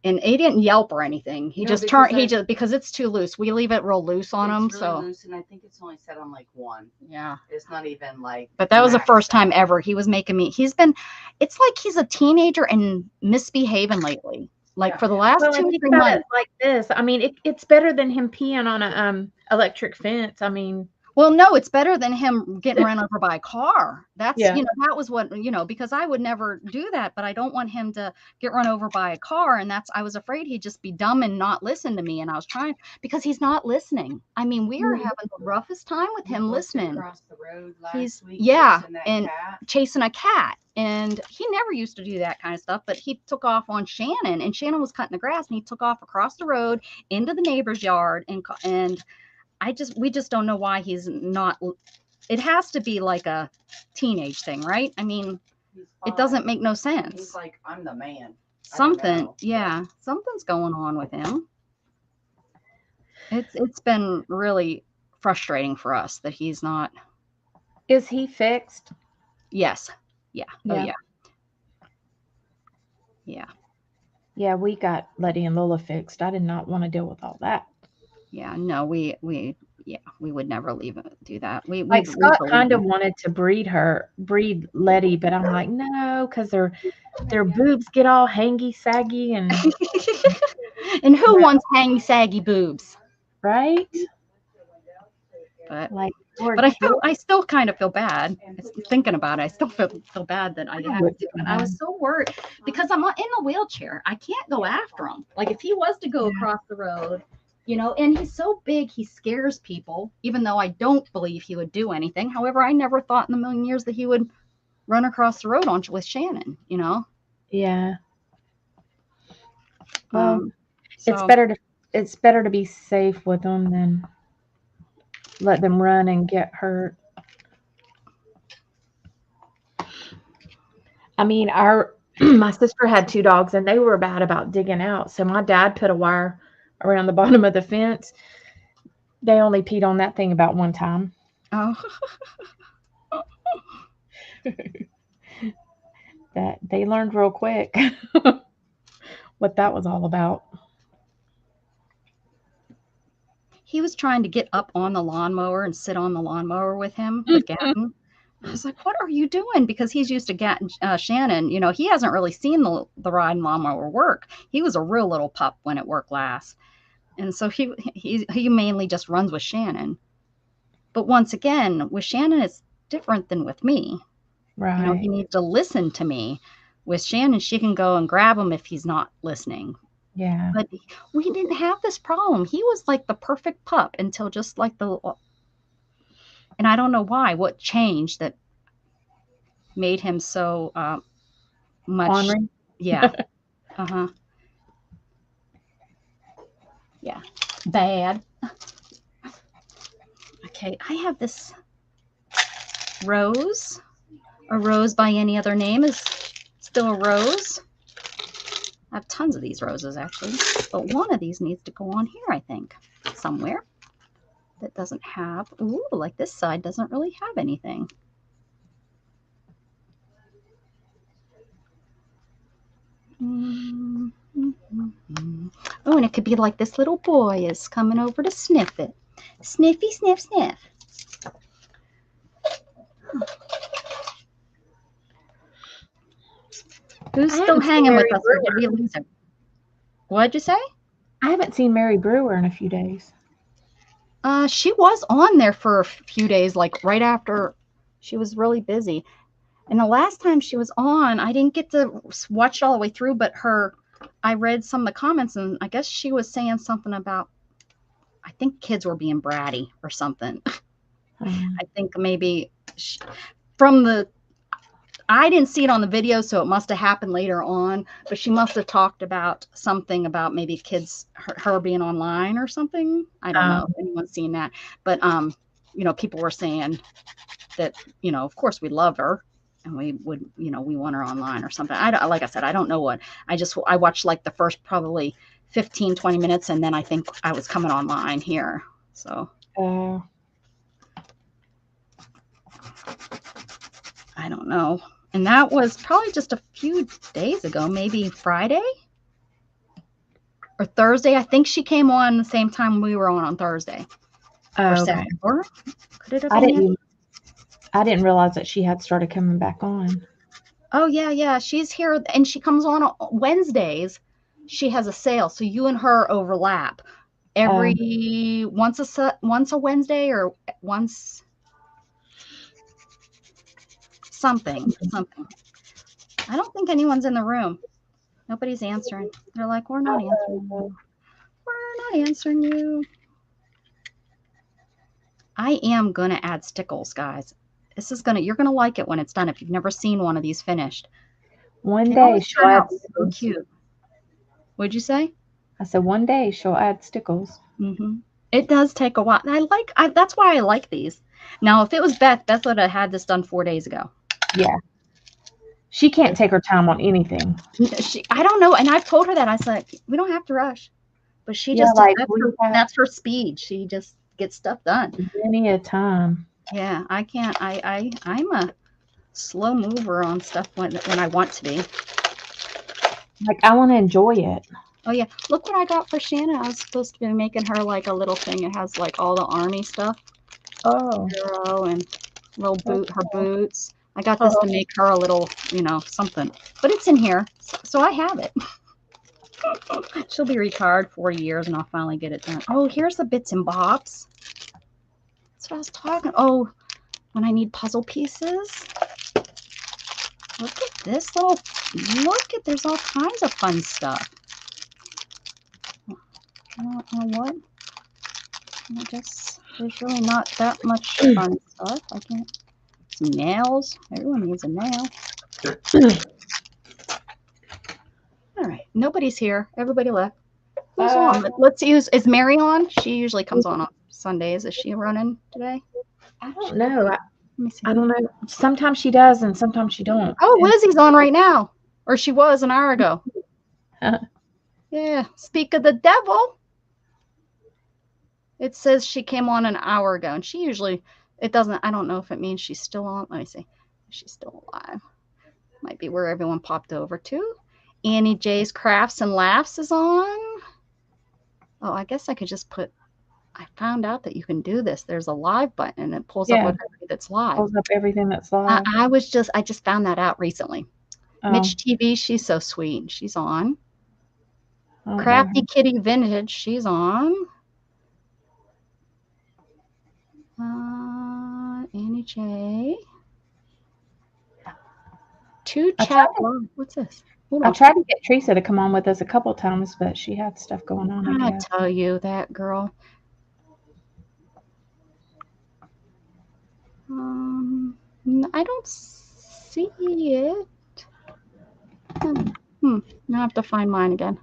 and he didn't yelp or anything. He just turned. Because it's too loose. We leave it real loose on him. Really so loose, and I think it's only set on like 1. Yeah. It's not even like. But that was the first time ever he was making me. It's like he's a teenager and misbehaving lately. Like for the last 2-3 months. Like this. I mean, it's better than him peeing on a electric fence. I mean. Well, no, it's better than him getting run over by a car. That's, that was what, because I would never do that, but I don't want him to get run over by a car. And I was afraid he'd just be dumb and not listen to me. And I was trying, because he's not listening. I mean, we are having the roughest time with him listening. Across the road last week, and chasing a cat. And he never used to do that kind of stuff, but he took off on Shannon, and Shannon was cutting the grass, and he took off across the road into the neighbor's yard. And we just don't know why he's not. It has to be like a teenage thing, right? I mean, it doesn't make no sense. He's like, I'm the man. Something's going on with him. It's been really frustrating for us that he's not. Is he fixed? Yes. Yeah. Oh yeah. Yeah. Yeah, we got Letty and Lola fixed. I did not want to deal with all that. Yeah, no, we would never do that. Scott kind of wanted to breed Letty, but I'm like, no, because their boobs get all hangy, saggy, and and who wants hangy, saggy boobs, right? But I still kind of feel bad thinking about it. I still feel bad that I have to. And I was so worried because I'm in a wheelchair. I can't go after him. Like if he was to go across the road. And he's so big, he scares people, even though I don't believe he would do anything. However, I never thought in a million years that he would run across the road with Shannon, Yeah. Well, it's better to be safe with them than let them run and get hurt. I mean, my sister had 2 dogs, and they were bad about digging out. So my dad put a wire around the bottom of the fence. They only peed on that thing about 1 time. Oh. That they learned real quick what that was all about. He was trying to get up on the lawnmower and sit on the lawnmower with him, with Gatton. I was like, what are you doing? Because he's used to Gatton, Shannon. He hasn't really seen the riding lawnmower work. He was a real little pup when it worked last. And so he mainly just runs with Shannon. But once again, with Shannon, it's different than with me. Right. He needs to listen to me. With Shannon, she can go and grab him if he's not listening. Yeah. But we didn't have this problem. He was like the perfect pup until just like and I don't know why. What changed that made him so much? Ornery? Yeah. Uh-huh. Yeah. Bad. Okay, I have this rose. A rose by any other name is still a rose. I have tons of these roses, actually. But one of these needs to go on here, I think, somewhere. That doesn't have... Ooh, like this side doesn't really have anything. Oh, and it could be like this little boy is coming over to sniff it. Sniffy, sniff, sniff. Who's still hanging with us? Or did we lose him? What'd you say? I haven't seen Mary Brewer in a few days. She was on there for a few days, like right after. She was really busy. And the last time she was on, I didn't get to watch it all the way through, but I read some of the comments, and I guess she was saying something about, I think kids were being bratty or something. I think maybe I didn't see it on the video, so it must have happened later on. But she must have talked about something about maybe kids, her being online or something. I don't know if anyone's seen that. But you know, people were saying that, you know, of course we love her and we would, you know, we want her online or something. Like I said, I don't know what. I watched like the first probably 15, 20 minutes, and then I think I was coming online here. So I don't know. And that was probably just a few days ago, maybe Friday or Thursday. I think she came on the same time we were on Thursday. Or Saturday. Or could it have been? I didn't realize that she had started coming back on. Oh, yeah. She's here, and she comes on Wednesdays. She has a sale, so you and her overlap every once a Wednesday or once something. I don't think anyone's in the room. Nobody's answering. They're like, we're not answering you. We're not answering you. I am gonna add stickles, guys. You're gonna like it when it's done if you've never seen one of these finished. One day she'll add so cute. What'd you say? I said one day she'll add stickles. It does take a while. That's why I like these. Now, if it was Beth would have had this done 4 days ago. Yeah. She can't take her time on anything. I don't know. And I've told her that. I said, we don't have to rush. But she just, that's her speed. She just gets stuff done. Plenty of time. Yeah, I can't. I'm a slow mover on stuff when I want to be. Like, I want to enjoy it. Oh, yeah. Look what I got for Shanna. I was supposed to be making her like a little thing. It has like all the army stuff. Oh. Hero and little her boots. I got this to make her a little, you know, something. But it's in here, so I have it. She'll be retired 40 years, and I'll finally get it done. Oh, here's the bits and bobs. That's what I was talking. Oh, when I need puzzle pieces. Look at this little. There's all kinds of fun stuff. I don't know what. I guess there's really not that much fun stuff. I can't. Some nails. Everyone needs a nail. All right. Nobody's here. Everybody left. Who's on? Let's see. Is Mary on? She usually comes on Sundays. Is she running today? I don't know. I don't know. Sometimes she does, and sometimes she don't. Oh, Lizzie's on right now, or she was an hour ago. Yeah. Speak of the devil. It says she came on an hour ago, and she usually. It doesn't. I don't know if it means she's still on. Let me see. She's still alive. Might be where everyone popped over to. Annie J's Crafts and Laughs is on. Oh, I guess I could just put. I found out that you can do this. There's a live button, and it pulls up everything that's live. Pulls up everything that's live. I just found that out recently. Mitch TV, she's so sweet. She's on. Crafty Kitty Vintage, she's on. Annie J. What's this? I tried to get Teresa to come on with us a couple times, but she had stuff going on. I tell you that, girl. I don't see it. I have to find mine again.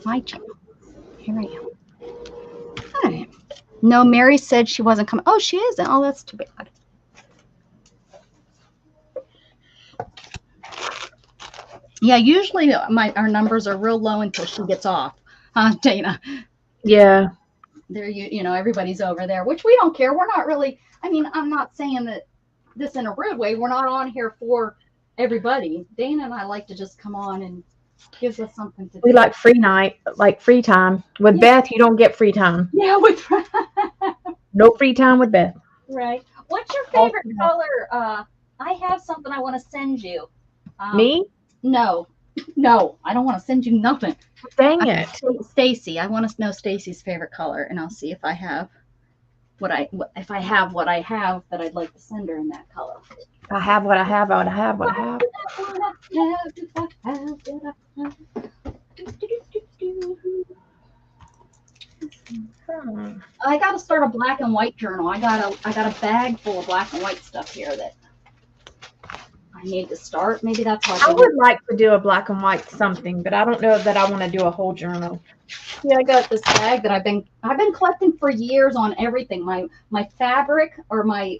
My channel. Here I am. All right. No, Mary said she wasn't coming. Oh, she isn't. Oh, that's too bad. Yeah, usually our numbers are real low until she gets off. Dana. Yeah. There, you know, everybody's over there, which we don't care. We're not really. I mean, I'm not saying that this in a rude way. We're not on here for everybody. Dana and I like to just come on and gives us something to do. We like free night, like free time. With Beth, you don't get free time. Yeah, no free time with Beth. Right. What's your favorite color? I have something I want to send you. Me? No, I don't want to send you nothing. Dang it. Stacy, I want to know Stacy's favorite color, and I'll see if I have what I have that I'd like to send her in that color. I have what I have. I have what I have. I got to start a black and white journal. I got a bag full of black and white stuff here that I need to start. Maybe that's how I would like to do a black and white something, but I don't know that I want to do a whole journal. Yeah, I got this bag that I've been collecting for years on everything. My fabric or my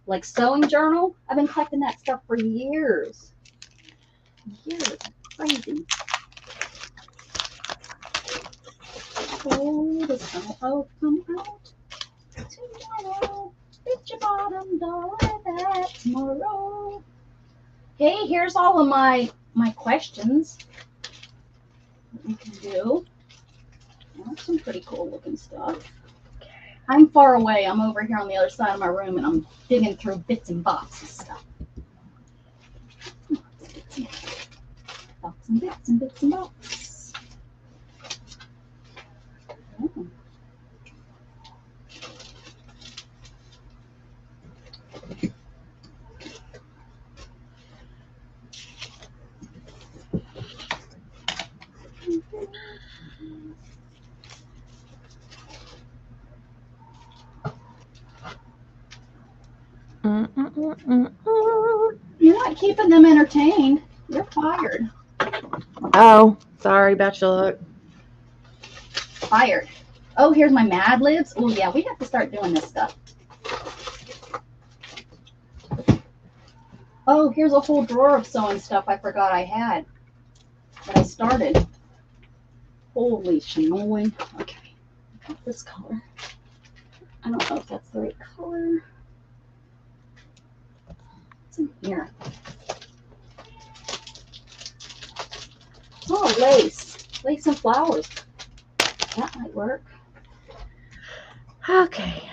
like sewing journal. I've been collecting that stuff for years. Years. Crazy. Oh, the sun will come out tomorrow. Get your bottom dollar back tomorrow. Hey, here's all of my questions that we can do. That's some pretty cool looking stuff. I'm far away. I'm over here on the other side of my room, and I'm digging through bits and bobs and stuff. Bits and bits and bits and bobs. Oh. You're not keeping them entertained. You're fired. Oh, sorry, about your luck. Fired. Oh, here's my Mad Libs. Oh, yeah, we have to start doing this stuff. Oh, here's a whole drawer of sewing stuff I forgot I had that I started. Holy shinoy. Okay, I got this color. I don't know if that's the right color. What's in here? Oh, lace. Lace and flowers. That might work. Okay.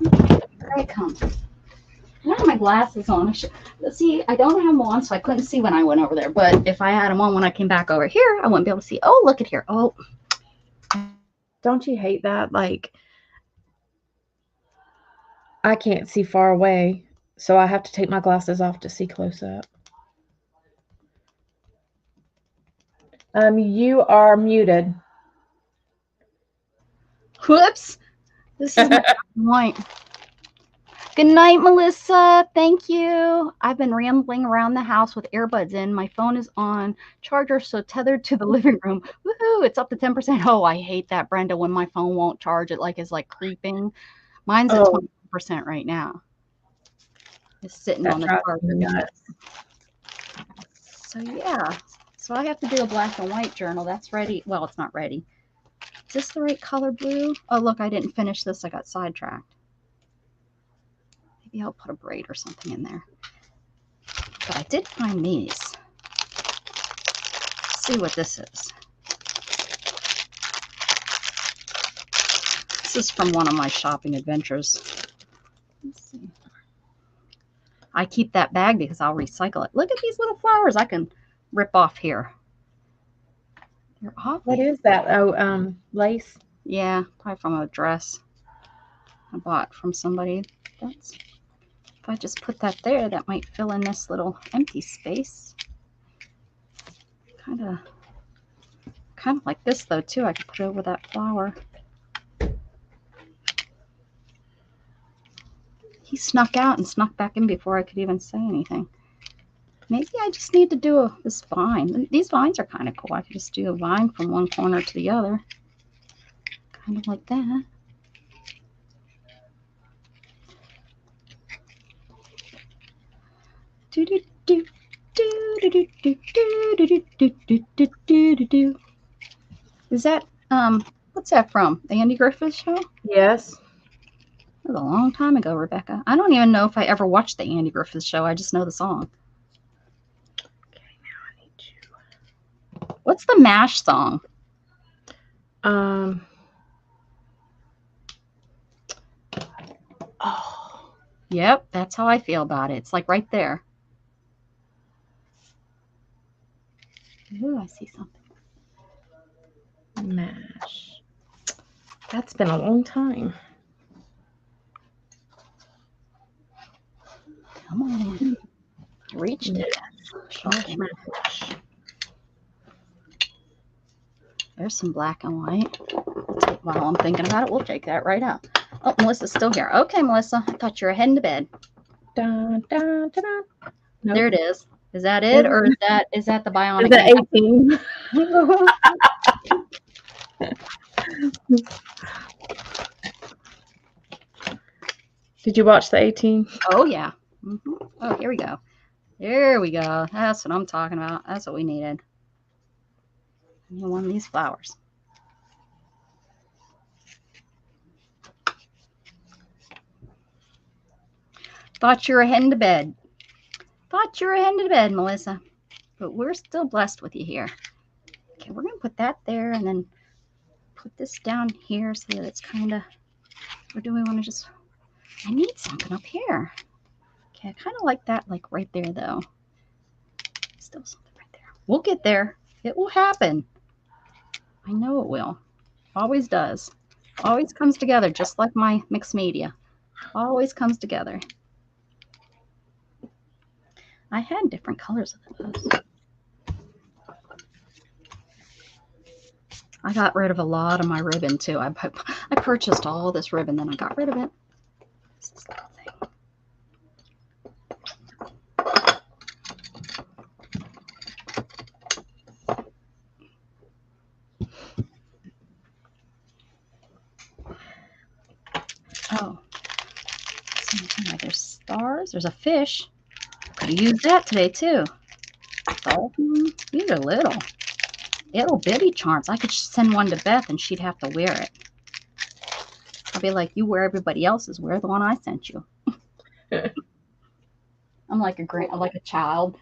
Here I come. I have my glasses on. See, I don't have them on, so I couldn't see when I went over there. But if I had them on when I came back over here, I wouldn't be able to see. Oh, look at here. Oh. Don't you hate that? Like, I can't see far away, so I have to take my glasses off to see close up. You are muted. Whoops. This is my point. Good night, Melissa. Thank you. I've been rambling around the house with earbuds in. My phone is on charger, so tethered to the living room. Woohoo! It's up to 10%. Oh, I hate that, Brenda, when my phone won't charge. It is like creeping. Mine's at 20% right now. It's sitting on the charger. So yeah. So I have to do a black and white journal. That's ready. Well, it's not ready. Is this the right color blue? Oh, look, I didn't finish this. I got sidetracked. Maybe I'll put a braid or something in there. But I did find these. Let's see what this is. This is from one of my shopping adventures. Let's see. I keep that bag because I'll recycle it. Look at these little flowers I can rip off here. They're off. What is that? Oh, lace? Yeah, probably from a dress I bought from somebody. That's, if I just put that there, that might fill in this little empty space. Kind of like this though too. I could put it over that flower. He snuck out and snuck back in before I could even say anything. Maybe I just need to do this vine. These vines are kind of cool. I could just do a vine from one corner to the other. Kind of like that. Do do do do do do do do do do do do do do. Is that what's that from? The Andy Griffith Show? Yes. That was a long time ago, Rebecca. I don't even know if I ever watched the Andy Griffith Show. I just know the song. Okay, now I need you. What's the MASH song? Oh. Yep, that's how I feel about it. It's like right there. Ooh, I see something. MASH. That's been a long time. Come on. Reached it. MASH. There's some black and white. While I'm thinking about it, we'll take that right out. Oh, Melissa's still here. Okay, Melissa. I thought you were heading to bed. Dun, dun, dun, dun. Nope. There it is. Is that it, or is that the bionic? Is that 18? Did you watch the 18? Oh yeah. Oh, here we go. There we go. That's what I'm talking about. That's what we needed. You want these flowers. Thought you were heading to bed. Thought you were heading to bed, Melissa. But we're still blessed with you here. Okay, we're going to put that there and then put this down here so that it's kind of, or do we want to just, I need something up here. Okay, I kind of like that, like right there though. Still something right there. We'll get there. It will happen. I know it will. Always does. Always comes together, just like my mixed media. Always comes together. I had different colors of those. I got rid of a lot of my ribbon too. I purchased all this ribbon, then I got rid of it. This little thing. Oh, there's stars. There's a fish. Could have used that today too. Dolphin. These are little bitty charms. I could send one to Beth and she'd have to wear it. I'll be like, you wear everybody else's. Wear the one I sent you. I'm like a child.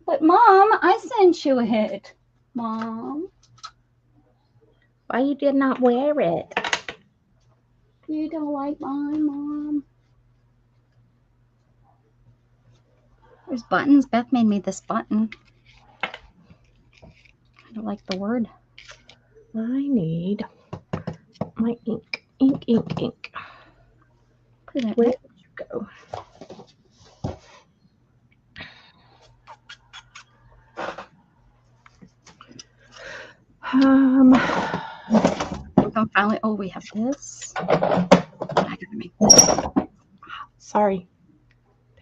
But Mom, I sent you it. Mom, Why you did not wear it? you don't like mine, Mom. There's buttons. Beth made me this button. I don't like the word. I need my ink. Ink. Put it Where did you go? Finally, oh, we have this. I gotta make this. Sorry.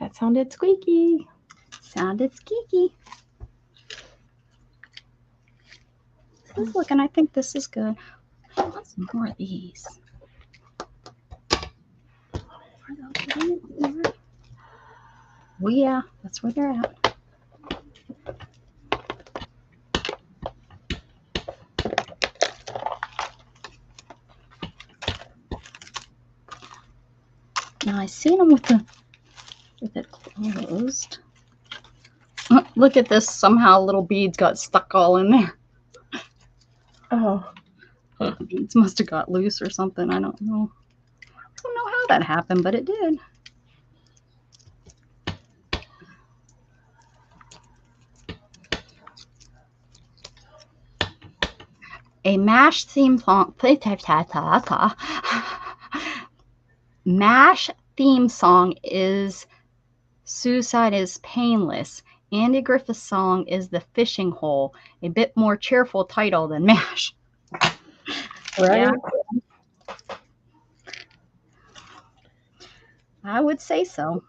That sounded squeaky. Sounded squeaky. This is looking, I think this is good. I want some more of these. Oh yeah, that's where they're at. Now I see them with it closed. Look at this. Somehow little beads got stuck all in there. Oh. The beads must have got loose or something. I don't know. I don't know how that happened, but it did. A MASH theme song. MASH theme song is Suicide is Painless. Andy Griffith's song is The Fishing Hole. A bit more cheerful title than MASH. Right. Yeah. I would say so.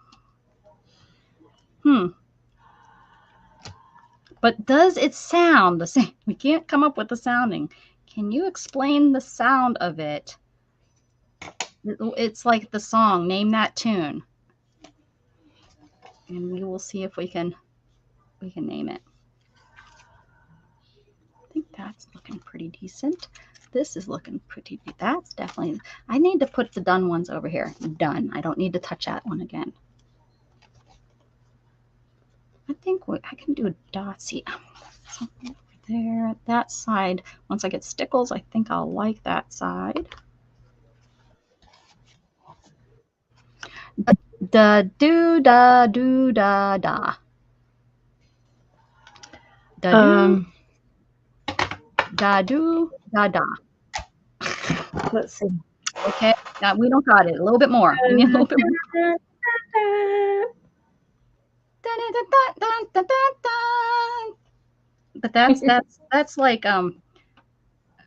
But does it sound the same? We can't come up with the sounding. Can you explain the sound of it? It's like the song, name that tune. And we will see if we can name it. I think that's looking pretty decent. This is looking pretty, that's definitely, I need to put the done ones over here. Done. I don't need to touch that one again. I think I can do a dot. See, something over there. That side, once I get stickles, I think I'll like that side. Da do da do da da. Da do da do da da. Let's see. Okay, now we don't got it. A little bit more. We need a little bit more. But that's like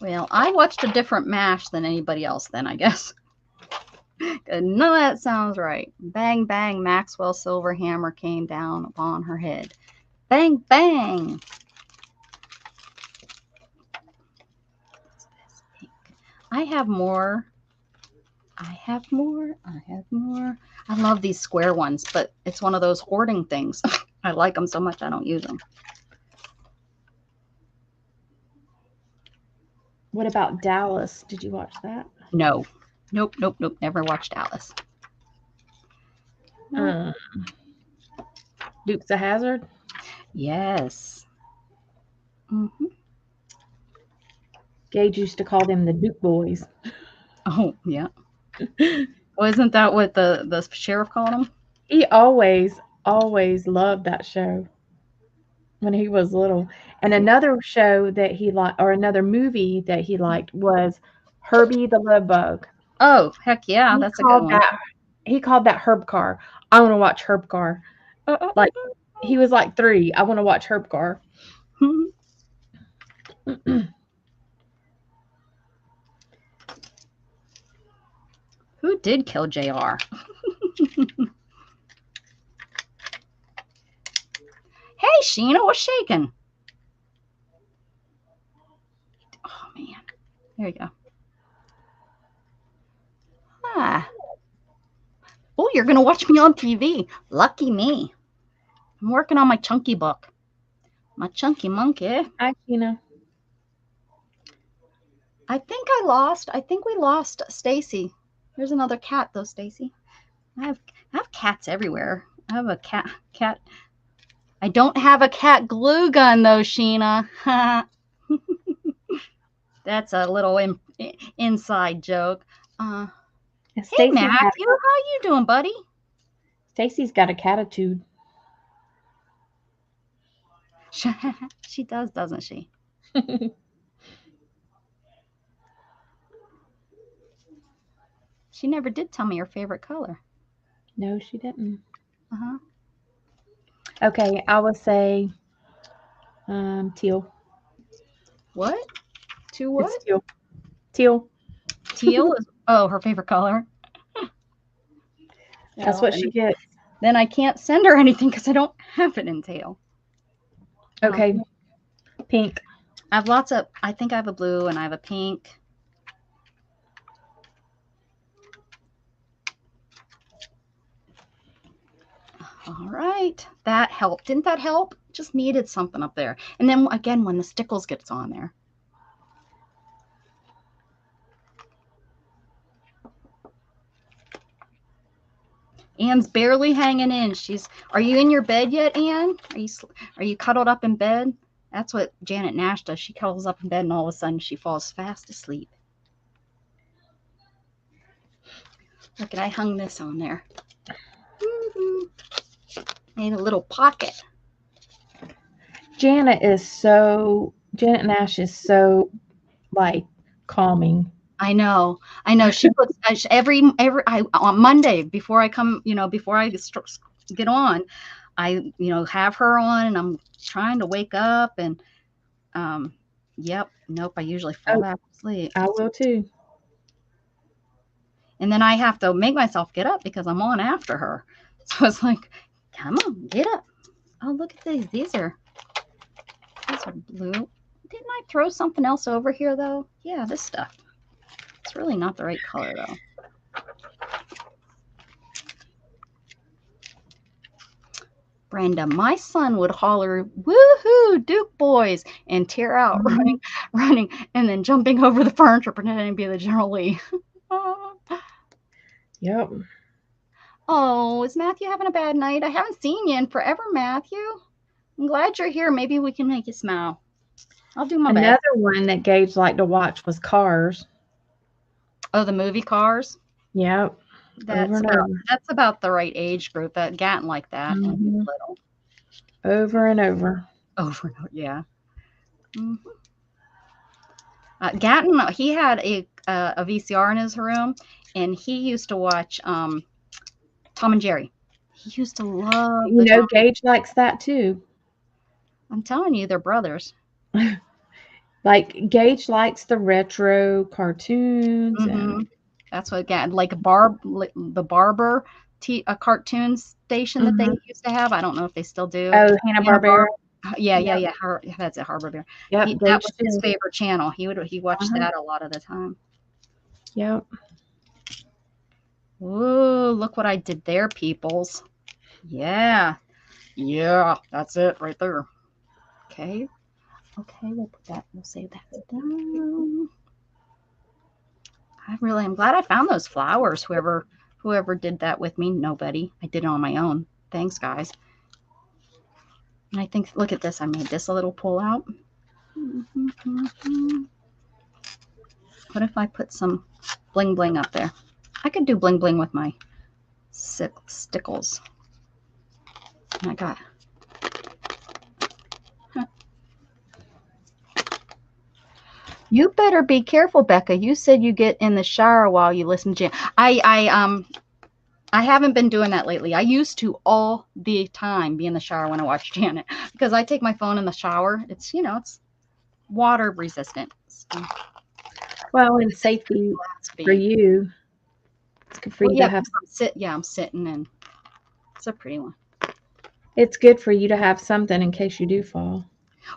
Well, I watched a different MASH than anybody else then, I guess. None of that sounds right. Bang, bang, Maxwell's silver hammer came down upon her head. Bang, bang. I have more. I have more. I have more. I love these square ones, but it's one of those hoarding things. I like them so much I don't use them. What about Dallas? Did you watch that? No. Nope, nope, nope. Never watched Alice. Nope. Dukes of Hazzard? Yes. Mm-hmm. Gage used to call them the Duke Boys. Oh, yeah. Well, isn't that what the sheriff called them? He always loved that show when he was little. And another show that he liked, or another movie that he liked, was Herbie the Love Bug. Oh, heck yeah. That's a good one. He called that Herb Car. I want to watch Herb Car. Like, he was like 3. I want to watch Herb Car. Who did kill JR? Hey, Sheena, what's shaking? Oh, man. There you go. Ah. Oh, you're going to watch me on TV. Lucky me. I'm working on my chunky book. My chunky monkey. Hi, Sheena. I think we lost Stacy. There's another cat, though, Stacy. I have cats everywhere. I have a cat. I don't have a cat glue gun, though, Sheena. That's a little inside joke. Hey, Matthew, how you doing, buddy? Stacy's got a catitude. She does, doesn't she? She never did tell me her favorite color. No, she didn't. Uh-huh. Okay, I would say teal. What? To what? It's teal. Teal. Teal is her favorite color. That's what she gets. Then I can't send her anything because I don't have it in teal. Okay. Pink. I have lots of. I think I have a blue and I have a pink. All right, that helped. Didn't that help? Just needed something up there. And then again, when the stickles gets on there. Anne's barely hanging in. Are you in your bed yet, Anne? Are you cuddled up in bed? That's what Janet Nash does. She cuddles up in bed and all of a sudden she falls fast asleep. Look, I hung this on there. Made a little pocket. Janet Nash is so like calming. I know. She puts on Monday before I come, before I get on, I, have her on and I'm trying to wake up and, yep. Nope. I usually fall back asleep. I will too. And then I have to make myself get up because I'm on after her. So it's like, come on, get up. Oh, look at these. These are blue. Didn't I throw something else over here though? Yeah, this stuff. It's really not the right color though. Brenda, my son would holler, woohoo, Duke boys, and tear out running, and then jumping over the furniture, pretending to be the General Lee. Yep. Oh, is Matthew having a bad night? I haven't seen you in forever, Matthew. I'm glad you're here. Maybe we can make you smile. I'll do my best. Another one that Gage liked to watch was Cars. Oh, the movie Cars? Yep. That's about the right age group. That Gatton like that. Mm-hmm. Little. Over and over. Over and over, yeah. Mm-hmm. Gatton, he had a VCR in his room, and he used to watch Tom and Jerry. He used to love. Gage likes that too. I'm telling you, they're brothers. Like Gage likes the retro cartoons and That's what got like the Barber a cartoon station that they used to have. I don't know if they still do. oh, Hanna-Barbera. Yeah. That's it, Harbor Bear. Yep, That was his favorite channel. He watched that a lot of the time. Yep. Ooh, look what I did there, peoples. Yeah. Yeah, that's it right there. Okay. Okay, we'll save that down. I'm glad I found those flowers. Whoever did that with me, nobody. I did it on my own. Thanks, guys. And I think, look at this. I made this a little pull out. What if I put some bling bling up there? I could do bling bling with my stickles. And I got. You better be careful, Becca. You said you get in the shower while you listen to Jan. I haven't been doing that lately. I used to all the time be in the shower when I watch Janet because I take my phone in the shower. It's it's water resistant. So. Well, and safety for you. It's good for you to have. I'm sitting and it's a pretty one. It's good for you to have something in case you do fall.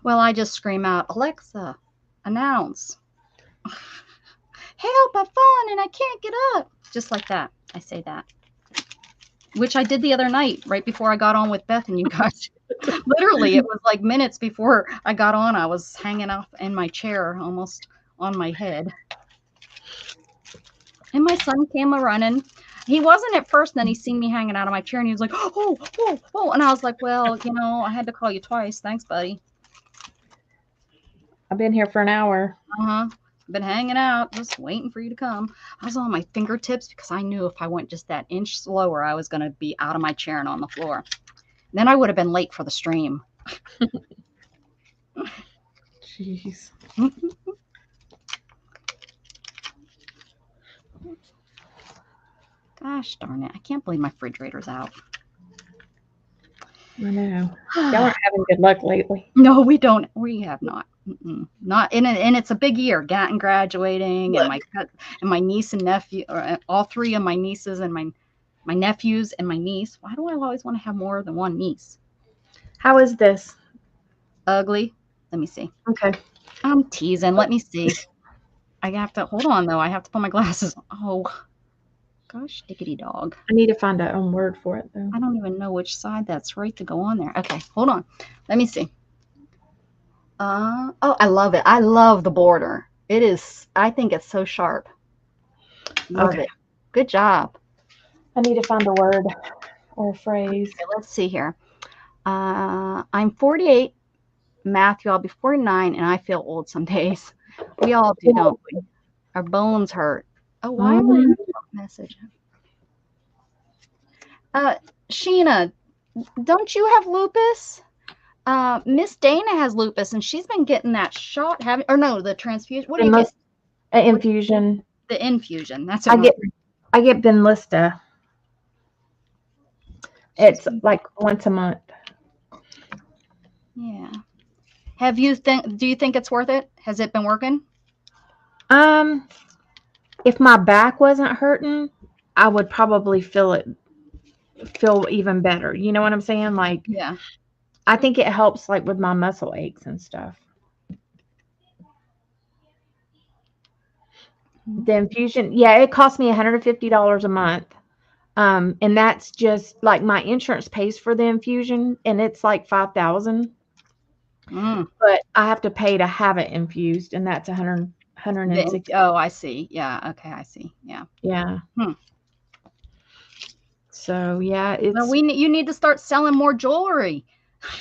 Well, I just scream out, Alexa, announce. Help, I've fallen and I can't get up. Just like that. I say that. Which I did the other night, right before I got on with Beth and you guys. Literally, it was like minutes before I got on. I was hanging off in my chair, almost on my head. And my son came running. He wasn't at first, then he seen me hanging out of my chair, and he was like, oh. And I was like, well, I had to call you twice. Thanks, buddy. I've been here for an hour. Been hanging out, just waiting for you to come. I was on my fingertips because I knew if I went just that inch slower, I was going to be out of my chair and on the floor. Then I would have been late for the stream. Jeez. Gosh darn it. I can't believe my refrigerator's out. I know. Y'all aren't having good luck lately. No, we don't. We have not. Not in it, and it's a big year. Gatton graduating, and my niece and nephew, all three of my nieces and my nephews and my niece. Why do I always want to have more than one niece? How is this? Ugly. Let me see. Okay. I'm teasing. Let me see. I have to hold on though. I have to put my glasses on. Oh, gosh, diggity dog. I need to find a word for it though. I don't even know which side that's right to go on there. Okay, hold on. Let me see. Oh, I love it. I love the border. It is. I think it's so sharp. Love it. Good job. I need to find a word or a phrase. Okay, let's see here. I'm 48. Matthew, I'll be 49, and I feel old some days. We all do, don't we? Our bones hurt. Oh, why am I message? Sheena, don't you have lupus? Miss Dana has lupus, and she's been getting that shot. The transfusion. What do you get? An infusion. The infusion. That's I get Benlysta. It's like once a month. Yeah. Do you think it's worth it? Has it been working? If my back wasn't hurting, I would probably feel even better. You know what I'm saying? Like, yeah. I think it helps like with my muscle aches and stuff. The infusion, yeah, it cost me $150 a month. And that's just like my insurance pays for the infusion, and it's like $5,000. But I have to pay to have it infused, and that's $160. Oh, I see. Yeah. Okay, I see. Yeah. Yeah. So yeah, you need to start selling more jewelry,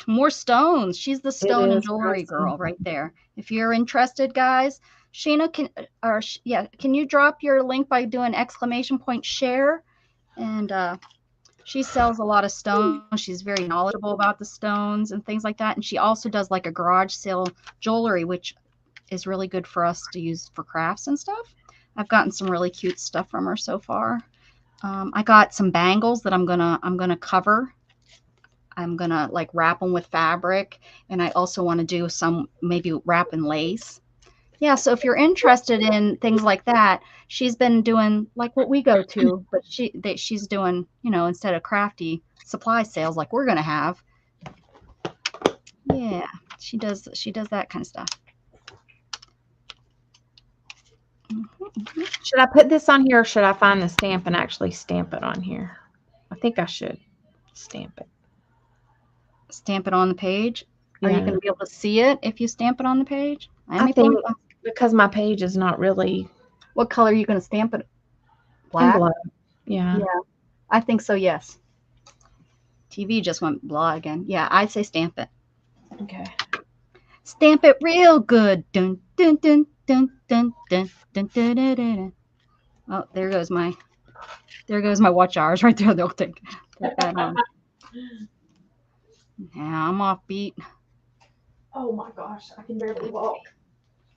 more stones. She's the stone and jewelry girl right there. If you're interested, guys, Sheena, can you drop your link by doing !share? And she sells a lot of stones. She's very knowledgeable about the stones and things like that. And she also does like a garage sale jewelry, which is really good for us to use for crafts and stuff. I've gotten some really cute stuff from her so far. I got some bangles that I'm gonna cover. I'm gonna like wrap them with fabric, and I also want to do some maybe wrap in lace Yeah, so if you're interested in things like that, she's been doing like what we go to, but she's doing, you know, instead of crafty supply sales like we're gonna have. Yeah, she does that kind of stuff. Should I put this on here or should I find the stamp and actually stamp it on here? I think I should stamp it. Stamp it on the page. Are you Yeah. going to be able to see it if you stamp it on the page? I think because my page is not really. What color are you going to stamp it? Black? Black. Yeah. Yeah, I think so, yes. TV just went blah again. Yeah, I'd say stamp it. Okay. Stamp it real good. Dun, dun, dun, dun, dun, dun, dun, dun, dun, dun. Oh, there goes my watch hours right there. They'll take that on. Yeah, I'm off beat. Oh my gosh, I can barely walk.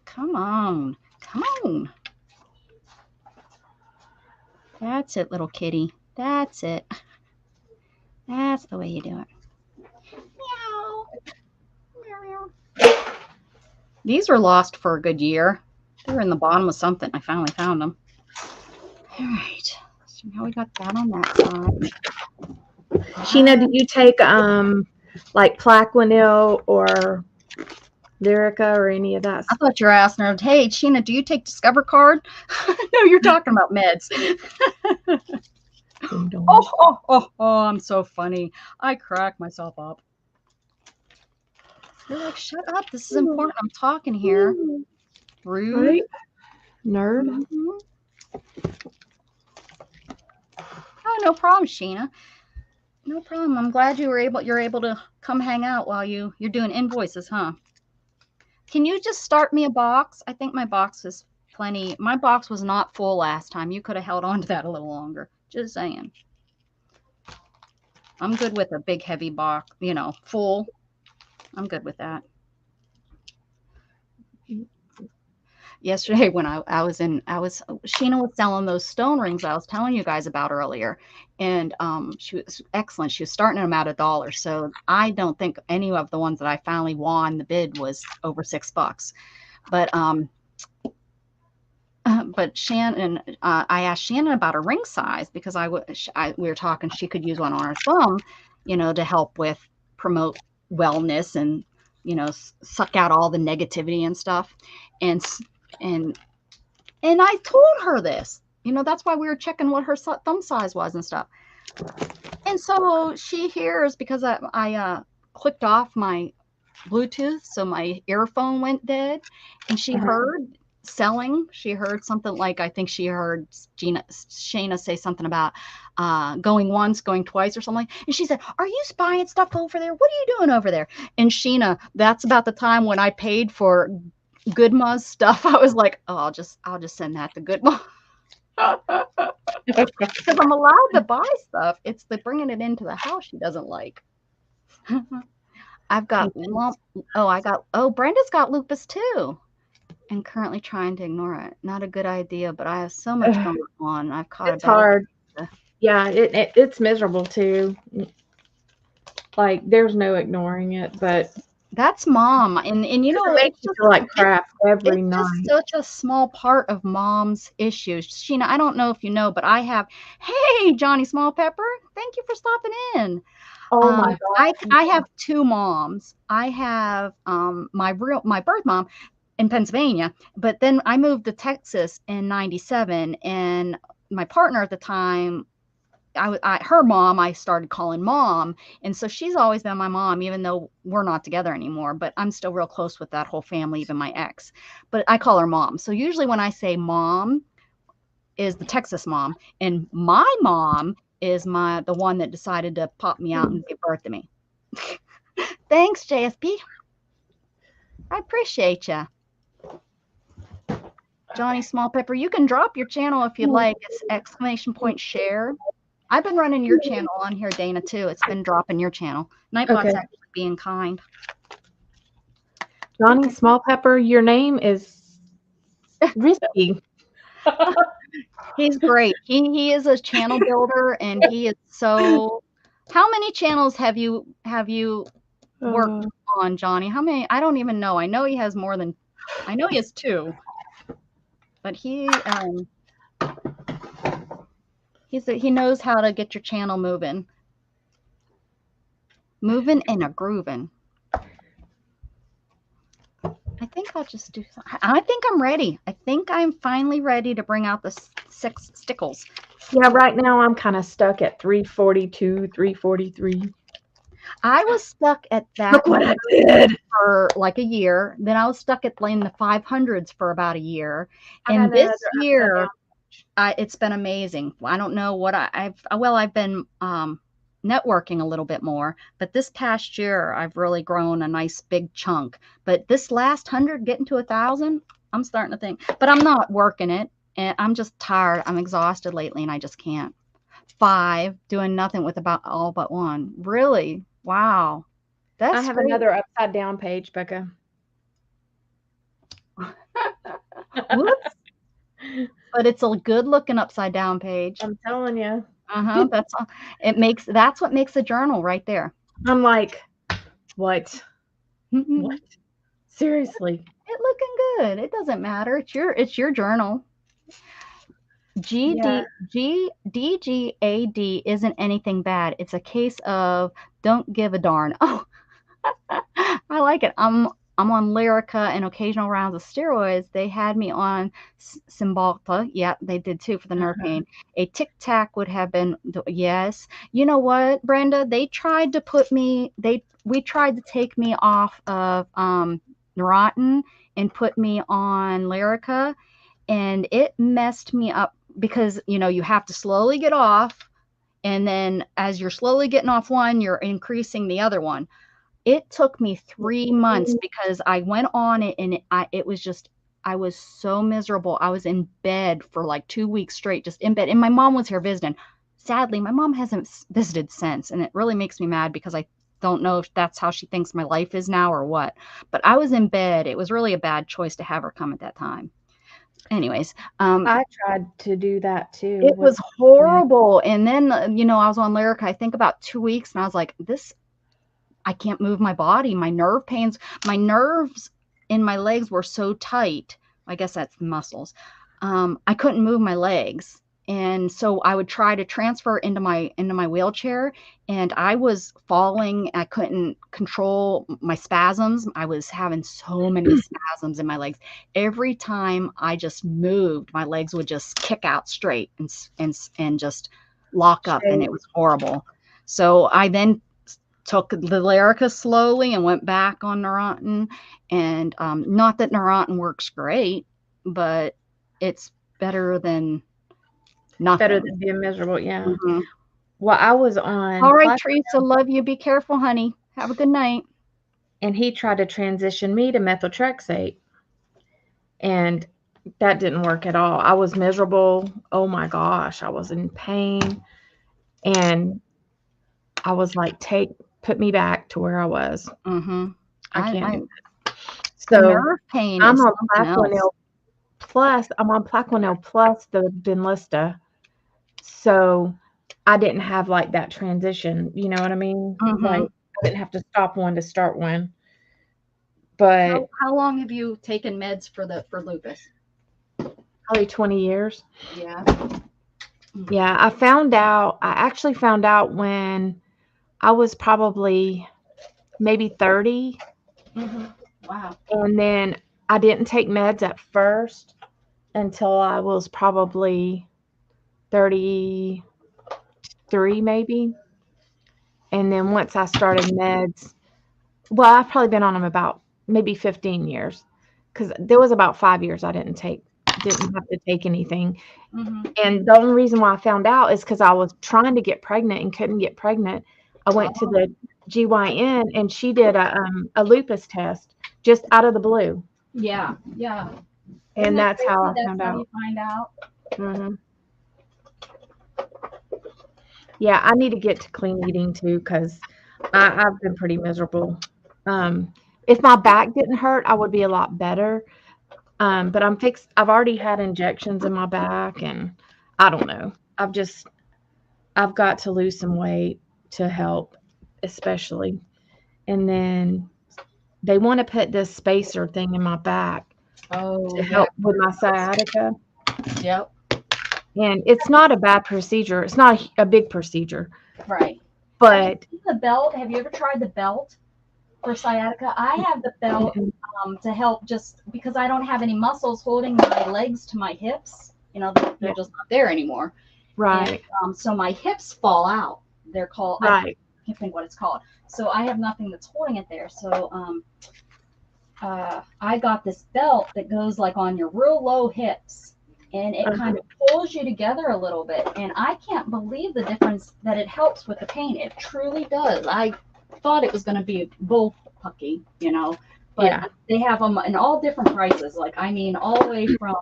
Come on. Come on. That's it, little kitty. That's it. That's the way you do it. Meow. Meow, meow. These were lost for a good year. They were in the bottom of something. I finally found them. All right. So now we got that on that side. Sheena, do you take like Plaquenil or Lyrica or any of that? I thought you were asking her, hey, Sheena, do you take Discover Card? No, you're talking about meds. Oh, I'm so funny. I crack myself up. You're like, shut up. This is important. I'm talking here. Rude. Right? Nerd. Mm-hmm. Oh, no problem, Sheena. No problem. I'm glad you're able to come hang out while you're doing invoices, huh? Can you just start me a box? I think my box is plenty. My box was not full last time. You could have held on to that a little longer. Just saying. I'm good with a big, heavy box, you know, full. I'm good with that. Yesterday when Sheena was selling those stone rings I was telling you guys about earlier. And she was excellent. She was starting them at $1. So I don't think any of the ones that I finally won the bid was over $6. But Shannon, I asked Shannon about her ring size because we were talking, she could use one on her thumb, you know, to help with promote wellness and, you know, suck out all the negativity and stuff. And I told her this, you know, that's why we were checking what her thumb size was and stuff. And so she hears, because I clicked off my Bluetooth, so my earphone went dead, and she heard selling. She heard something like, I think she heard Shayna say something about going once, going twice or something. And she said, are you buying stuff over there? What are you doing over there? And Sheena, that's about the time when I paid for Goodma's stuff. I was like, oh, I'll just send that to Goodma. Because I'm allowed to buy stuff. It's the bringing it into the house she doesn't like. I've got Brenda's got lupus too, and currently trying to ignore it. Not a good idea, but I have so much going on. I've caught it's hard. Yeah, it's miserable too. Like there's no ignoring it, but that's mom, and you know, it makes you feel like crap every night. It's just such a small part of mom's issues. Sheena, I don't know if you know, but I have. Hey, Johnny Small Pepper, thank you for stopping in. Oh my God. I have two moms. I have my birth mom in Pennsylvania, but then I moved to Texas in '97, and my partner at the time, her mom, I started calling mom, and so she's always been my mom, even though we're not together anymore. But I'm still real close with that whole family, even my ex. But I call her mom. So usually when I say mom, is the Texas mom, and my mom is the one that decided to pop me out and give birth to me. Thanks, JSP. I appreciate you. Johnny Small Pepper, you can drop your channel if you'd like. It's ! share. I've been running your channel on here, Dana, too. It's been dropping your channel. Nightbot's actually being kind. Johnny Small Pepper, your name is risky. He's great. He is a channel builder, and he is so. How many channels have you worked on, Johnny? How many? I don't even know. I know he has more than I know he has 2, but he knows how to get your channel moving and a grooving. I think I'll just do. I think I'm ready. I think I'm finally ready to bring out the 6 stickles. Yeah, right now I'm kind of stuck at 342, 343. I was stuck at that. Look what I did for like a year. Then I was stuck at in the 500s for about a year. And this year, it's been amazing. I don't know what I've been networking a little bit more, but this past year I've really grown a nice big chunk. But this last 100 getting to 1,000, I'm starting to think, but I'm not working it, and I'm just tired. I'm exhausted lately, and I just can't. 5 doing nothing with about all but 1. Really? Wow. I have another upside down page, Becca. Whoops. But it's a good looking upside down page. I'm telling you. That's what makes a journal right there. I'm like, what? What? Seriously. It looking good. It doesn't matter. It's your journal. DGAD isn't anything bad. It's a case of don't give a darn. Oh, I like it. I'm on Lyrica and occasional rounds of steroids. They had me on Cymbalta. Yeah, they did too for the nerve pain. A Tic Tac would have been, yes. You know what, Brenda? They tried to we tried to take me off of Neurontin and put me on Lyrica, and it messed me up because, you have to slowly get off. And then as you're slowly getting off one, you're increasing the other one. It took me 3 months because I went on it and I was so miserable. I was in bed for like 2 weeks straight, just in bed. And my mom was here visiting. Sadly, my mom hasn't visited since. And it really makes me mad because I don't know if that's how she thinks my life is now or what. But I was in bed. It was really a bad choice to have her come at that time. Anyways, I tried to do that too. It was horrible. And then, I was on Lyrica, I think about 2 weeks, and I was like, I can't move my body. My nerve pains, my nerves in my legs were so tight. I guess that's the muscles. I couldn't move my legs. And so I would try to transfer into my wheelchair, and I was falling. I couldn't control my spasms. I was having so many spasms in my legs. Every time I just moved, my legs would just kick out straight and just lock up, and it was horrible. So I then took the Lyrica slowly and went back on Neurontin. And not that Neurontin works great, but it's better than nothing. Better than being miserable, yeah. Well, I was on. All right, Teresa, love you. Be careful, honey. Have a good night. And he tried to transition me to methotrexate, and that didn't work at all. I was miserable. Oh my gosh, I was in pain, and I was like, put me back to where I was. I can't. So nerve pain. I'm on Plaquenil Plus. I'm on Plaquenil Plus, the Benlysta. So I didn't have like that transition. You know what I mean? Like I didn't have to stop one to start one. But how long have you taken meds for lupus? Probably 20 years. Yeah. Yeah, I actually found out when I was probably maybe 30. Wow. And then I didn't take meds at first until I was probably 33 maybe. And then once I started meds, well, I've probably been on them about maybe 15 years, because there was about 5 years I didn't have to take anything. And the only reason why I found out is because I was trying to get pregnant and couldn't get pregnant. I went to the GYN, and she did a lupus test just out of the blue. Yeah. And that's how I found out. You find out. Yeah, I need to get to clean eating too, because I've been pretty miserable. If my back didn't hurt, I would be a lot better. But I've already had injections in my back, and I don't know. I've got to lose some weight to help, especially. And then they want to put this spacer thing in my back, Oh, to yeah. help with my sciatica. Yep. And it's not a bad procedure. It's not a big procedure, Right. but The belt. Have you ever tried the belt for sciatica? I have the belt to help just because I don't have any muscles holding my legs to my hips. You know, they're just not there anymore. right, And, so my hips fall out. They're called. right. I can't think what it's called. So I have nothing that's holding it there. So I got this belt that goes like on your real low hips, and it kind of pulls you together a little bit. And I can't believe the difference that it helps with the pain. It truly does. I thought it was going to be bullpucky, you know, but they have them in all different prices. Like, I mean, all the way from,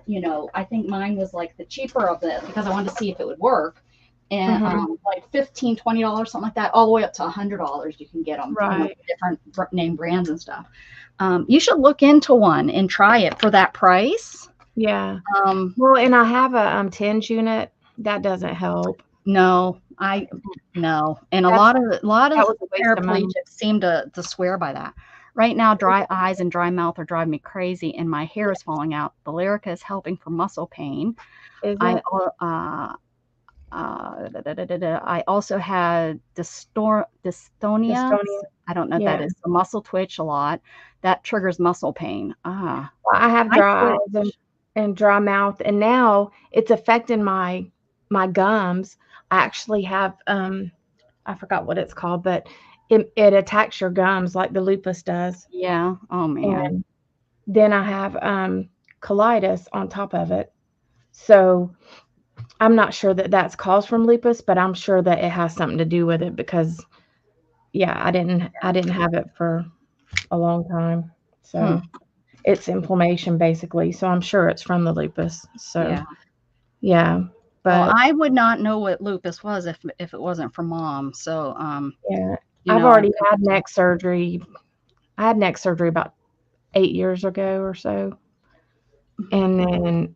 you know, I think mine was like the cheaper of the, because I wanted to see if it would work. And like $15, $20, something like that, all the way up to $100. You can get them, you know, different name brands and stuff. You should look into one and try it for that price. Yeah. Well, and I have a TENS unit that doesn't help. No, no, and a lot of paraplegics seem to swear by that. Right now, dry eyes and dry mouth are driving me crazy, and my hair is falling out. Valerica is helping for muscle pain. I also had dystonia. I don't know what that is. The muscle twitch a lot. That triggers muscle pain. Well, I have dry eyes and dry mouth, and now it's affecting my gums. I actually have I forgot what it's called, but it attacks your gums like the lupus does. Yeah. Oh man. And then I have colitis on top of it. So I'm not sure that that's caused from lupus, but I'm sure that it has something to do with it because, I didn't have it for a long time. So it's inflammation basically. So I'm sure it's from the lupus. So but I would not know what lupus was if it wasn't for Mom. So I've already had neck surgery. I had neck surgery about 8 years ago or so, and then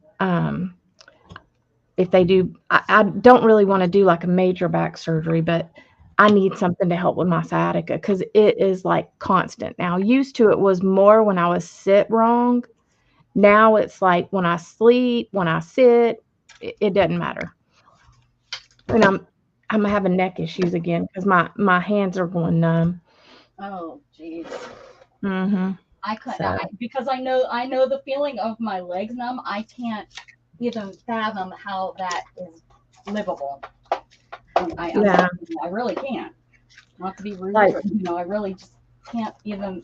if they do, I don't really want to do like a major back surgery, but I need something to help with my sciatica because it is like constant now. Used to it was more when I was sit wrong. Now it's like when I sleep, when I sit, it doesn't matter. And I'm having neck issues again because my hands are going numb. Oh, geez. I couldn't because I know the feeling of my legs numb. I can't even fathom how that is livable. I really can't. Not to be rude, but, you know, I really just can't even.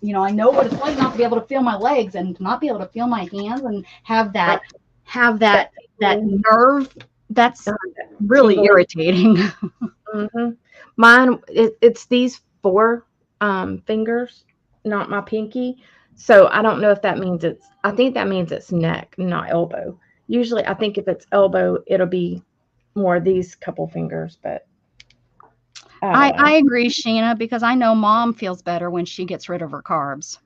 You know, I know what it's like not to be able to feel my legs and not be able to feel my hands and have that nerve. That's really irritating. Mine, it's these 4 fingers, not my pinky. So I don't know if that means I think that means it's neck, not elbow. Usually I think if it's elbow, it'll be more these couple fingers, but. I agree, Sheena, because I know Mom feels better when she gets rid of her carbs.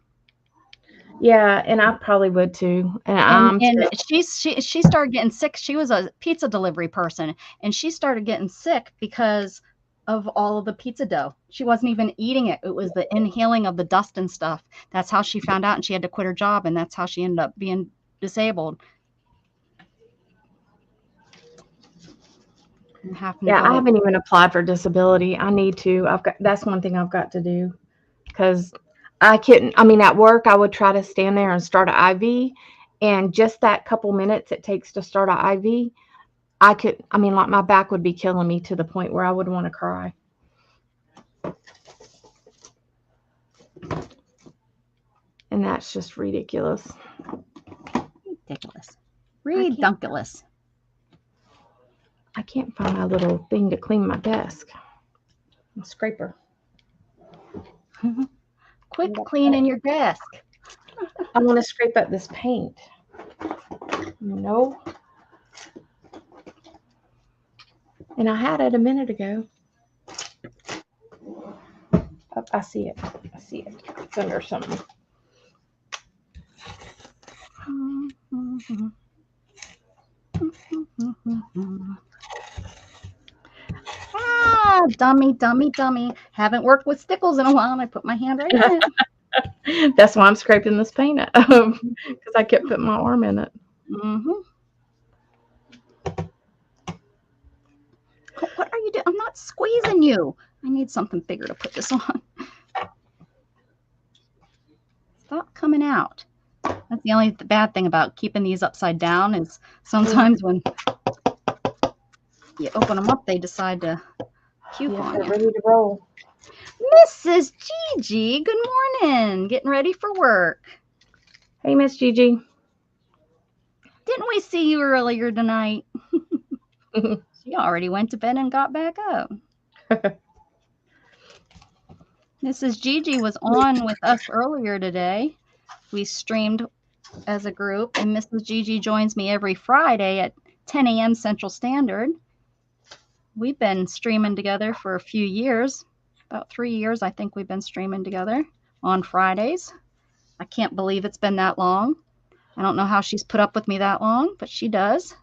Yeah, and I probably would too. And she started getting sick. She was a pizza delivery person, and she started getting sick because of all of the pizza dough. She wasn't even eating it. It was the inhaling of the dust and stuff. That's how she found out, and she had to quit her job, and that's how she ended up being disabled. I haven't even applied for disability. I need to. That's one thing I've got to do because I couldn't. I mean, at work, I would try to stand there and start an IV, and just that couple minutes it takes to start an IV, like my back would be killing me to the point where I would want to cry. And that's just ridiculous. Redunculous. I can't find my little thing to clean my desk. A scraper. Quit cleaning your desk. I want to scrape up this paint. No. And I had it a minute ago. Oh, I see it. It's under something. Dummy. Haven't worked with stickles in a while, and I put my hand right in it. That's why I'm scraping this paint up because I kept putting my arm in it. Mm-hmm. What are you doing? I'm not squeezing you. I need something bigger to put this on. Stop coming out. That's the only bad thing about keeping these upside down is sometimes when you open them up, they decide to puke on They're you. ready to roll. Mrs. Gigi, good morning. Getting ready for work. Hey, Miss Gigi. Didn't we see you earlier tonight? She already went to bed and got back up. Mrs. Gigi was on with us earlier today. We streamed as a group, and Mrs. Gigi joins me every Friday at 10 a.m. Central Standard. We've been streaming together for a few years. About 3 years, I think we've been streaming together on Fridays. I can't believe it's been that long. I don't know how she's put up with me that long, but she does.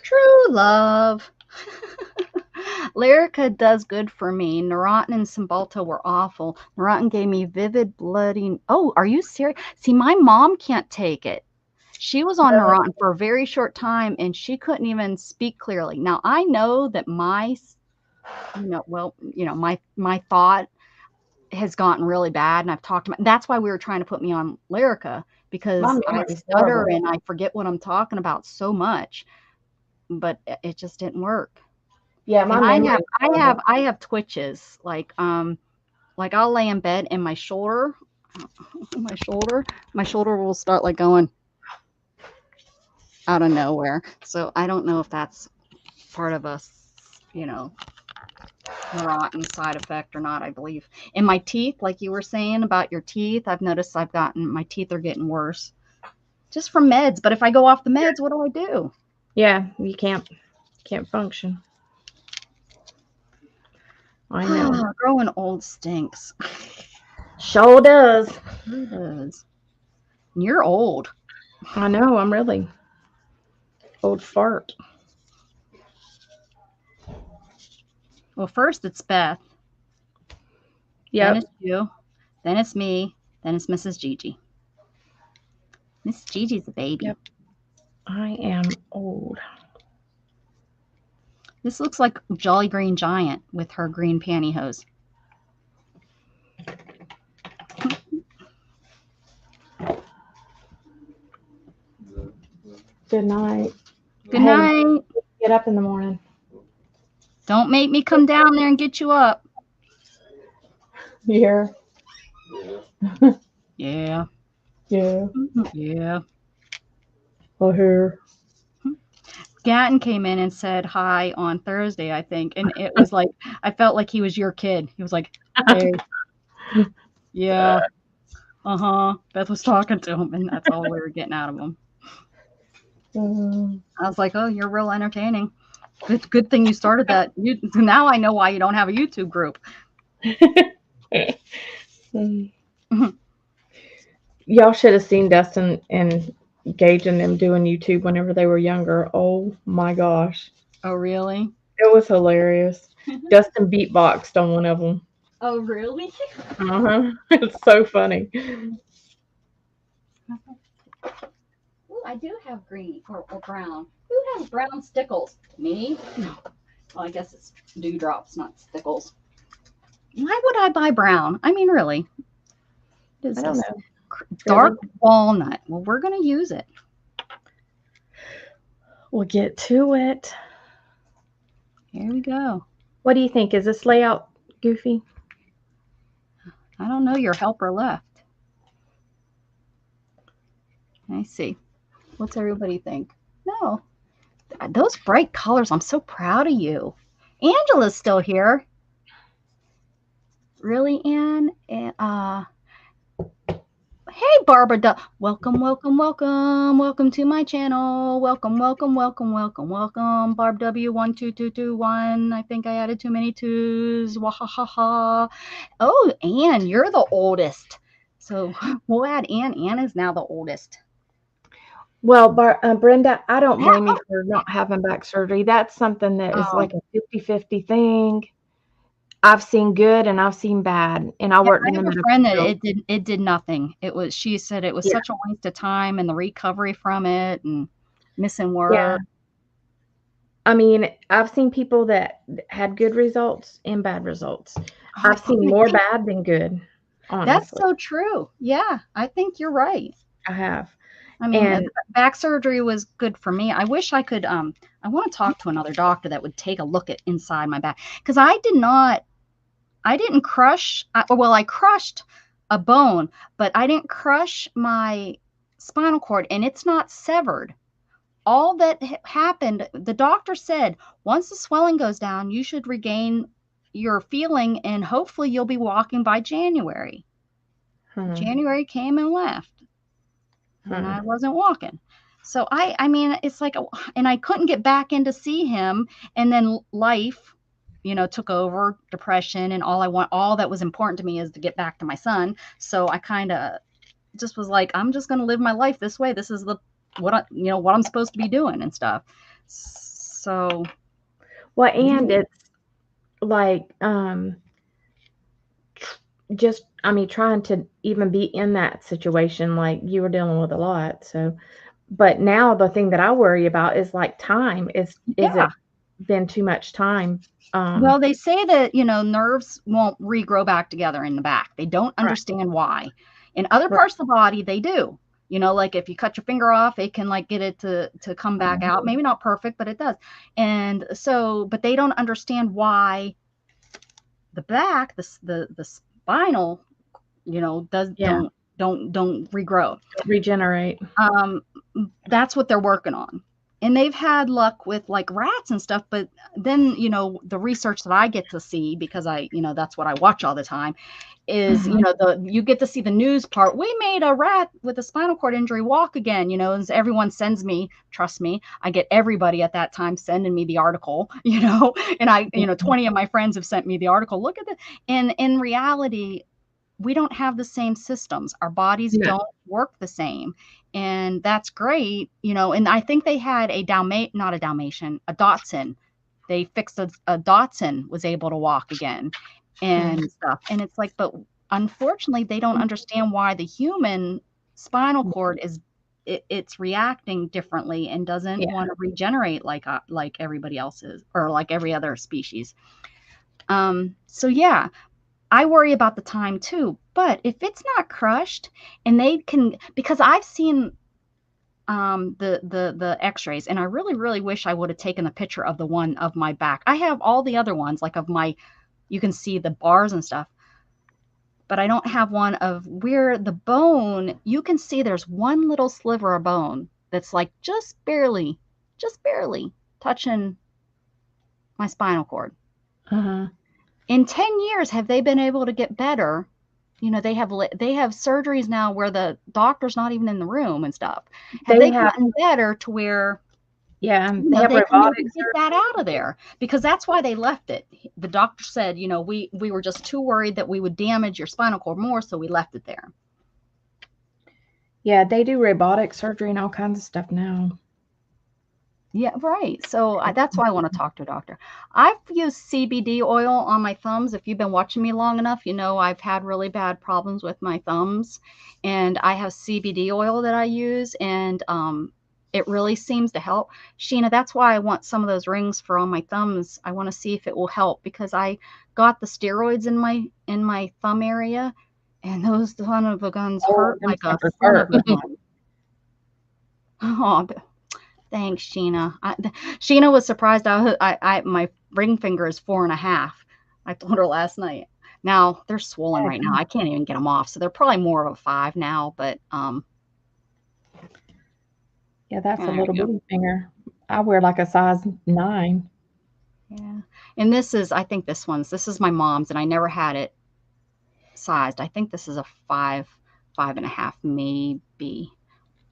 True love. Lyrica does good for me. Neurontin and Cymbalta were awful. Neurontin gave me vivid blooding. Oh, are you serious? See, my mom can't take it. She was on Neurontin for a very short time, and she couldn't even speak clearly. Now, I know that my thought has gotten really bad, and I've talked about. That's why we were trying to put me on Lyrica, because I stutter and I forget what I'm talking about so much. But it just didn't work. Yeah, I have twitches like I'll lay in bed and my shoulder will start like going out of nowhere. So I don't know if that's part of a Neurontin side effect or not. I believe. And my teeth, like you were saying about your teeth, I've noticed my teeth are getting worse just from meds. But if I go off the meds, what do I do? Yeah, you can't function. I know. Growing old stinks. Sure does. Sure does. You're old. I know. I'm really old fart. Well, first it's Beth. Yeah. Then it's you. Then it's me. Then it's Mrs. Gigi. Miss Gigi's a baby. Yep. I am old. This looks like Jolly Green Giant with her green pantyhose. Good night. Good night. Get up in the morning. Don't make me come down there and get you up. Yeah. Yeah. Yeah. Yeah. I hear. Gatton came in and said hi on Thursday, I think. And it was like, I felt like he was your kid. He was like, hey. Yeah. Beth was talking to him, and that's all we were getting out of him. I was like, oh, you're real entertaining. Good thing you started that. Now I know why you don't have a YouTube group. Y'all should have seen Dustin and Gage and them doing YouTube whenever they were younger. Oh my gosh. Oh, really? It was hilarious. Dustin beatboxed on one of them. Oh, really? It's so funny. Ooh, I do have green or brown. Who has brown stickles? Me? No. Well, I guess it's dewdrops, not stickles. Why would I buy brown? I mean, really. I don't know. Dark walnut. Well, we're going to use it. We'll get to it. Here we go. What do you think? Is this layout goofy? I don't know. Your helper left. I see. What's everybody think? No. Those bright colors. I'm so proud of you. Angela's still here. Really, Anne? Hey, Barbara. Welcome, welcome, welcome. Welcome to my channel. Welcome, welcome, welcome, welcome, welcome. Barb W12221. I think I added too many twos. Wahahaha. Oh, Anne, you're the oldest. So we'll add Anne. Anne is now the oldest. Well, Brenda, I don't blame you for not having back surgery. That's something that is like a 50-50 thing. I've seen good and I've seen bad, and I Yeah, worked I in the have a medical friend that field. it did nothing. She said it was Yeah, such a waste of time and the recovery from it and missing yeah. work. I mean, I've seen people that had good results and bad results. I've I seen more think bad than good, that's honestly. so true. Yeah, I think you're right. I have. I mean, And back surgery was good for me. I wish I could. I want to talk to another doctor that would take a look at inside my back because I didn't crush. Well, I crushed a bone, but I didn't crush my spinal cord, and it's not severed. All that happened, the doctor said, once the swelling goes down, you should regain your feeling, and hopefully you'll be walking by January. hmm, January came and left, and hmm. I wasn't walking. So I mean, it's like, and I couldn't get back in to see him. And then life, took over, depression, and all that was important to me is to get back to my son. So I kind of just was like, I'm just going to live my life this way. This is what I'm supposed to be doing and stuff. So Well, yeah, and it's like, just, I mean, trying to even be in that situation, like you were dealing with a lot. So, but now the thing that I worry about is like time. Is yeah. it been too much time? Well, they say that, nerves won't regrow back together in the back. They don't Right, understand why. In other right. parts of the body, they do. Like if you cut your finger off, it can like get it to come back out. Mhm. Maybe not perfect, but it does. And so, but they don't understand why the back, the spinal, does Yeah, don't regrow. regenerate. Um, that's what they're working on. And they've had luck with like rats and stuff, but then, the research that I get to see because that's what I watch all the time is, Mhm. you get to see the news part. We made a rat with a spinal cord injury walk again, and everyone sends me, trust me, I get everybody at that time sending me the article, and I, 20 of my friends have sent me the article. Look at it. And in reality, we don't have the same systems. Our bodies No, don't work the same. And that's great, and I think they had not a Dalmatian, a Dotson. They fixed a Dotson was able to walk again mm, and stuff. And it's like, but unfortunately, they don't understand why the human spinal cord it's reacting differently and doesn't yeah, want to regenerate like everybody else's or like every other species. So yeah, I worry about the time too, but if it's not crushed and they can, because I've seen the x-rays and I really, really wish I would have taken a picture of the one of my back. I have all the other ones, like of my, you can see the bars and stuff, but I don't have one of where the bone, you can see there's one little sliver of bone that's like just barely touching my spinal cord. uh-huh. In 10 years, have they been able to get better? They have surgeries now where the doctor's not even in the room and stuff. Have They they have, gotten better to where, yeah, they have they can maybe robotic get that out surgery. of there? Because that's why they left it. The doctor said, we were just too worried that we would damage your spinal cord more, so we left it there. Yeah, they do robotic surgery and all kinds of stuff now. Yeah, right. So that's why I want to talk to a doctor. I've used CBD oil on my thumbs. If you've been watching me long enough, I've had really bad problems with my thumbs, and I have CBD oil that I use, and it really seems to help. Sheena, that's why I want some of those rings for on my thumbs. I want to see if it will help because I got the steroids in my thumb area, and those son of a guns Oh, hurt them like a suckers son of hurt. a gun. Oh, thanks, Sheena. Sheena was surprised. My ring finger is 4.5. I told her last night. Now they're swollen right now. I can't even get them off, so they're probably more of a 5 now. But Yeah, that's a there little you go. bitty finger. I wear like a size 9. Yeah, and I think this is my mom's, and I never had it sized. I think this is a 5.5 maybe.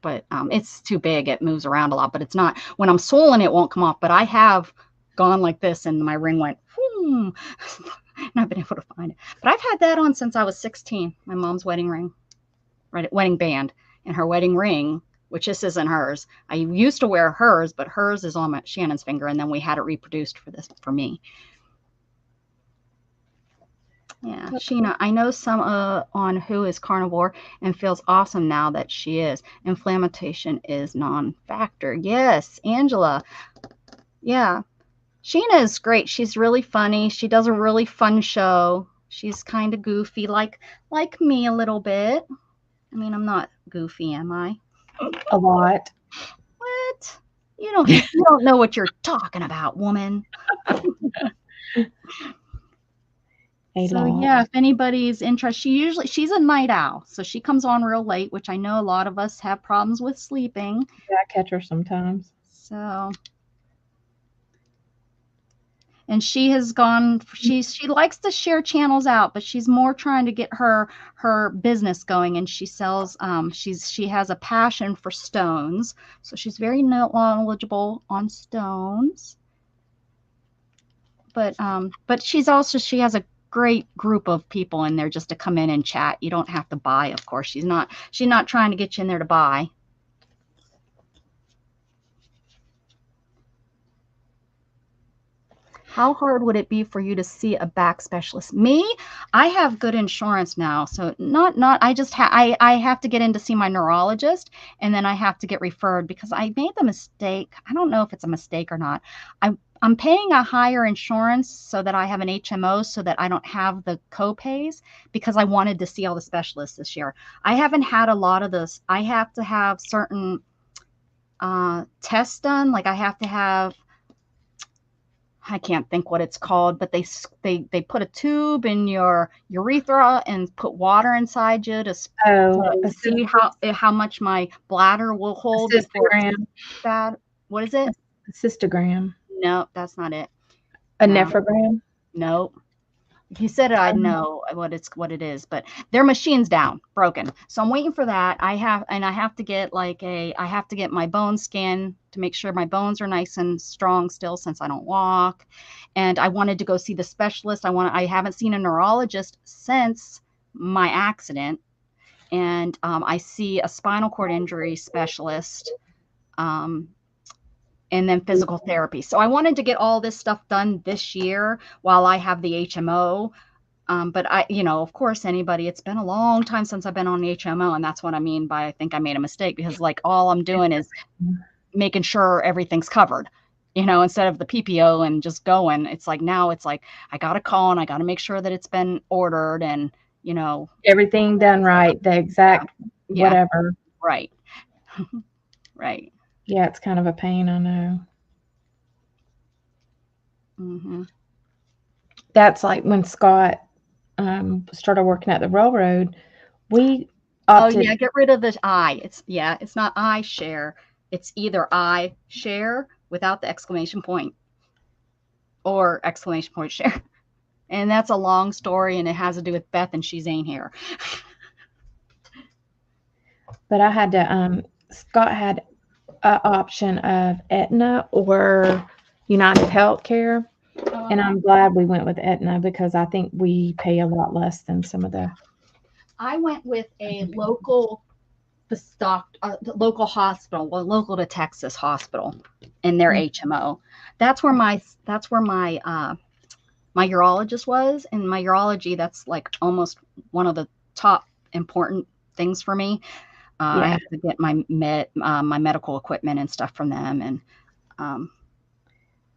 But it's too big. It moves around a lot, but it's not. When I'm swollen, it won't come off. But I have gone like this, and my ring went, whoom, and I've been able to find it. But I've had that on since I was 16. My mom's wedding ring, right? Wedding band, and her wedding ring, which this isn't hers. I used to wear hers, but hers is on Shannon's finger, and then we had it reproduced for me. Yeah, Sheena, I know some on who is carnivore and feels awesome now that she is. Inflammation is non-factor. Yes, Angela. Yeah, Sheena is great. She's really funny. She does a really fun show. She's kind of goofy, like me a little bit. I mean, I'm not goofy, am I? A lot. What? You don't know what you're talking about, woman. A So lot. yeah, if anybody's interested, she's a night owl, so she comes on real late, which I know a lot of us have problems with sleeping. Yeah, I catch her sometimes. So, and she has gone. She likes to share channels out, but she's more trying to get her business going, and she sells. She has a passion for stones, so she's very knowledgeable on stones. But she has a great group of people in there just to come in and chat. You don't have to buy, of course. She's not trying to get you in there to buy. How hard would it be for you to see a back specialist? Me, I have good insurance now, so not I just I have to get in to see my neurologist, and then I have to get referred because I made the mistake. I don't know if it's a mistake or not. I'm paying a higher insurance so that I have an HMO so that I don't have the co-pays because I wanted to see all the specialists this year. I haven't had a lot of this. I have to have certain tests done. Like I have to have, I can't think what it's called, but they put a tube in your urethra and put water inside you to see how much my bladder will hold before it's bad. What is it? A cystogram. No, that's not it. A nephrogram. No. If you said it, I'd know what it is, but their machine's down, broken. So I'm waiting for that. I have to get I have to get my bone scan to make sure my bones are nice and strong still since I don't walk. And I wanted to go see the specialist. I haven't seen a neurologist since my accident. And I see a spinal cord injury specialist. And then physical therapy. So I wanted to get all this stuff done this year while I have the HMO. But of course, it's been a long time since I've been on the HMO. And that's what I mean by I think I made a mistake because all I'm doing is making sure everything's covered, instead of the PPO and just going. It's now I got to call and I got to make sure that it's been ordered and, everything done right. The exact whatever. Right. Right. Yeah, it's kind of a pain, I know. Mm-hmm. That's like when Scott started working at the railroad. We opted. Get rid of the I. It's not I share. It's either I share without the exclamation point or exclamation point share. And that's a long story, and it has to do with Beth, and she's ain't here. But I had to. Scott had an option of Aetna or United Healthcare, and I'm glad we went with Aetna because I think we pay a lot less than some of the. I went with a local hospital, local to Texas hospital, in their HMO. That's where my my urologist was, and my urology, that's almost one of the top important things for me. I have to get my medical equipment and stuff from them, and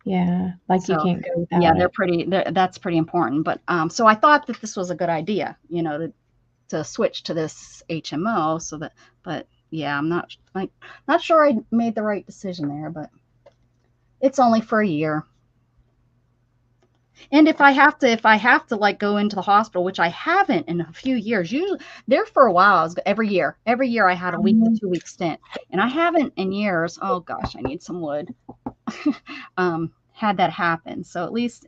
you can't go without it. That's pretty important. But so I thought that this was a good idea, to switch to this HMO. But I'm not sure I made the right decision there, but it's only for a year. And if I have to go into the hospital, which I haven't in a few years, usually there for a while, every year I had a week to 2 week stint, and I haven't in years. Oh gosh, I need some wood. Had that happen. So at least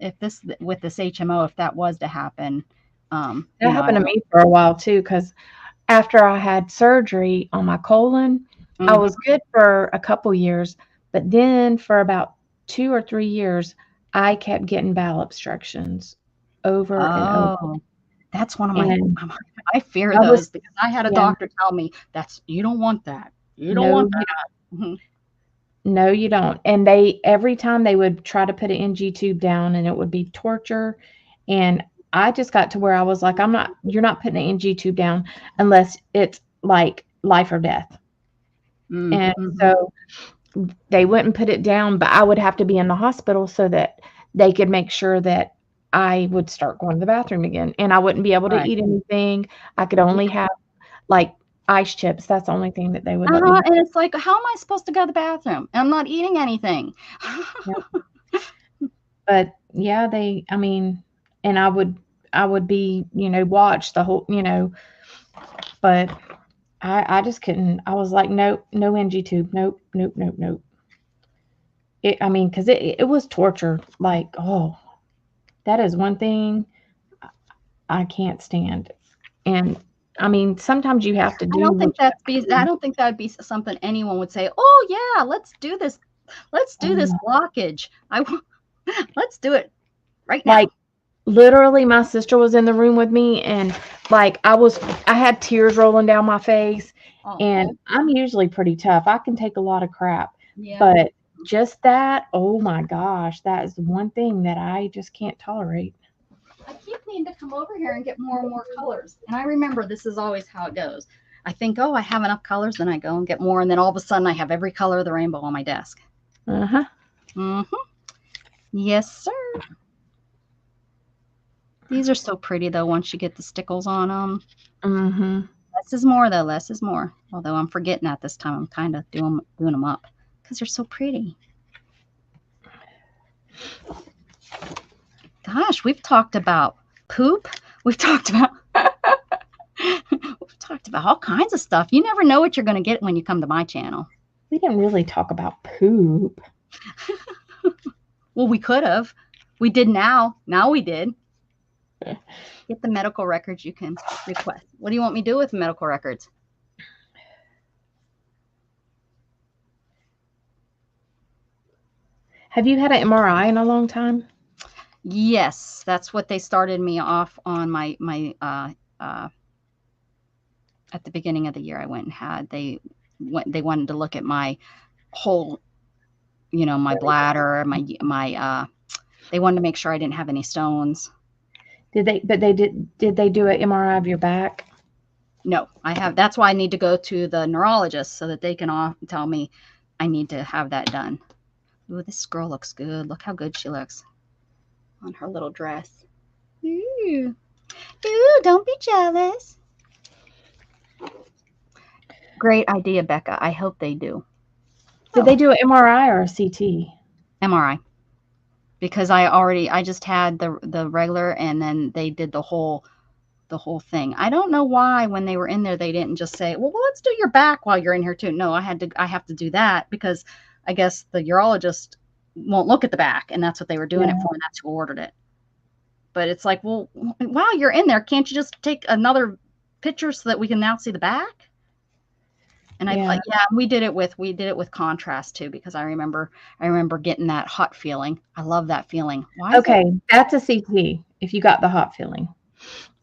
with this HMO, if that was to happen, that happened to me for a while too, because after I had surgery on my colon, I was good for a couple years, but then for about 2 or 3 years, I kept getting bowel obstructions over and over. That's one of my. I fear those because I had a doctor tell me you don't want that. You don't want that. No, you don't. And every time they would try to put an NG tube down, and it would be torture. And I just got to where I was like, you're not putting an NG tube down unless it's like life or death. And so they wouldn't put it down, but I would have to be in the hospital so that they could make sure that I would start going to the bathroom again, and I wouldn't be able to eat anything. I could only have like ice chips. That's the only thing that they would let me have. And it's like, how am I supposed to go to the bathroom? I'm not eating anything. But yeah, I mean, and I would be, watch the whole, but I just couldn't. I was like, nope, no NG tube. Nope, nope, nope, nope. I mean, because it was torture. Like, oh, that is one thing I can't stand. And I mean, sometimes you have to do. I don't think that'd be something anyone would say. Oh yeah, let's do this. Let's do this blockage. Let's do it right now. Like, literally, my sister was in the room with me, and like I had tears rolling down my face. And I'm usually pretty tough. I can take a lot of crap, but just that, oh my gosh, that is one thing that I just can't tolerate. I keep needing to come over here and get more and more colors. And I remember this is always how it goes. I think, oh, I have enough colors. Then I go and get more. And then all of a sudden I have every color of the rainbow on my desk. Uh-huh. Mm-hmm. Yes, sir. These are so pretty, though, once you get the stickles on them. Mm-hmm. Less is more, though. Less is more. Although I'm forgetting that this time. I'm kind of doing them up because they're so pretty. Gosh, we've talked about poop. We've talked about all kinds of stuff. You never know what you're going to get when you come to my channel. We didn't really talk about poop. Well, we could have. We did now. Now we did. Get the medical records you can request. What do you want me to do with medical records? Have you had an MRI in a long time? Yes, that's what they started me off on my at the beginning of the year. I went and had they wanted to look at my whole, my bladder, my they wanted to make sure I didn't have any stones. Did they do an MRI of your back? No, I have. That's why I need to go to the neurologist so that they can tell me I need to have that done. Ooh, this girl looks good. Look how good she looks on her little dress. Ooh, don't be jealous. Great idea, Becca. I hope they do. Did they do an MRI or a CT? MRI. Because I just had the regular, and then they did the whole thing. I don't know why when they were in there they didn't just say, well, let's do your back while you're in here too. No, I have to do that because I guess the urologist won't look at the back, and that's what they were doing it for, and that's who ordered it. But it's like, well, while you're in there, can't you just take another picture so that we can now see the back? And we did it with contrast too, because I remember getting that hot feeling. I love that feeling. That's a CT if you got the hot feeling.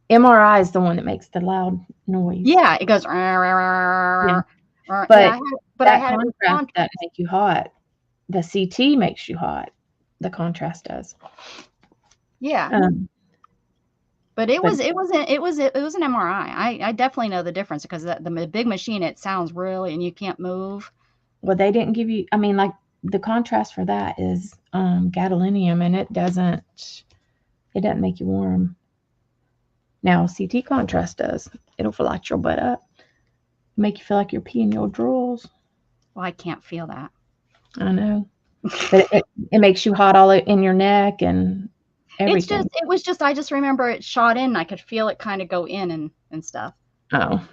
MRI is the one that makes the loud noise. Yeah, it goes. Yeah. But I had contrast that make you hot. The CT makes you hot. The contrast does. Yeah. But it was an MRI. I definitely know the difference because the big machine, it sounds really, and you can't move. Well, they didn't give you. I mean, like the contrast for that is gadolinium, and it doesn't make you warm. Now CT contrast does. It'll light your butt up, make you feel like you're peeing your drawers. Well, I can't feel that. I know, but it makes you hot all in your neck and everything. I just remember it shot in. I could feel it kind of go in and stuff. Oh.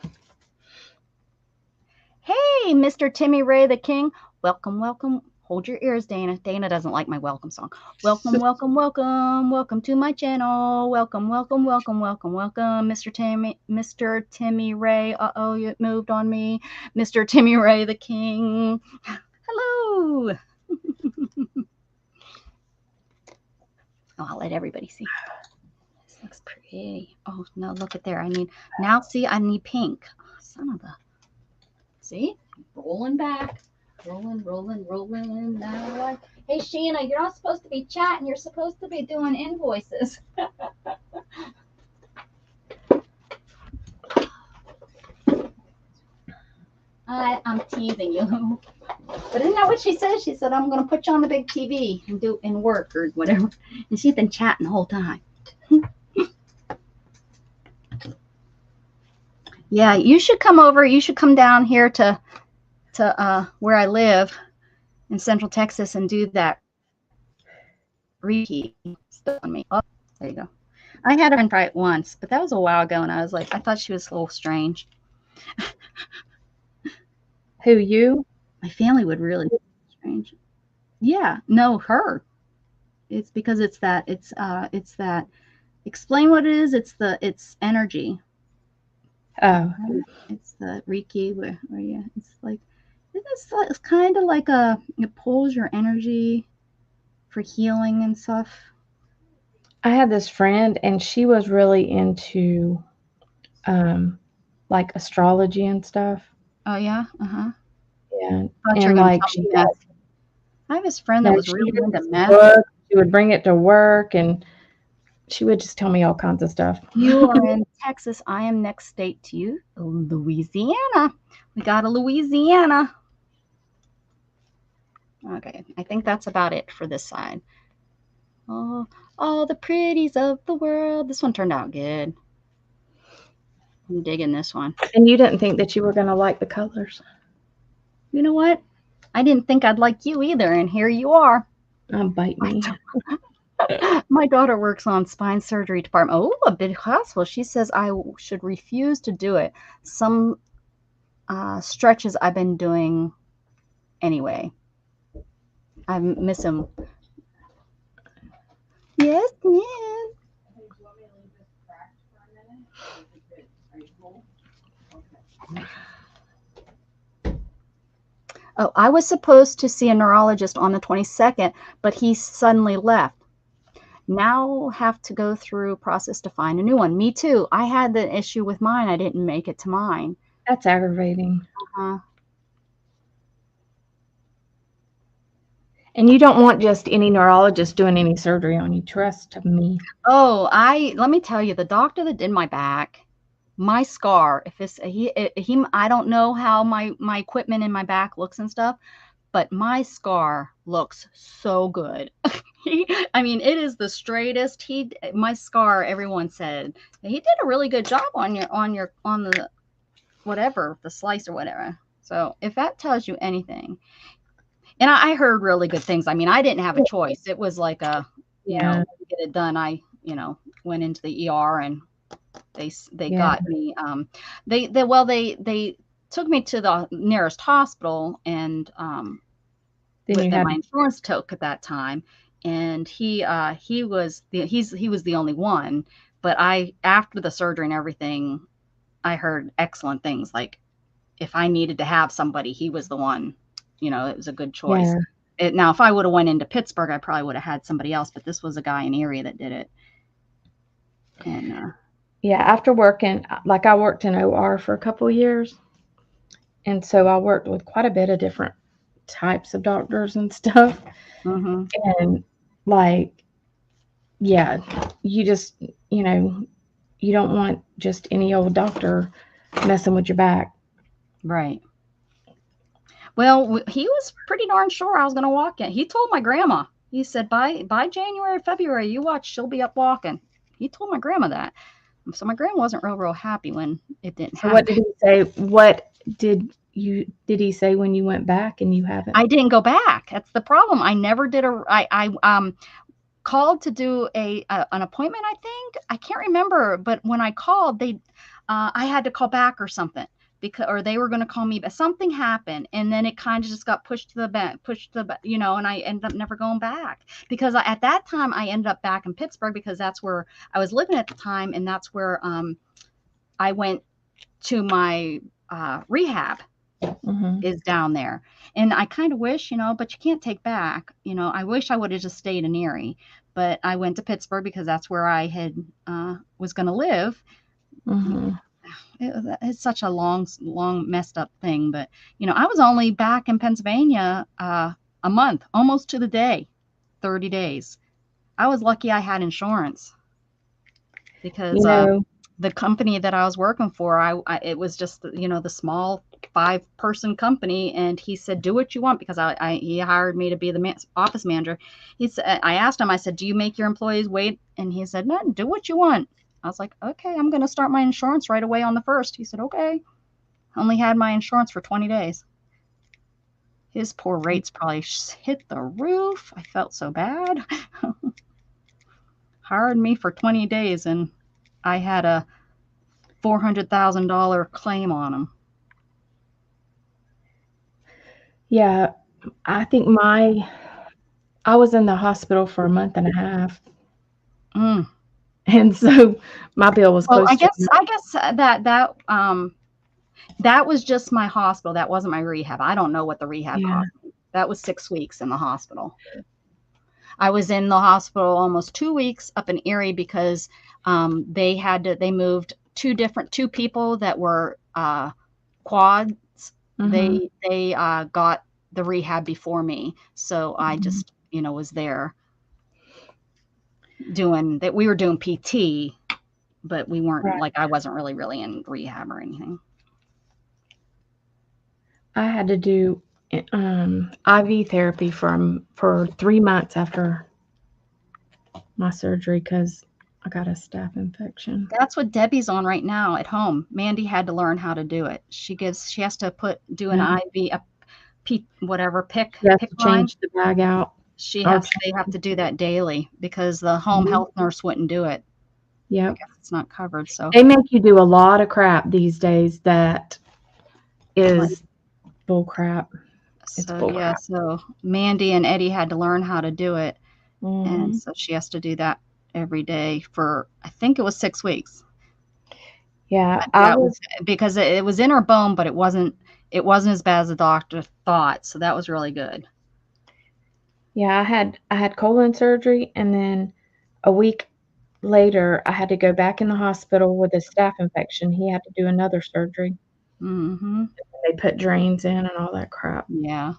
Hey, Mr. Timmy Ray the King. Welcome, welcome. Hold your ears, Dana. Dana doesn't like my welcome song. Welcome, welcome, welcome. Welcome to my channel. Welcome, welcome, welcome, welcome, welcome. Mr. Timmy Ray. Uh-oh, it moved on me. Mr. Timmy Ray the King. Hello. Oh, I'll let everybody see. This looks pretty. Oh, no, look at there. I need pink. Oh, son of a. See? Rolling back. Rolling. Now, hey, Sheena, you're not supposed to be chatting. You're supposed to be doing invoices. I'm teasing you. But isn't that what she said? She said, I'm going to put you on the big TV and work or whatever. And she's been chatting the whole time. Yeah, you should come over. You should come down here to where I live in Central Texas and do that Reiki stuff on me. Oh, there you go. I had her in try it once, but that was a while ago, and I was like, I thought she was a little strange. Who, you? My family would really be strange. Yeah, no, her. It's because it's that explain what it is. It's energy. Oh, It's the Reiki where yeah, it's kind of like it pulls your energy for healing and stuff. I had this friend, and she was really into, like astrology and stuff. Oh yeah, Yeah, thought you were and gonna like tell she me had, meth. I have this friend that no, was she really had into this meth. book. She would bring it to work, and she would just tell me all kinds of stuff. You are in Texas. I am next state to you, Louisiana. We got a Louisiana. Okay, I think that's about it for this side. Oh, all the pretties of the world. This one turned out good. I'm digging this one. And you didn't think that you were going to like the colors. You know what? I didn't think I'd like you either, and here you are. Bite me. My daughter works on spine surgery department. Oh, a big hospital. She says I should refuse to do it. Some stretches I've been doing anyway. I miss them. Yes, ma'am. Oh, I was supposed to see a neurologist on the 22nd, but he suddenly left. Now have to go through a process to find a new one. Me too. I had the issue with mine. I didn't make it to mine. That's aggravating. And you don't want just any neurologist doing any surgery on you. Trust me. Oh, let me tell you, the doctor that did my back, my scar, if it's I don't know how my equipment in my back looks and stuff, but my scar looks so good. I mean, it is the straightest. My scar, everyone said he did a really good job on the whatever, the slice or whatever. So if that tells you anything, and I heard really good things. I mean, I didn't have a choice. It was like to get it done. I, went into the ER and they got me. They took me to the nearest hospital and that my insurance took at that time. And he was the only one. But after the surgery and everything, I heard excellent things. Like if I needed to have somebody, he was the one. It was a good choice. Yeah. Now, if I would have went into Pittsburgh, I probably would have had somebody else. But this was a guy in Erie that did it. And after working, like I worked in OR for a couple of years, and so I worked with quite a bit of different types of doctors and stuff. Mm-hmm. And like, you just, you don't want just any old doctor messing with your back. Right. Well, he was pretty darn sure I was going to walk in. He told my grandma, he said, by January, February, you watch, she'll be up walking. He told my grandma that. So my grandma wasn't real happy when it didn't happen. What did he say? What did he say when you went back and you haven't? I didn't go back. That's the problem. I never did I called to do an appointment, I think. I can't remember, but when I called, I had to call back or something. Or they were going to call me, but something happened, and then it kind of just got pushed to the back, and I ended up never going back because at that time I ended up back in Pittsburgh because that's where I was living at the time, and that's where I went to my rehab is down there, and I kind of wish, but you can't take back, I wish I would have just stayed in Erie, but I went to Pittsburgh because that's where I had was going to live. Mm-hmm. It's such a long messed up thing, but I was only back in Pennsylvania a month, almost to the day, 30 days. I was lucky I had insurance because the company that I was working for, it was just the small 5-person company, and he said, do what you want, because he hired me to be the office manager. He said, I asked him, I said, do you make your employees wait? And he said, no, do what you want. I was like, okay, I'm going to start my insurance right away on the 1st. He said, okay. Only had my insurance for 20 days. His poor rates probably hit the roof. I felt so bad. Hired me for 20 days, and I had a $400,000 claim on him. Yeah, I think I was in the hospital for a month and a half. And so my bill was close. I guess that was just my hospital. That wasn't my rehab. I don't know what the rehab cost me. That was 6 weeks in the hospital. I was in the hospital almost 2 weeks up in Erie because they moved two people that were quads. They got the rehab before me. So I just, was there doing that. We were doing PT, but we weren't like, I wasn't really in rehab or anything. I had to do IV therapy for 3 months after my surgery because I got a staph infection. That's what Debbie's on right now at home. Mandy had to learn how to do it. She has to do an IV, pick line. Change the bag out. They have to do that daily because the home health nurse wouldn't do it. Yeah, I guess it's not covered. So they make you do a lot of crap these days that is bull crap. So Mandy and Eddie had to learn how to do it. And so she has to do every day for, I think it was 6 weeks. Yeah, because it was in her bone, but it wasn't as bad as the doctor thought. So that was really good. Yeah, I had colon surgery, and then a week later I had to go back in the hospital with a staph infection. He had to do another surgery. They put drains in and all that crap. Yeah.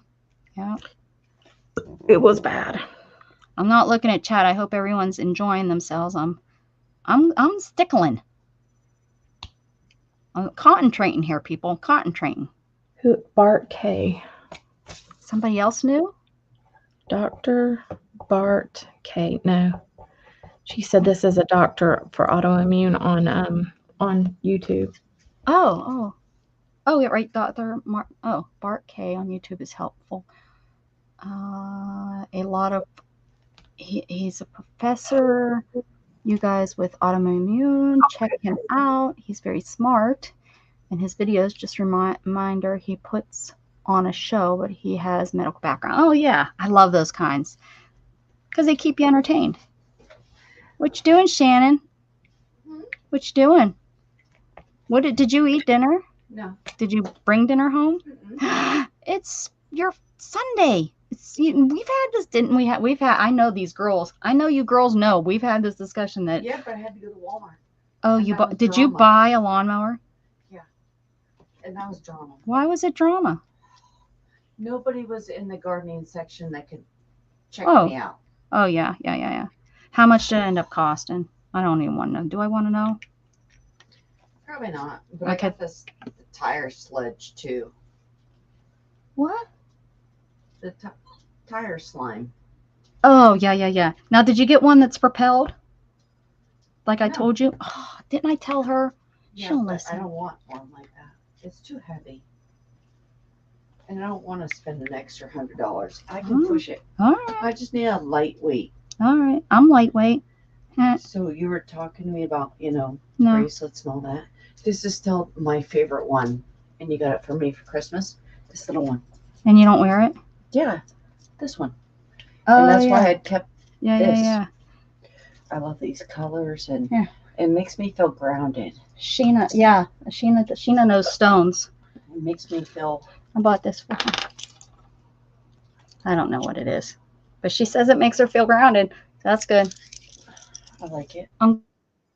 It was bad. I'm not looking at chat. I hope everyone's enjoying themselves. I'm stickling. I'm concentrating here, people. Concentrating. Who? Bart K. Somebody else new? Dr. Bart K. No. She said this is a doctor for autoimmune on YouTube. Oh, yeah, right. Dr. Bart K on YouTube is helpful. He's a professor. You guys with autoimmune, check him out. He's very smart, and his videos, just reminder, he puts on a show, but he has medical background. Oh yeah, I love those kinds because they keep you entertained. What you doing, Shannon? What you doing? Did you eat dinner? No. Did you bring dinner home? It's your Sunday. We've had this, didn't we? We've had. I know these girls. I know you girls know. We've had this discussion that. Yeah, but I had to go to Walmart. Oh, did you buy a lawnmower? Yeah, and that was drama. Why was it drama? Nobody was in the gardening section that could check me out. Oh yeah. How much did it end up costing? I don't even want to know. Do I want to know? Probably not. But I got the tire sludge too. What? The tire slime. Oh, yeah. Now, did you get one that's propelled? Like I told you? Oh, didn't I tell her? Yeah, She'll listen. I don't want one like that. It's too heavy. And I don't want to spend an extra $100. I can push it. All right. I just need a lightweight. All right. I'm lightweight. So you were talking to me about, bracelets and all that. This is still my favorite one. And you got it for me for Christmas. This little one. And you don't wear it? Yeah. This one. Oh, and that's why I kept this. Yeah. I love these colors, and it makes me feel grounded. Sheena knows stones. It makes me feel. I bought this for her. I don't know what it is, but she says it makes her feel grounded. So that's good. I like it. I'm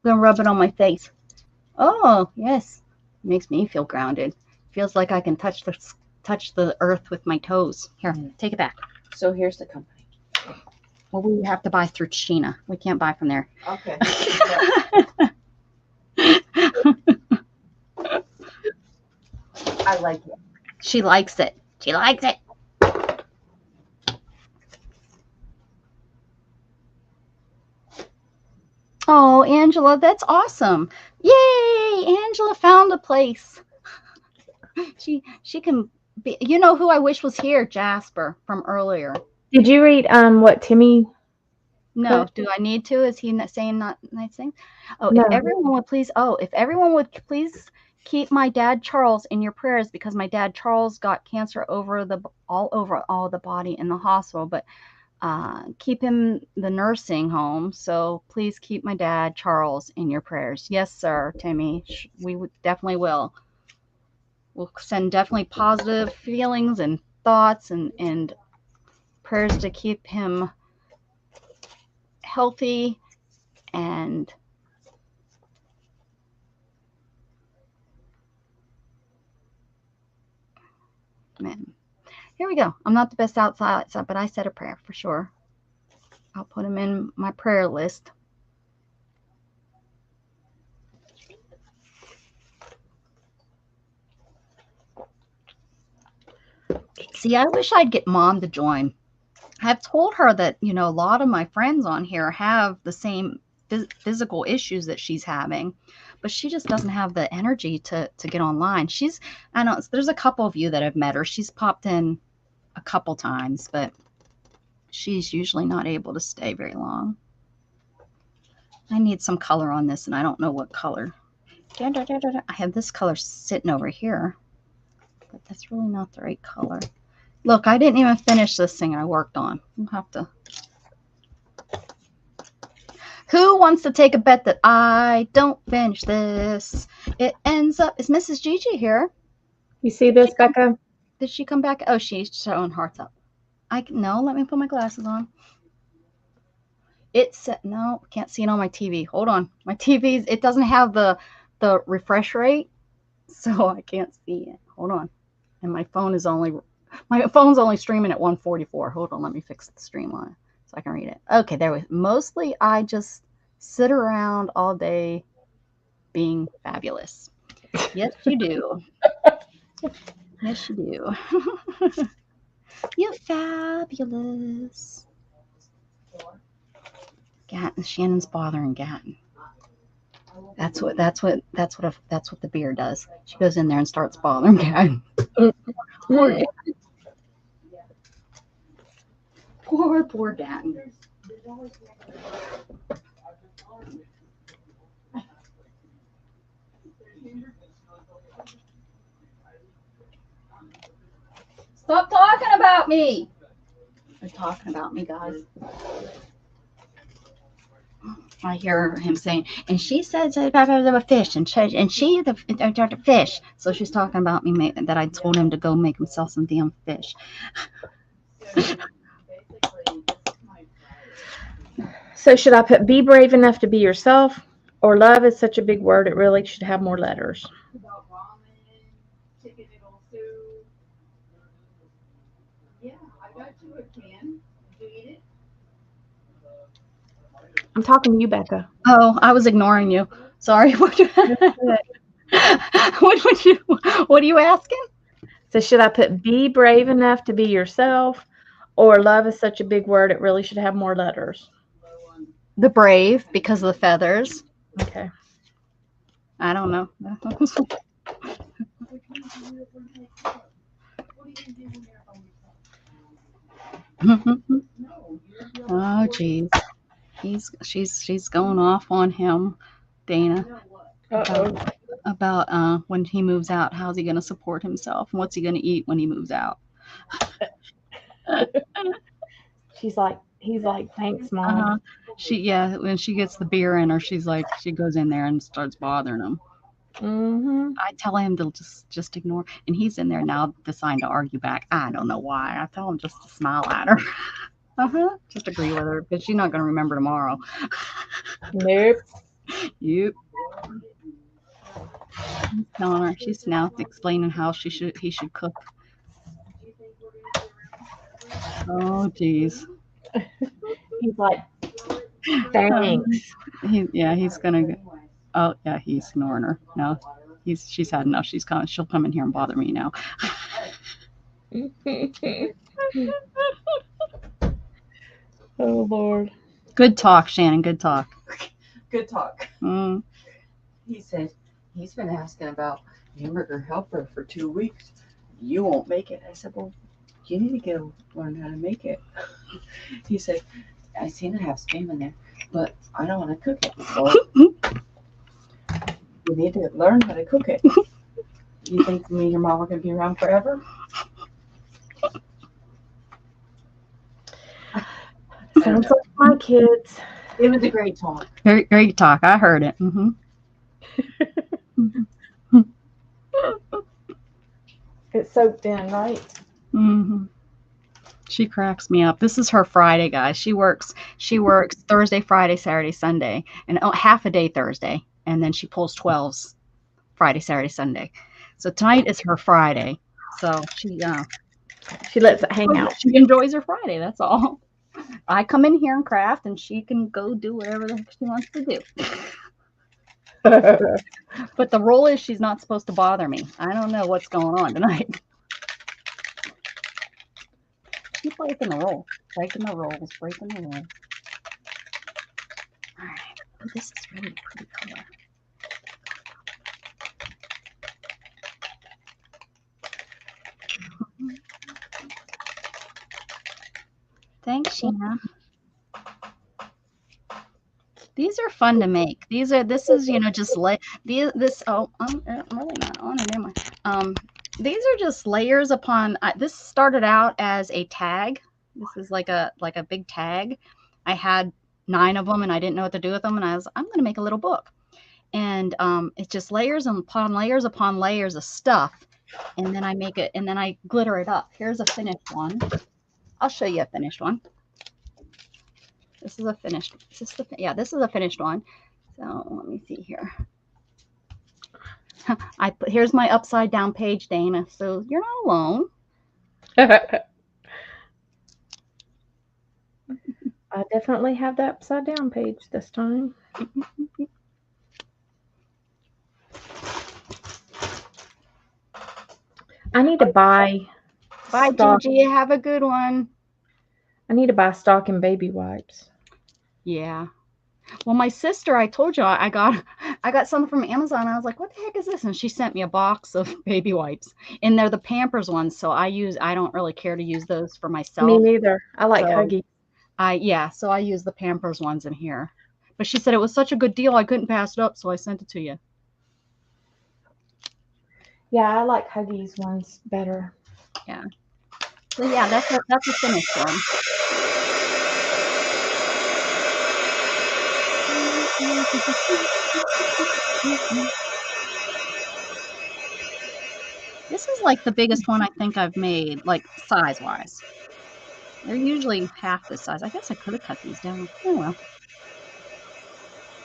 gonna rub it on my face. Oh yes, it makes me feel grounded. Feels like I can touch the earth with my toes. Here, take it back. So here's the company. Well, we have to buy through Sheena. We can't buy from there. Okay. I like it. She likes it. She likes it. Oh, Angela, that's awesome. Yay, Angela found a place. She can be, you know who I wish was here? Jasper from earlier. Did you read what Timmy? No, do I need to? Is he not saying not nice things? Oh, No. if everyone would please keep my dad Charles in your prayers, because my dad Charles got cancer all over the body in the hospital, but keep him the nursing home. So please keep my dad Charles in your prayers. Yes, sir, Timmy. We definitely will. We'll send definitely positive feelings and thoughts and prayers to keep him healthy and man. Here we go. I'm not the best outside, but I said a prayer for sure. I'll put him in my prayer list. See, I wish I'd get Mom to join. I've told her that, you know, a lot of my friends on here have the same physical issues that she's having, but she just doesn't have the energy to get online. I know there's a couple of you that have met her. She's popped in a couple times, but she's usually not able to stay very long. I need some color on this, and I don't know what color. I have this color sitting over here, but that's really not the right color. Look, I didn't even finish this thing I worked on. I'll have to. Who wants to take a bet that I don't finish this? It ends up. Is Mrs. Gigi here? You see this, Becca? Did she come back? Oh, she's showing hearts up. No, let me put my glasses on. No, can't see it on my TV. Hold on. My TV's, it doesn't have the refresh rate, so I can't see it. Hold on. And my phone's only streaming at 144. Hold on, let me fix the stream line so I can read it. Okay, there we go. Mostly I just sit around all day being fabulous. Yes, you do. Yes, you do. You're fabulous. Gatton, Shannon's bothering Gatton. That's what the beer does. She goes in there and starts bothering Gatton. Poor Gatton. Stop talking about me. They're talking about me, guys. I hear him saying, and she says about a fish, and she the fish. So she's talking about me, that I told him to go make himself some damn fish. So should I put be brave enough to be yourself, or love is such a big word it really should have more letters? I'm talking to you, Becca. Oh, I was ignoring you. Sorry. What are you asking? So should I put be brave enough to be yourself, or love is such a big word it really should have more letters? The brave, because of the feathers. Okay. I don't know. Oh, geez. She's going off on him, Dana. About when he moves out, how's he going to support himself, and what's he going to eat when he moves out? He's like, thanks, Mom. When she gets the beer in her, she goes in there and starts bothering him. Mm-hmm. I tell him to just ignore, and he's in there now deciding to argue back. I don't know why. I tell him just to smile at her. Just agree with her, because she's not going to remember tomorrow. Nope. Yep. Telling her, she's now explaining how he should cook. Oh, geez. He's like, thanks. He's gonna. Oh, yeah, he's ignoring her. No, She's had enough. She'll come in here and bother me now. Oh, Lord. Good talk, Shannon. Good talk. Good talk. Mm. He said he's been asking about hamburger helper for 2 weeks. You won't make it. I said, well, you need to learn how to make it. He said, I seen it have spam in there, but I don't want to cook it. So you need to learn how to cook it. You think me and your mom are going to be around forever? Sounds like my kids. It was a great talk. Great, great talk. I heard it. Mm-hmm. It's soaked in, right? Mm-hmm. She cracks me up. This is her Friday, guys. She works Thursday, Friday, Saturday, Sunday, and half a day Thursday, and then she pulls 12s Friday, Saturday, Sunday. So tonight is her Friday. So she lets it hang out. She enjoys her Friday. That's all. I come in here and craft, and she can go do whatever the heck she wants to do. But the rule is she's not supposed to bother me. I don't know what's going on tonight. Keep breaking the rules. Breaking the rules. Breaking the rules. All right. Oh, this is really a pretty color. Thanks, Sheena. These are fun to make. This is, just this. Oh, I'm really not on it, am I? These are just layers upon. This started out as a tag. This is like a big tag. I had 9 of them, and I didn't know what to do with them, and I'm going to make a little book. And it's just layers upon layers upon layers of stuff, and then I make it, and then I glitter it up. Here's a finished one. I'll show you a finished one. This is a finished. This is a finished one. So let me see here. Here's my upside down page, Dana. So you're not alone. I definitely have the upside down page this time. I need to buy. Bye, Gigi. Have a good one. I need to buy stock and baby wipes. Yeah. Well, my sister, I told you I got some from Amazon. I was like, what the heck is this? And she sent me a box of baby wipes. And they're the Pampers ones, so I don't really care to use those for myself. Me neither. I like Huggies. So I use the Pampers ones in here. But she said it was such a good deal I couldn't pass it up, so I sent it to you. Yeah, I like Huggies ones better. Yeah. So yeah, that's a finished one. This is like the biggest one I think I've made, like size-wise. They're usually half this size. I guess I could have cut these down. Oh well.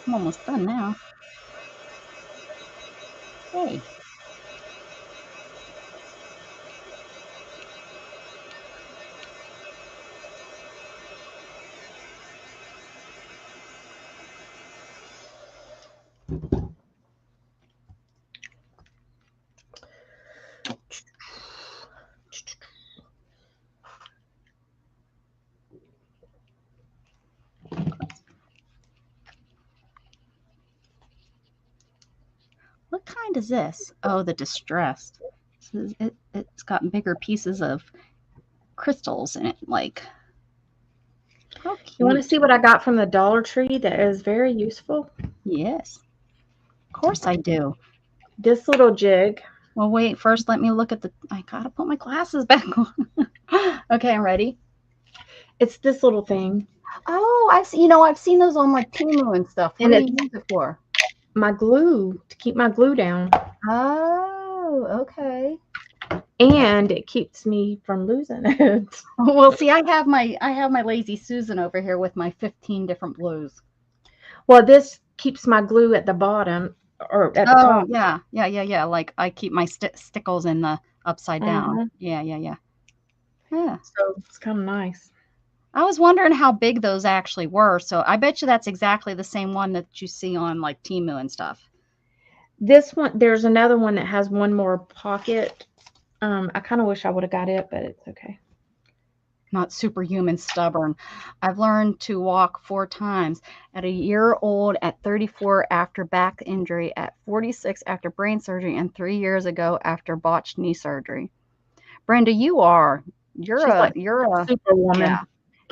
I'm almost done now. Hey. What kind is this? Oh, the distressed. It's got bigger pieces of crystals in it. Like, how cute. You want to see what I got from the Dollar Tree that is very useful? Yes. Of course I do. This little jig. Well, wait. First, let me look at I gotta put my glasses back on. Okay, I'm ready. It's this little thing. Oh, I've seen those on like Temu and stuff. What do you use it for? My glue, to keep my glue down. Oh, okay. And it keeps me from losing it. Well, see, I have my Lazy Susan over here with my 15 different glues. Well, this keeps my glue at the bottom or at the top. Yeah. Like I keep my stickles in the upside down. Yeah. So it's kind of nice. I was wondering how big those actually were. So I bet you that's exactly the same one that you see on like Temu and stuff. This one, there's another one that has one more pocket. I kind of wish I would have got it, but it's okay. Not superhuman stubborn. I've learned to walk 4 times. At a year old, at 34 after back injury, at 46 after brain surgery, and 3 years ago after botched knee surgery. Brenda, you're She's like a Superwoman. yeah.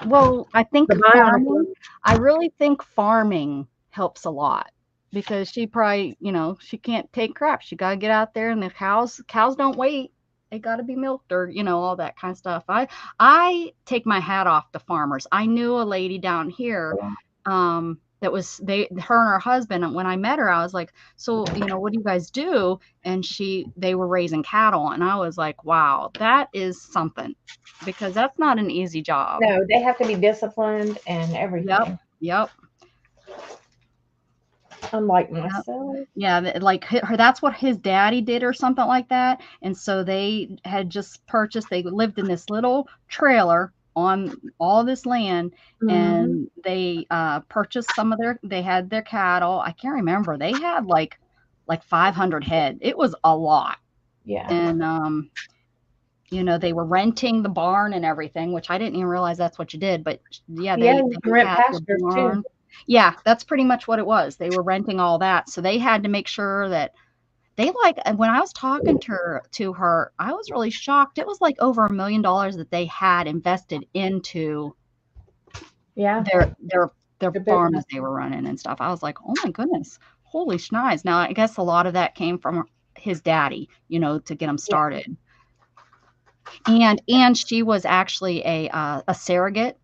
Well, I think The bionic farming, one. I really think farming helps a lot because she probably, she can't take crap. She got to get out there, and the cows don't wait. They got to be milked, or all that kind of stuff. I take my hat off to farmers. I knew a lady down here that was her and her husband, and when I met her, I was like, so what do you guys do? And they were raising cattle, and I was like, wow, that is something, because that's not an easy job. No, they have to be disciplined and everything. Yep. Unlike myself. Yeah, like that's what his daddy did or something like that. And so they had just purchased, they lived in this little trailer on all this land, and they purchased they had their cattle. I can't remember. They had like 500 head. It was a lot. Yeah. And they were renting the barn and everything, which I didn't even realize that's what you did. But they rent had pastures the barn. too. Yeah, that's pretty much what it was. They were renting all that. So they had to make sure that when I was talking to her, I was really shocked. It was like over $1 million that they had invested into their farm that they were running and stuff. I was like, oh my goodness, holy schneis. Now, I guess a lot of that came from his daddy, to get him started. Yeah. And she was actually a surrogate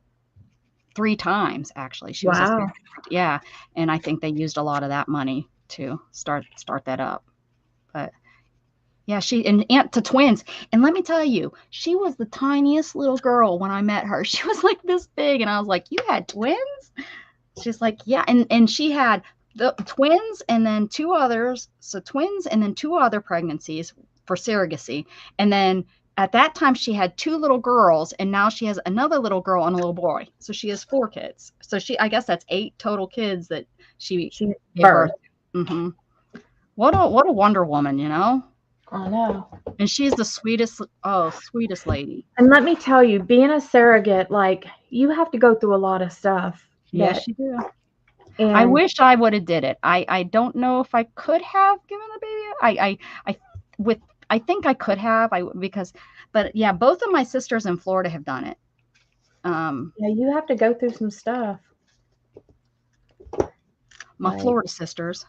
3 times, actually. She was a surrogate. Yeah. And I think they used a lot of that money to start that up. But yeah, she and aunt to twins. And let me tell you, she was the tiniest little girl when I met her. She was like this big, and I was like, you had twins? She's like, yeah. And she had the twins and then 2 others. So twins and then 2 other pregnancies for surrogacy. And then at that time, she had 2 little girls, and now she has another little girl and a little boy. So she has 4 kids. So I guess that's 8 total kids that she gave birth. Mm-hmm. What a Wonder Woman, I know. And she's the sweetest lady. And let me tell you, being a surrogate, like, you have to go through a lot of stuff. Yes, you do. And I wish I would have did it. I don't know if I could have given the baby. I think I could have, but yeah, both of my sisters in Florida have done it. Yeah, you have to go through some stuff. My Florida sisters.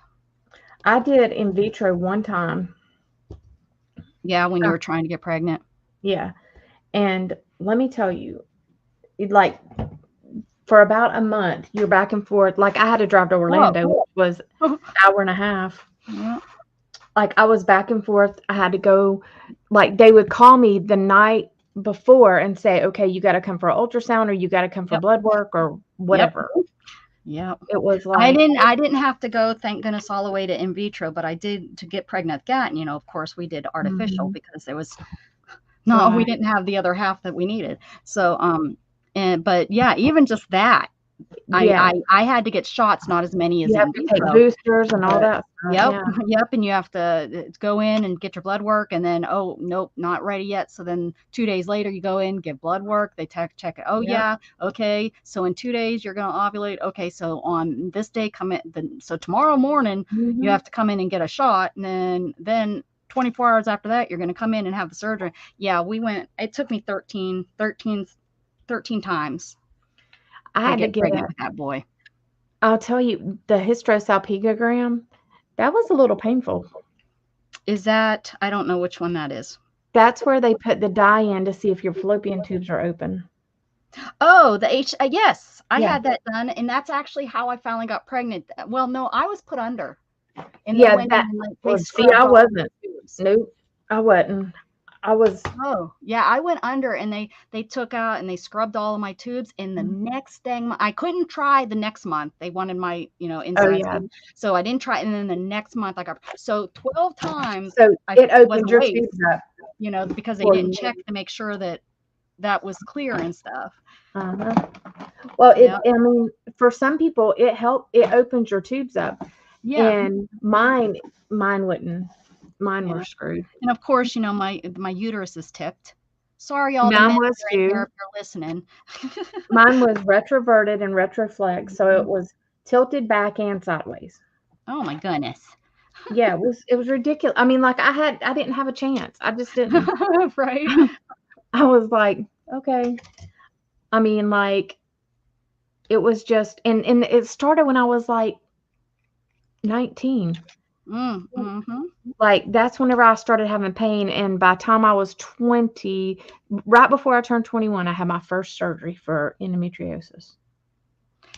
I did in vitro one time. Yeah, when you were trying to get pregnant. Yeah. And let me tell you, like, for about a month, you're back and forth. Like, I had to drive to Orlando, which was an hour and a half. Yeah. Like, I was back and forth. I had to go, like, they would call me the night before and say, okay, you got to come for an ultrasound, or you got to come for blood work, or whatever. Yeah. It was like, I didn't have to go, thank goodness, all the way to in vitro, but I did to get pregnant. And of course we did artificial because there was we didn't have the other half that we needed. So but yeah, even just that, I had to get shots, not as many as you have to take boosters and all that stuff. Yep. And you have to go in and get your blood work, and then, oh, nope, not ready yet. So then 2 days later, you go in, give blood work. They check it. Oh, yeah. Okay. So in 2 days, you're going to ovulate. Okay. So on this day, come in. So tomorrow morning, you have to come in and get a shot. And then 24 hours after that, you're going to come in and have the surgery. Yeah, it took me 13 times. I had to get pregnant with that boy. I'll tell you, the hysterosalpingogram, that was a little painful. Is that, I don't know which one that is. That's where they put the dye in to see if your fallopian tubes are open. Oh, yes, I had that done, and that's actually how I finally got pregnant. Well, no, I was put under. And I wasn't. Nope, I wasn't. I was. Oh, yeah, I went under, and they took out and they scrubbed all of my tubes. And the next thing, I couldn't try the next month. They wanted my, inside. So I didn't try. And then the next month I got, so 12 times. So it opened your tubes up. Because they didn't check to make sure that was clear and stuff. Well, I mean, for some people, it opens your tubes up. Yeah. And mine wouldn't. Mine Yeah. were screwed. And of course, you know, my uterus is tipped. Sorry, all the Mine men was that are in here too. if you're listening. Mine was retroverted and retroflex, so it was tilted back and sideways. Oh my goodness. Yeah, it was ridiculous. I mean, like I didn't have a chance. I just didn't. Right. I was like, okay. I mean, like it was just and it started when I was like 19. Mm-hmm. Like that's whenever I started having pain, and by the time I was 20, right before I turned 21, I had my first surgery for endometriosis.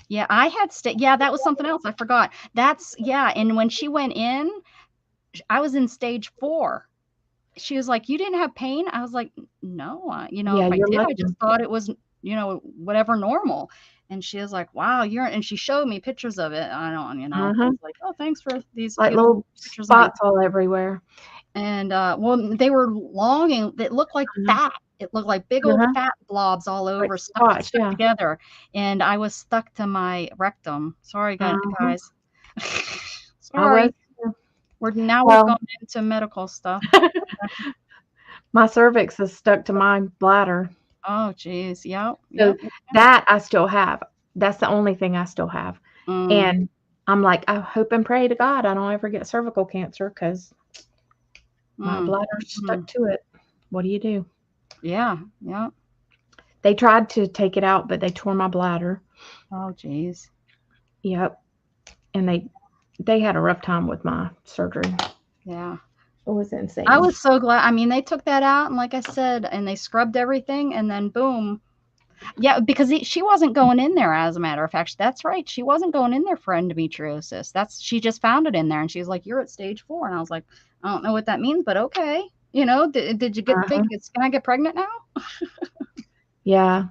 Yeah, I had yeah, that was something else I forgot. That's yeah, and when she went in, I was in stage 4. She was like, "You didn't have pain?" I was like, "No, you know, Yeah, if I you're did, I lucky. just thought it was, you know, whatever normal." And she was like, "Wow, you're," and she showed me pictures of it. I don't, you know, I Uh-huh. was like, "Oh, thanks for these Like beautiful little pictures of my," spots all everywhere. and well, they were long and it looked like Uh-huh. fat. It looked like big old Uh-huh. fat blobs all Like over, spots, stuck yeah. together. And I was stuck to my rectum. Sorry, Uh-huh. guys. I was. Sorry. We've Well, gone into medical stuff. my cervix is stuck to my bladder. Oh, geez. Yep. So Yep. that I still have. That's the only thing I still have. Mm, And I'm like, I hope and pray to God I don't ever get cervical cancer because my bladder's stuck to it. What do you do? Yeah. Yeah. They tried to take it out, but they tore my bladder. Oh, geez. Yep. And they had a rough time with my surgery. Yeah. It was insane. I was so glad. I mean, they took that out, and like I said, and they scrubbed everything, and then boom. Yeah, because she wasn't going in there, as a matter of fact. That's right. She wasn't going in there for endometriosis. She just found it in there, and she was like, "You're at stage 4." And I was like, "I don't know what that means, but okay." You know, did you get think can I get pregnant now? Yeah.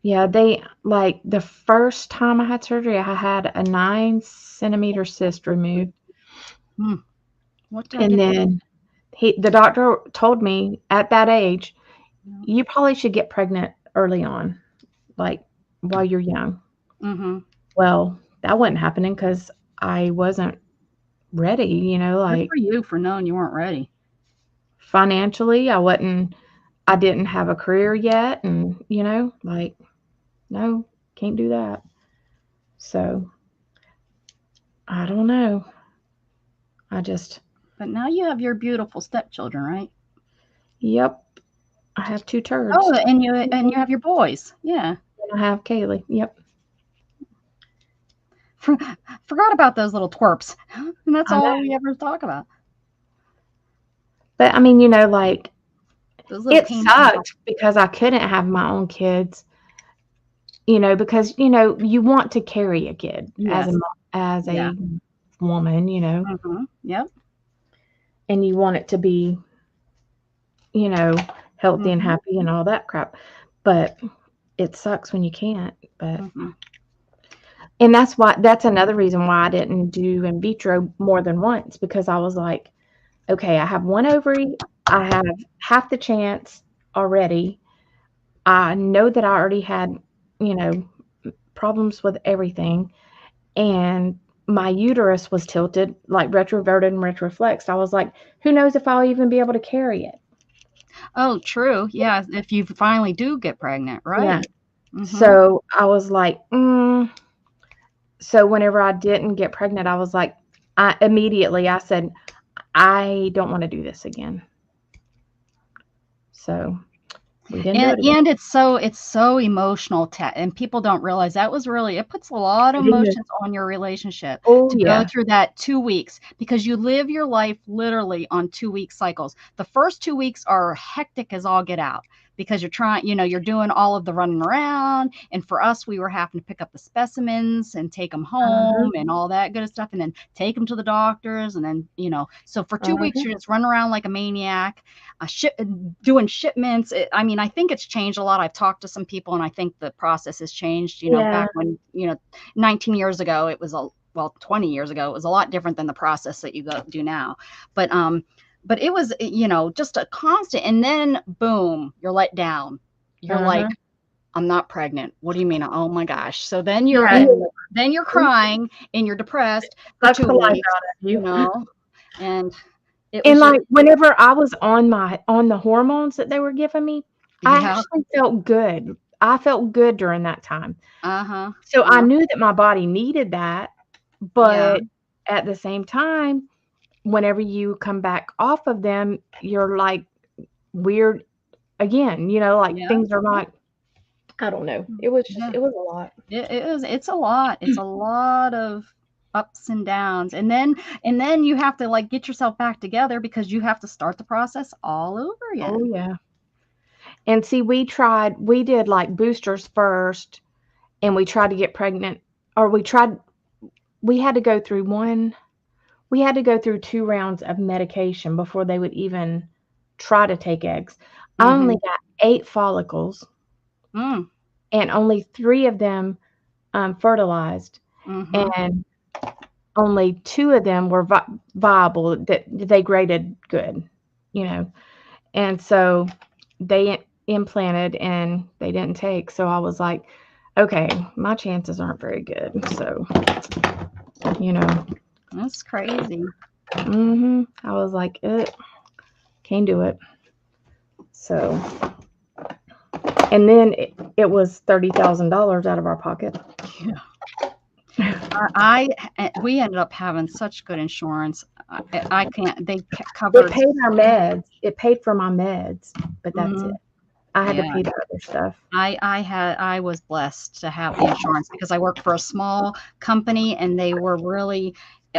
Yeah, they like the first time I had surgery, I had a 9-centimeter cyst removed. What did I And get? then the doctor told me at that age, you probably should get pregnant early on, like while you're young. Mm-hmm. Well, that wasn't happening because I wasn't ready, you know, Good like for you for knowing you weren't ready. financially, I didn't have a career yet. And, you know, like, no, can't do that. So I don't know. But now you have your beautiful stepchildren, right? Yep. I have 2 turds. Oh, and you have your boys. Yeah. And I have Kaylee. Yep. Forgot about those little twerps. And that's I know. all we ever talk about. But I mean, you know, like it pain sucked because I couldn't have my own kids, you know, because, you know, you want to carry a kid Yes. as a woman, you know. Mm-hmm. Yep. And you want it to be, you know, healthy and happy and all that crap. But it sucks when you can't. But and that's another reason why I didn't do in vitro more than once, because I was like, okay, I have one ovary, I have half the chance already. I know that I already had, you know, problems with everything, and my uterus was tilted, like retroverted and retroflexed. I was like, who knows if I'll even be able to carry it. Oh, true. Yeah, if you finally do get pregnant, right? Yeah. So I was like, So whenever I didn't get pregnant, I was like, I said, I don't want to do this again. So we didn't do it again. And it's so emotional, and people don't realize that was really, it puts a lot of emotions on your relationship to go through that 2 weeks, because you live your life literally on 2-week cycles. The first 2 weeks are hectic as all get out, because you're trying, you know, you're doing all of the running around. And for us, we were having to pick up the specimens and take them home and all that good stuff, and then take them to the doctors. And then, you know, so for 2 weeks, you're just running around like a maniac, doing shipments. I mean, I think it's changed a lot. I've talked to some people, and I think the process has changed. You know, back when, you know, 19 years ago, it was 20 years ago, it was a lot different than the process that you do now. But it was, you know, just a constant. And then boom, you're let down. You're like, I'm not pregnant. What do you mean? Oh my gosh. So then you're then you're crying and you're depressed for Sucks 2 the life weeks, out of you you. know, and it And was just, like whenever I was on the hormones that they were giving me, I yeah, actually felt good. I felt good during that time. uh-huh, So I knew that my body needed that, yeah, but at the same time, whenever you come back off of them, you're like weird again, like yeah, things are not, I don't know. It was just, yeah. it was a lot. It's a lot. It's a lot of ups and downs. And then you have to like get yourself back together because you have to start the process all over Oh again. yeah. And see, we did like boosters first and we tried to get pregnant, or we had to go through we had to go through 2 rounds of medication before they would even try to take eggs. I only Mm-hmm. got 8 follicles Mm, and only 3 of them fertilized, mm-hmm. and only 2 of them were viable, that they graded good, and so they implanted and they didn't take. So I was like, okay, my chances aren't very good. So, That's crazy. I was like, can't do it. So, and then it was $30,000 out of our pocket. We ended up having such good insurance. I can't. They It covered. paid our meds. It paid for my meds, but that's it. Mhm. I had to Yeah. pay the other stuff. I was blessed to have the insurance because I worked for a small company and they were really,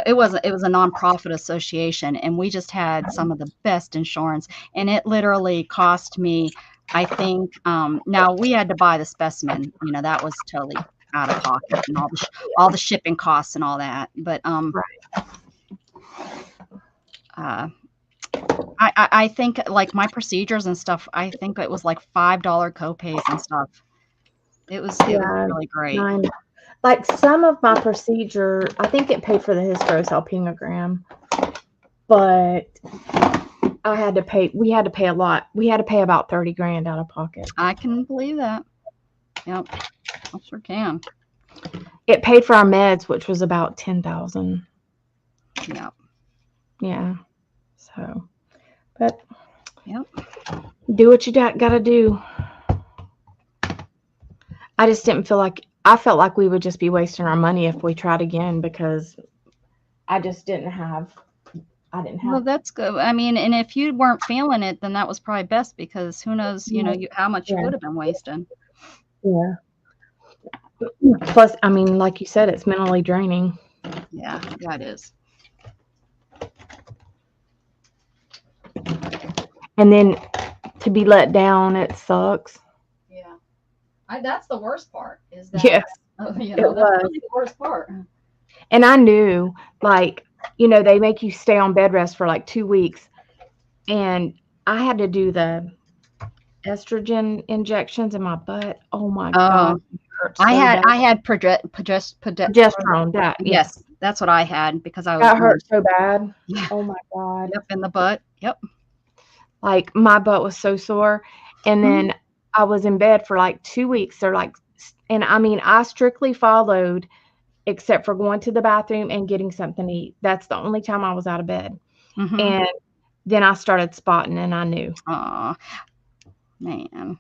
it was a nonprofit association, and we just had some of the best insurance, and it literally cost me, I think, now we had to buy the specimen, that was totally out of pocket, and all the shipping costs and all that, but Right. uh I think like my procedures and stuff, I think it was like $5 copays and stuff. It was Yeah, really great. mine. Like some of my procedure, I think it paid for the hysterosalpingogram, but I had to pay. We had to pay a lot. We had to pay about 30 grand out of pocket. I can believe that. Yep, I sure can. It paid for our meds, which was about 10,000. Yep, Yeah. So, but yep. do what you got to do. I just didn't feel like, I felt like we would just be wasting our money if we tried again, because I just didn't have, I didn't Well, have. that's good. I mean, and if you weren't feeling it, then that was probably best because who knows, how much you Yeah. could have been wasting. Yeah. Plus, I mean, like you said, it's mentally draining. Yeah, it is. And then to be let down, it sucks. Yeah, that's the worst part. Is that Yes, that's it was. really the worst part. And I knew, like, they make you stay on bed rest for like 2 weeks. And I had to do the estrogen injections in my butt. Oh my God. Oh, It hurt so bad. I had Progesterone, that, yes. yes, that's what I had because I was That hurt so bad. yeah, Oh my God. yep, in the butt. Yep. Like, my butt was so sore. And then I was in bed for like 2 weeks. They're like, and I mean, I strictly followed, except for going to the bathroom and getting something to eat. That's the only time I was out of bed. Mm-hmm. And then I started spotting, and I knew. Aw, man.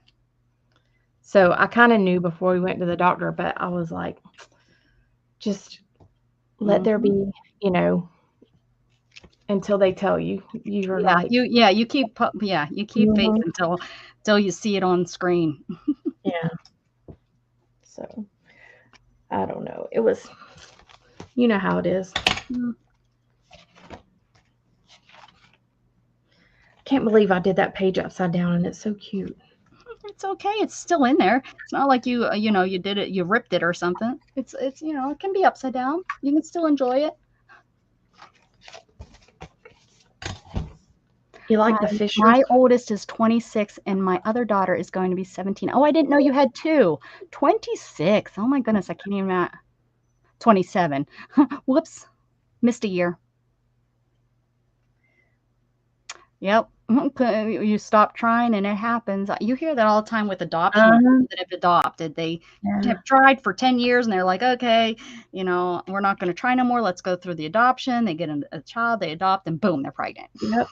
So I kind of knew before we went to the doctor, but I was like, just let there be, until they tell you. You're like, you keep faith until you see it on screen. yeah. So I don't know. It was, you know how it is. Mm. Can't believe I did that page upside down, and it's so cute. It's okay. It's still in there. It's not like you you did it, you ripped it or something. It's it can be upside down. You can still enjoy it. You like the fishers? My oldest is 26 and my other daughter is going to be 17. Oh, I didn't know you had 2. 26. Oh my goodness, I can't even 27. Whoops. Missed a year. Yep. You stop trying and it happens. You hear that all the time with adoption. Uh-huh. That have adopted, they Yeah. have tried for 10 years and they're like, okay, you know, we're not going to try no more. Let's go through the adoption. They get a child, they adopt, and boom, they're pregnant. Yep.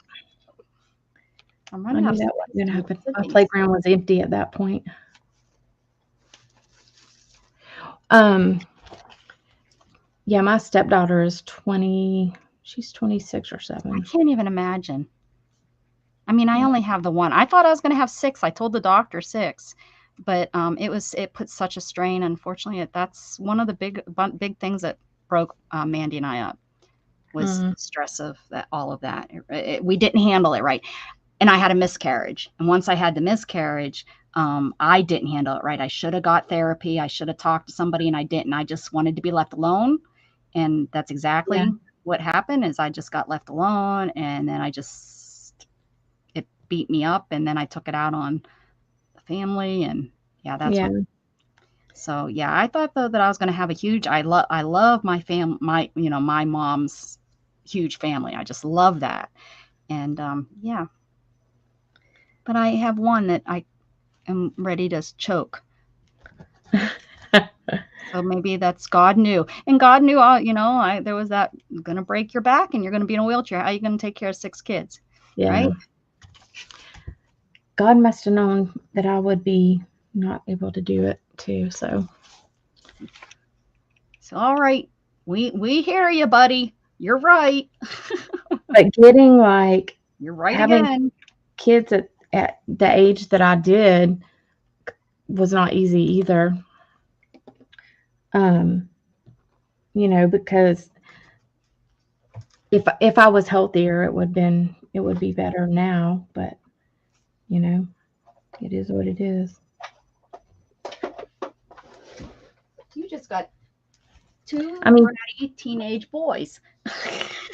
I'm I running knew out that wasn't going to happen. of My things. playground was empty at that point. Yeah, my stepdaughter is 20. She's 26 or 7. I can't even imagine. I mean, I only have the one. I thought I was going to have 6. I told the doctor 6, but it put such a strain. Unfortunately, that's one of the big things that broke Mandy and I up was the stress of that, all of that. We didn't handle it right, and I had a miscarriage. And once I had the miscarriage, I didn't handle it right. I should have got therapy. I should have talked to somebody, and I didn't. I just wanted to be left alone, and that's exactly what happened. Is I just got left alone, and then it beat me up, and then I took it out on the family, and so I thought though that I was going to have a huge. I love my my mom's huge family. I just love that, and but I have one that I am ready to choke. So maybe that's God knew, and God knew, there was that going to break your back and you're going to be in a wheelchair. How are you going to take care of 6 kids? Yeah. Right? God must have known that I would be not able to do it too. So all right, we hear you, buddy. You're right. But getting you're right having again. Kids at the age that I did was not easy either. Because if I was healthier, it would be better now. But it is what it is. You just got 2 teenage boys.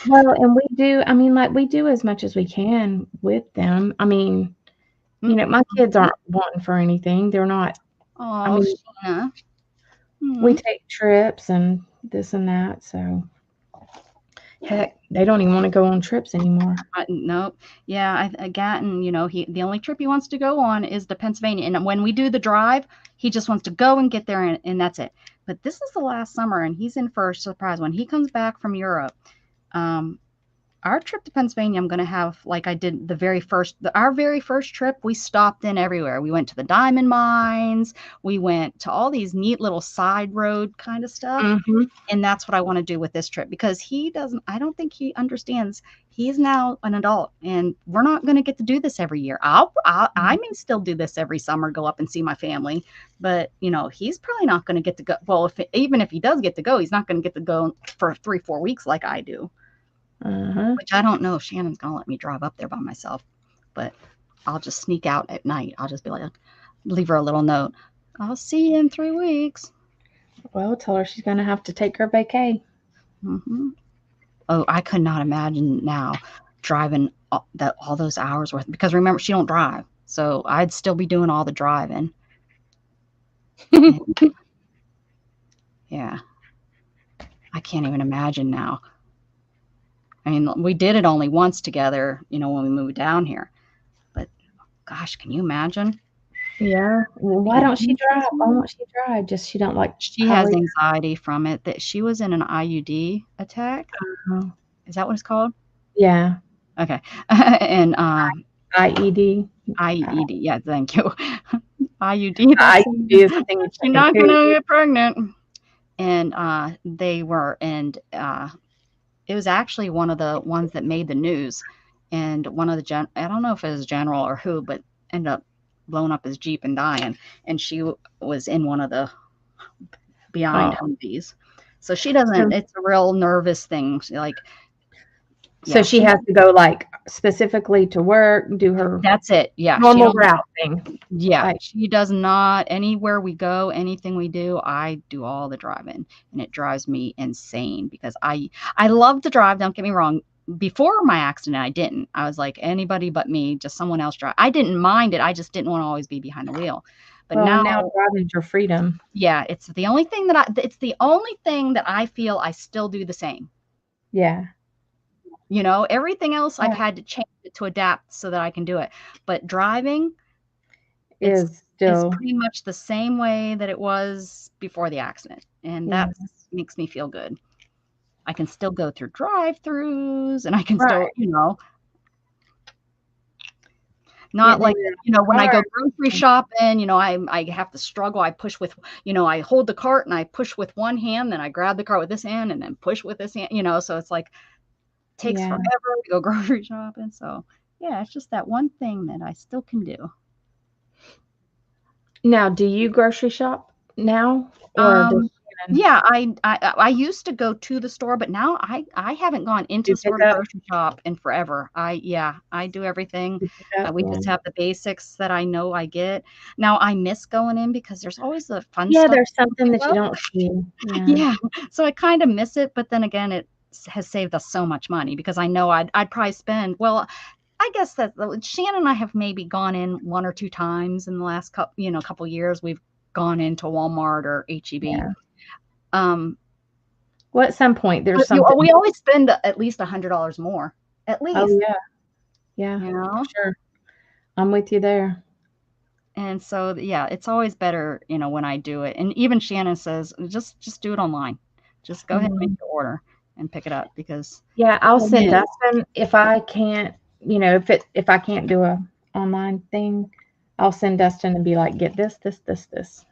Well, and we do. I mean, we do as much as we can with them. I mean, my kids aren't wanting for anything. They're not. Oh, Sheena. We take trips and this and that. So, heck, they don't even want to go on trips anymore. Nope. Yeah, I got, and the only trip he wants to go on is to Pennsylvania. And when we do the drive, he just wants to go and get there, and that's it. But this is the last summer, and he's in for a surprise. When he comes back from Europe, our trip to Pennsylvania, I'm going to have, like I did our very first trip, we stopped in everywhere. We went to the diamond mines. We went to all these neat little side road kind of stuff. Mm-hmm. And that's what I want to do with this trip, because I don't think he understands. He's now an adult, and we're not going to get to do this every year. I may still do this every summer, go up and see my family, but he's probably not going to get to go. Well, even if he does get to go, he's not going to get to go for 3-4 weeks like I do. Which I don't know if Shannon's gonna let me drive up there by myself, but I'll just sneak out at night. I'll just be like, leave her a little note. I'll see you in 3 weeks. Well, tell her she's gonna have to take her vacay. Oh, I could not imagine now driving all those hours worth, because remember, she don't drive, so I'd still be doing all the driving. Yeah, I can't even imagine now. I mean, we did it only once together, when we moved down here. But gosh, can you imagine? Yeah. Well, why don't she drive? Why won't she drive? Just she don't like. She has anxiety from it. That she was in an IUD attack. Is that what it's called? Yeah. Okay. And IED. IED. Yeah. Thank you. IUD. IUD is the thing. You're not gonna get pregnant. And they were, and it was actually one of the ones that made the news, and one of the I don't know if it was general or who, but ended up blowing up his Jeep and dying. And she was in one of the behind Humvees. So she doesn't. It's a real nervous thing. So she has to go specifically to work, do her. That's it. Yeah. Normal route thing. Yeah. She does not. Anywhere we go, anything we do, I do all the driving, and it drives me insane, because I love to drive. Don't get me wrong. Before my accident, I didn't. I was like, anybody but me, just someone else drive. I didn't mind it. I just didn't want to always be behind the wheel. But now driving is your freedom. Yeah. It's the only thing that I feel I still do the same. Yeah. You know, everything else I've Yeah. had to change it to adapt so that I can do it. But driving Is is still, pretty much the same way that it was before the accident. And yeah. that makes me feel good. I can still go through drive-throughs and I can Right. still, you know, not Getting like, in your you know, when I car. go grocery shopping, you know, I have to struggle. I push with, you know, I hold the cart and I push with one hand, then I grab the cart with this hand and then push with this hand, you know, so it's like takes Yeah. forever to go grocery shopping. So yeah, it's just that one thing that I still can do. Now, do you grocery shop now, or does Um, Shannon yeah, I used to go to the store, but now I haven't gone into do the pick store to up? grocery shop in forever. I do everything. Do pick up? We Yeah. just have the basics that I know I get. Now I miss going in because there's always the fun Yeah, stuff there's something to that pick you up. don't see. Yeah. Yeah, so I kind of miss it, but then again, it has saved us so much money because I know I'd probably spend, well, I guess that Shannon and I have maybe gone in 1 or 2 times in the last couple years. We've gone into Walmart or HEB. Yeah. Um, Well, at some point, there's but something. we always spend at least $100 more, at Oh, least, yeah. Yeah, you for know? sure. I'm with you there. And so, yeah, it's always better, you know, when I do it. And even Shannon says, just do it online. Just go ahead and make Mhm. your order and pick it up because Yeah, the I'll thing send is, Dustin if I can't, if I can't do a online thing, I'll send Dustin and be like, get this, this, this.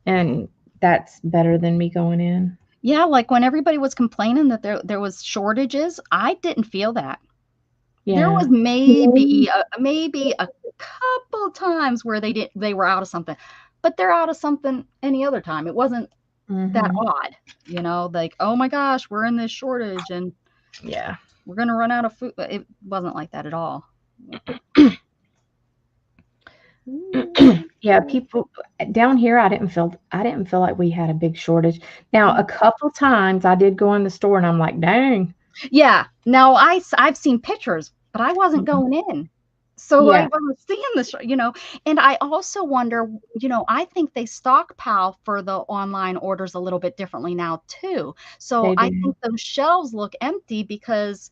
And that's better than me going in. yeah, like when everybody was complaining that there was shortages, I didn't feel that. There was Yeah. maybe a couple times where they were out of something, but they're out of something any other time. It wasn't that Hmm. odd, you know, like, oh my gosh, we're in this shortage and Yeah. we're gonna run out of food. It wasn't like that at all. Yeah, people down here, I didn't feel like we had a big shortage. Now, a couple times I did go in the store and I'm like, dang. Yeah, now I've seen pictures, but I wasn't going in. So I Yeah, wasn't seeing this, you know, and I also wonder, you know, I think they stockpile for the online orders a little bit differently now too. So they I do. think those shelves look empty because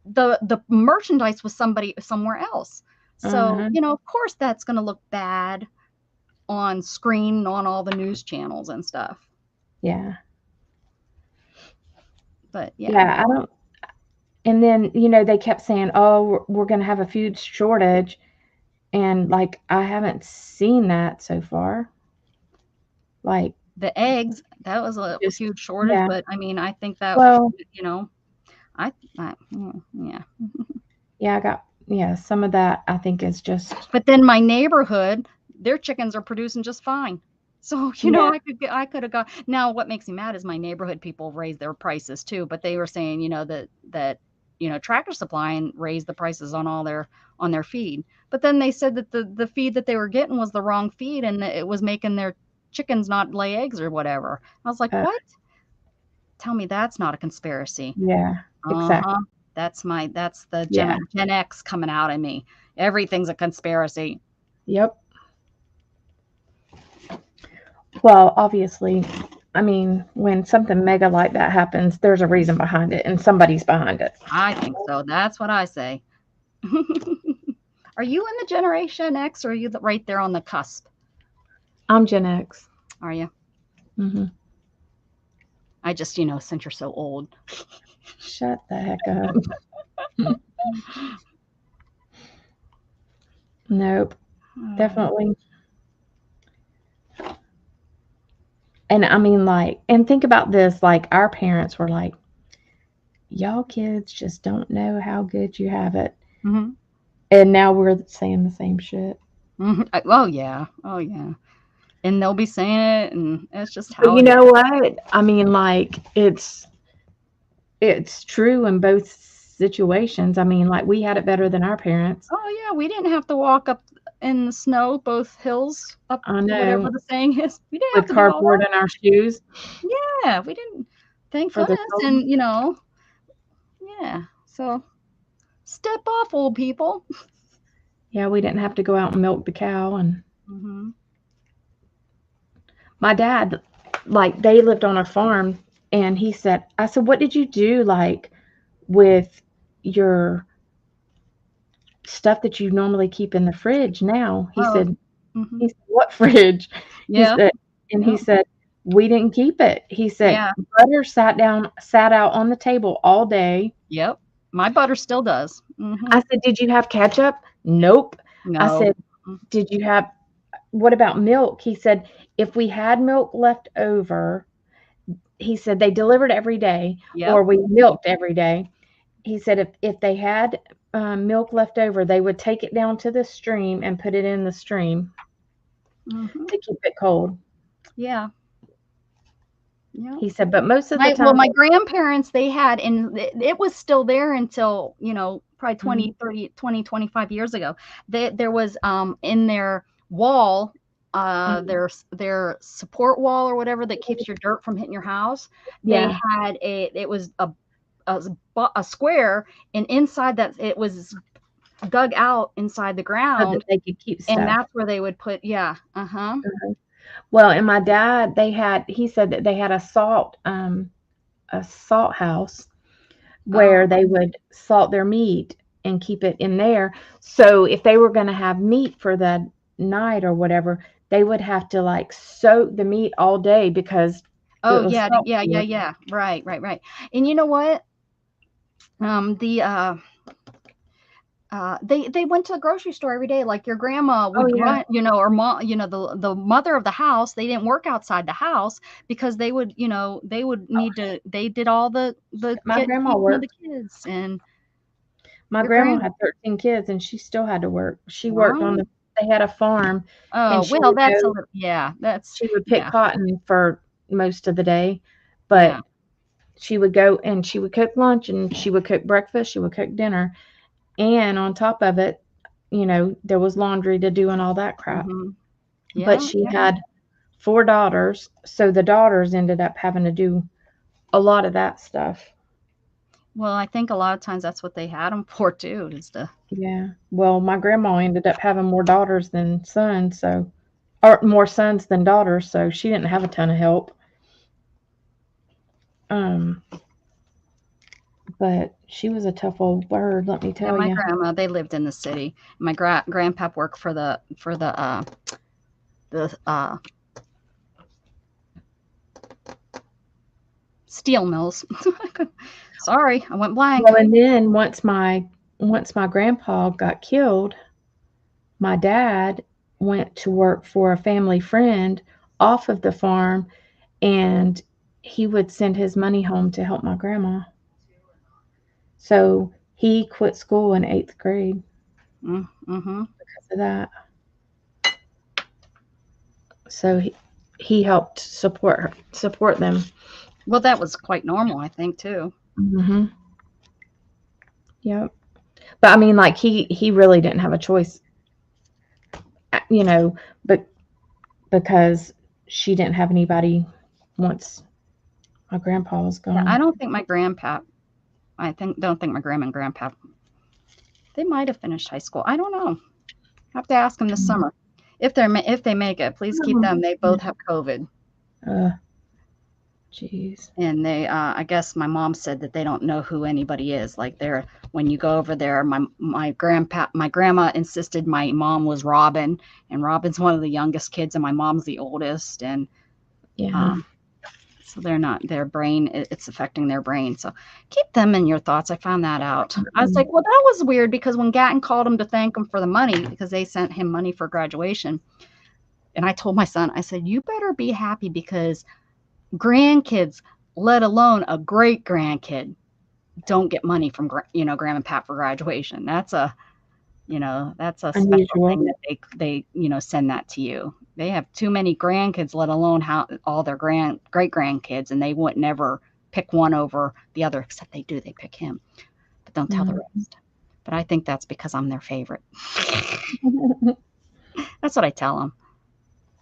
the merchandise was somewhere else. So, Uh-huh. you know, of course that's going to look bad on screen on all the news channels and stuff. Yeah. But yeah. Yeah, I don't. And then, they kept saying, "Oh, we're going to have a food shortage." And like I haven't seen that so far. Like The eggs, that was a just huge shortage, yeah. but I mean, I think that, Well, you know, yeah. yeah, some of that I think is just But then my neighborhood, their chickens are producing just fine. So, you know, yeah. I could have got, now what makes me mad is my neighborhood people raised their prices too, but they were saying, you know, that, you know, Tractor Supply and raised the prices on their feed. But then they said that the feed that they were getting was the wrong feed and that it was making their chickens not lay eggs or whatever. I was like, Uh, what? Tell me that's not a conspiracy. yeah, Uh-huh. exactly. That's the Yeah. Gen X coming out of me. Everything's a conspiracy. Yep. Well, obviously, I mean, when something mega like that happens, there's a reason behind it and somebody's behind it. I think so. That's what I say. Are you in the Generation X or are you right there on the cusp? I'm Gen X. Are you? Hmm. I just, you know, since you're so old. Shut the heck up. Nope. Definitely. And I mean, like, and think about this, like, our parents were like, y'all kids just don't know how good you have it. Mm-hmm. And now we're saying the same shit. Mm-hmm. Oh, yeah. Oh, yeah. And they'll be saying it, and it's just But how you it is. know what? I mean, like, it's true in both situations. I mean, like, we had it better than our parents. Oh, yeah. We didn't have to walk up in the snow, both hills, up I whatever know, the saying is. We didn't have with to do all cardboard that. in our shoes Yeah, we didn't. Thank for the goodness. cold. And, you know, yeah. So step off, old people. Yeah, we didn't have to go out and milk the cow. And Mm-hmm. my dad, like, they lived on a farm, and I said, what did you do? Like, with your stuff that you normally keep in the fridge now. He Oh, said, mhm. what fridge? He Yeah. said, and he Yeah. said, we didn't keep it. He said, Yeah. butter sat out on the table all day. Yep. My butter still does. I said, did you have ketchup? Nope. I No. said, did you have, what about milk? He said, if we had milk left over, he said they delivered every day Yep. or we milked every day. He said if they had milk left over, they would take it down to the stream and put it in the stream to keep it cold. Yeah. Yeah. He said, but most of the Well, time, my grandparents, they had, and it was still there until, probably 20, 30, 20, 25 years ago. There was in their wall, their support wall or whatever that keeps your dirt from hitting your house. They yeah, had it was a square, and inside that it was dug out inside the so that ground, they could keep and stuff. that's where they would put, yeah, Well, and my dad, he said that they had a salt house where they would salt their meat and keep it in there. So if they were going to have meat for the night or whatever, they would have to like soak the meat all day because it oh was yeah, salt. yeah, right. And you know what? The they went to the grocery store every day, like your grandma Oh would yeah. run, or mom, the mother of the house. They didn't work outside the house because they would need to. They did all the My grandma keeping of the worked. kids, and My your grandma grand. had 13 kids and she still had to work. She worked Wow. they had a farm Oh and she well, would that's a go, little, yeah. That's she would pick yeah, cotton for most of the day, yeah. but she would go and she would cook lunch and she would cook breakfast, she would cook dinner. And on top of it, there was laundry to do and all that crap. hmm But Yeah, she yeah. had 4 daughters, so the daughters ended up having to do a lot of that stuff. Well, I think a lot of times that's what they had them for too, is to. Yeah. Well, my grandma ended up having more daughters than sons, or more sons than daughters, so she didn't have a ton of help. Um, but she was a tough old bird, let me Yeah, tell my you. grandma, they lived in the city. My grandpap worked for the steel mills. Sorry, I went blank. Well, and then once my grandpa got killed, my dad went to work for a family friend off of the farm, and he would send his money home to help my grandma. So he quit school in 8th grade Mm-hmm. because of that. So he helped support them. Well, that was quite normal, I think, too. Hmm. Yep. But I mean, like he really didn't have a choice, but because she didn't have anybody once my grandpa was Yeah, I gone. don't think my grandpa. Don't think my grandma and grandpa. They might have finished high school. I don't know. Have to ask them this summer. If they make it, please keep them. They both have COVID. Uh, Jeez. And I guess my mom said that they don't know who anybody is. Like when you go over there, my grandma insisted my mom was Robin, and Robin's one of the youngest kids, and my mom's the oldest, and Yeah. so their brain, it's affecting their brain. So keep them in your thoughts. I found that out. I was like, well, that was weird because when Gatton called him to thank him for the money, because they sent him money for graduation, and I told my son, I said, you better be happy because grandkids, let alone a great grandkid, don't get money from Grandma and Pat for graduation. That's a special Unusual. thing that they send that to you. They have too many grandkids, let alone all their great grandkids, and they would never pick one over the other, except they pick him, but don't tell the rest. But I think that's because I'm their favorite. That's what I tell them.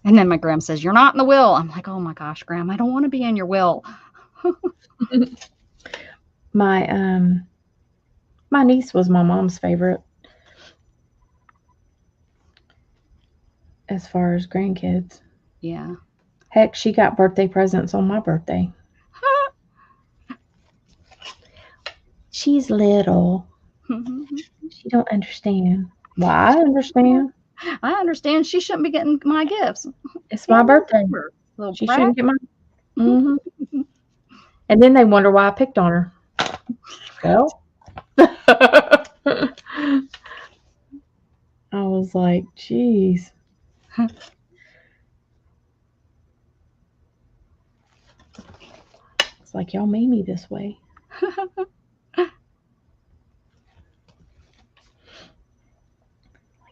And then my grandma says, you're not in the will. I'm like, oh my gosh, Grandma, I don't want to be in your will. My my niece was my mom's favorite as far as grandkids. Yeah. Heck, she got birthday presents on my birthday. she's little. She don't understand. Well, I understand. I understand she shouldn't be getting my gifts. It's my birthday. Little She brat. shouldn't get mine. And then they wonder why I picked on her. Well, I was like, geez. It's like, y'all made me this way.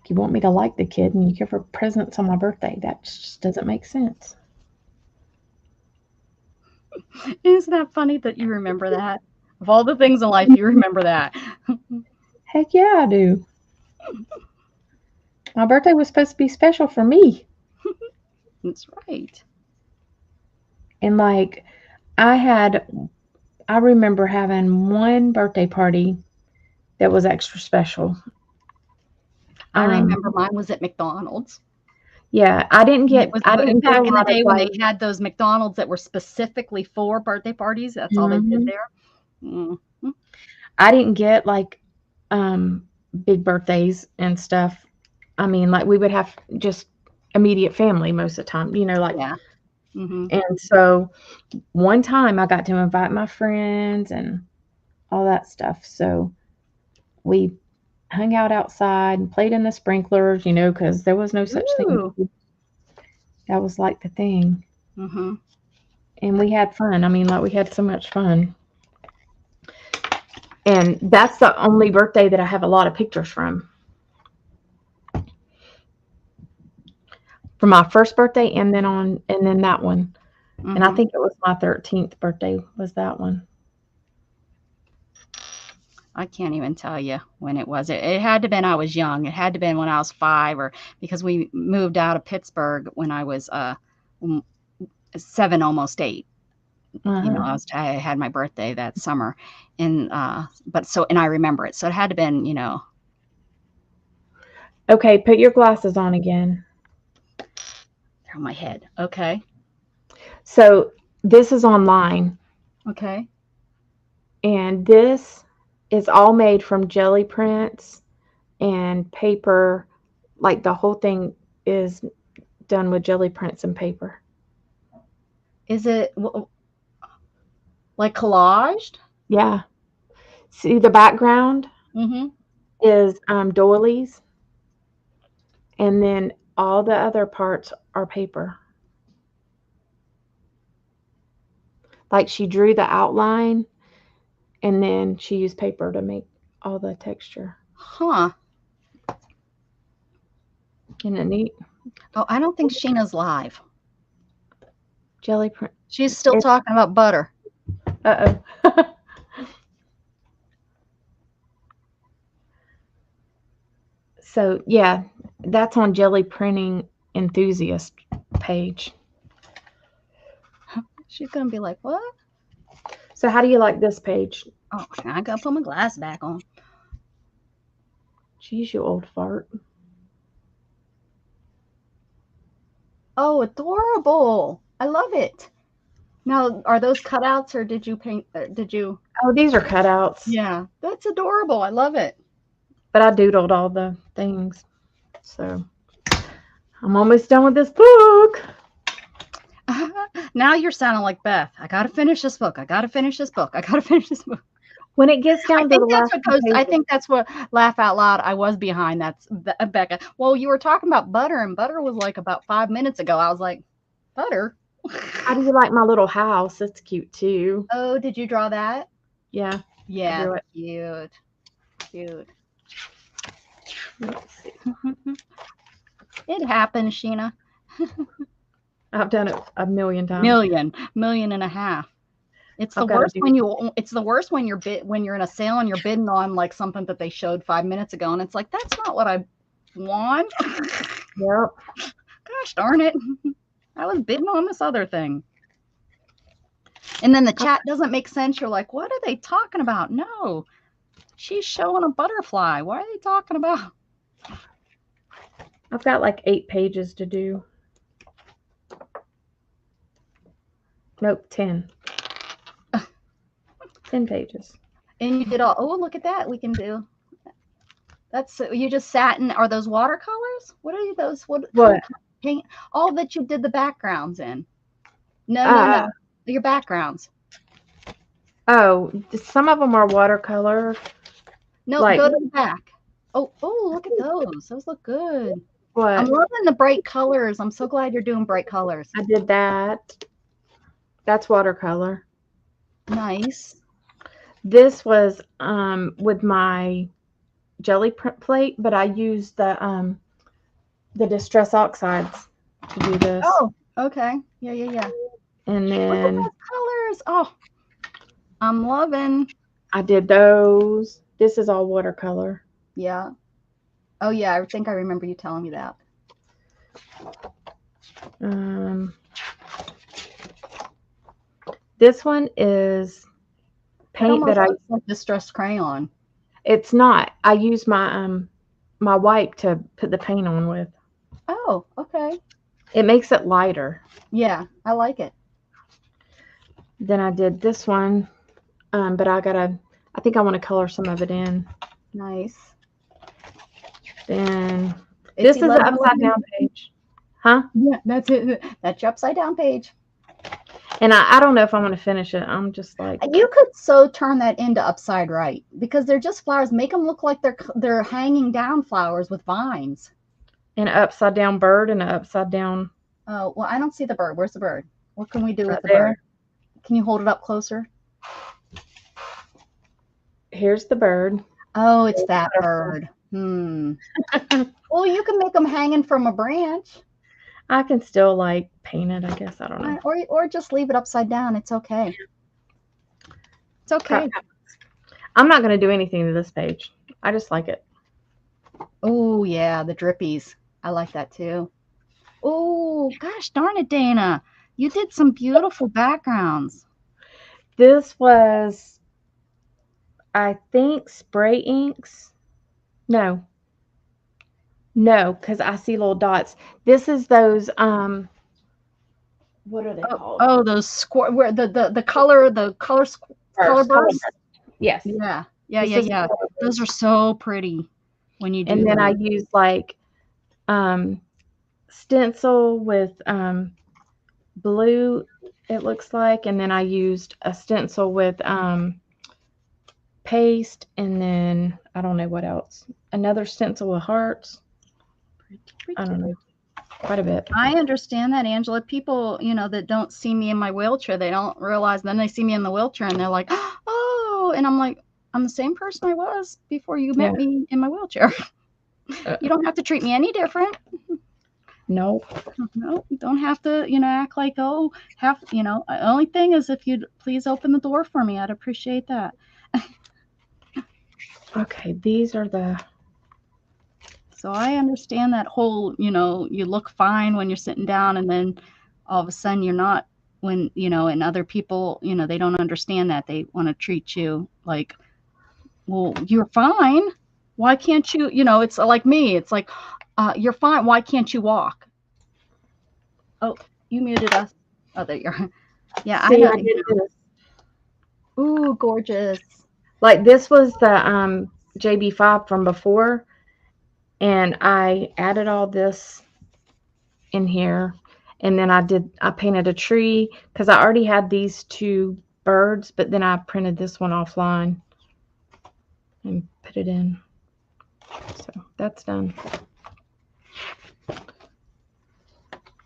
You want me to like the kid and you give her presents on my birthday. That just doesn't make sense. Isn't that funny that you remember that? Of all the things in life, you remember that. Heck yeah, I do. My birthday was supposed to be special for me. That's right. And like, I remember having one birthday party that was extra special. I remember mine was at McDonald's. Yeah, I didn't get back in the day when like, they had those McDonald's that were specifically for birthday parties. That's all they did there. I didn't get like big birthdays and stuff. I mean, like we would have just immediate family most of the time, you know, like Yeah. And so one time I got to invite my friends and all that stuff. So we hung out outside and played in the sprinklers, you know, because there was no such thing. That was like the thing. And we had fun. I mean, like we had so much fun. And that's the only birthday that I have a lot of pictures from. From my first birthday and then that one. And I think it was my 13th birthday was that one. I can't even tell you when it was. It had to have been I was young. It had to have been when I was 5 or because we moved out of Pittsburgh when I was 7, almost 8. You know, I had my birthday that summer. And and I remember it. So it had to have been, you know. Okay, put your glasses on again. They're on my head. Okay. So this is online. Okay. And this is all made from jelly prints and paper. Like the whole thing is done with jelly prints and paper. Is it like collaged? Yeah. See the background is doilies. And then all the other parts are paper. Like she drew the outline and then she used paper to make all the texture. Huh. Isn't it neat? Oh, I don't think Sheena's live. Jelly print. She's still talking about butter. Uh-oh. So, yeah, that's on Jelly Printing Enthusiast page. She's going to be like, what? So how do you like this page? Oh, I got to put my glass back on. Jeez, you old fart. Oh, adorable. I love it. Now, are those cutouts or did you paint? Oh, these are cutouts. Yeah, that's adorable. I love it. But I doodled all the things. So I'm almost done with this book. Now you're sounding like Beth. I got to finish this book. I got to finish this book. I got to finish this book. When it gets down to the last I think that's what laugh out loud I was behind. That's Becca. Well, you were talking about butter, and butter was like about 5 minutes ago. I was like, butter? How do you like my little house? It's cute too. Oh, did you draw that? Yeah. Yeah, cute. Cute. Let's see. It happens, Sheena. I've done it a million times. Million and a half. It's the worst when you're in a sale and you're bidding on like something that they showed 5 minutes ago, and it's like, that's not what I want. Yep. Gosh darn it. I was bidding on this other thing. And then the chat doesn't make sense. You're like, what are they talking about? No, she's showing a butterfly. What are they talking about? I've got like 8 pages to do. Nope, 10. 10 pages. And you did all, oh, look at that. We can do. That's, you just satin. Are those watercolors? What are those? What? Paint? All that you did the backgrounds in. No. Your backgrounds. Oh, some of them are watercolor. No, like, go to the back. Oh, look at those. Those look good. What? I'm loving the bright colors. I'm so glad you're doing bright colors. I did that. That's watercolor. Nice. This was with my jelly print plate, but I used the Distress Oxides to do this. Oh, okay. Yeah. And Look at then those colors. Oh, I'm loving. I did those. This is all watercolor. Yeah. Oh, yeah. I think I remember you telling me that. This one is paint that I looks like distressed crayon. It's not. I use my my wipe to put the paint on with. Oh, okay. It makes it lighter. Yeah, I like it. Then I did this one, but I think I want to color some of it in. Nice. Then this is the upside down page. Huh? Yeah, that's it. That's your upside down page. And I don't know if I'm going to finish it. I'm just like. You could so turn that into upside right, because they're just flowers. Make them look like they're hanging down flowers with vines. An upside down bird and an upside down. Oh, well, I don't see the bird. Where's the bird? What can we do with the there. bird? Can you hold it up closer? Here's the bird. Oh, it's that bird. Well, you can make them hanging from a branch. I can still like paint it, I guess. I don't know. Or just leave it upside down. It's okay. It's okay. I'm not going to do anything to this page. I just like it. Oh, yeah, the drippies. I like that too. Oh, gosh darn it, Dana. You did some beautiful backgrounds. This was, I think, spray inks. No, because I see little dots. This is those, what are they called? Oh, those where the color bursts. Yes. Yeah. Those are so pretty when you do. And then I use like stencil with blue, it looks like, and then I used a stencil with paste, and then I don't know what else. Another stencil with hearts. I don't know. Quite a bit. I understand that, Angela. People, that don't see me in my wheelchair, they don't realize. Then they see me in the wheelchair and they're like, oh, and I'm like, I'm the same person I was before you met me in my wheelchair. You don't have to treat me any different. No, you don't have to, act like, the only thing is if you'd please open the door for me, I'd appreciate that. Okay, these are the. So I understand that whole, you look fine when you're sitting down, and then all of a sudden you're not, when, and other people, they don't understand that. They want to treat you like, well, you're fine. Why can't you, it's like me. It's like, you're fine. Why can't you walk? Oh, you muted us. Oh, there you are. Yeah, See, I know. I did this. Ooh, gorgeous. Like this was the JB5 from before. And I added all this in here, and then I painted a tree because I already had these two birds, but then I printed this one offline and put it in. So that's done.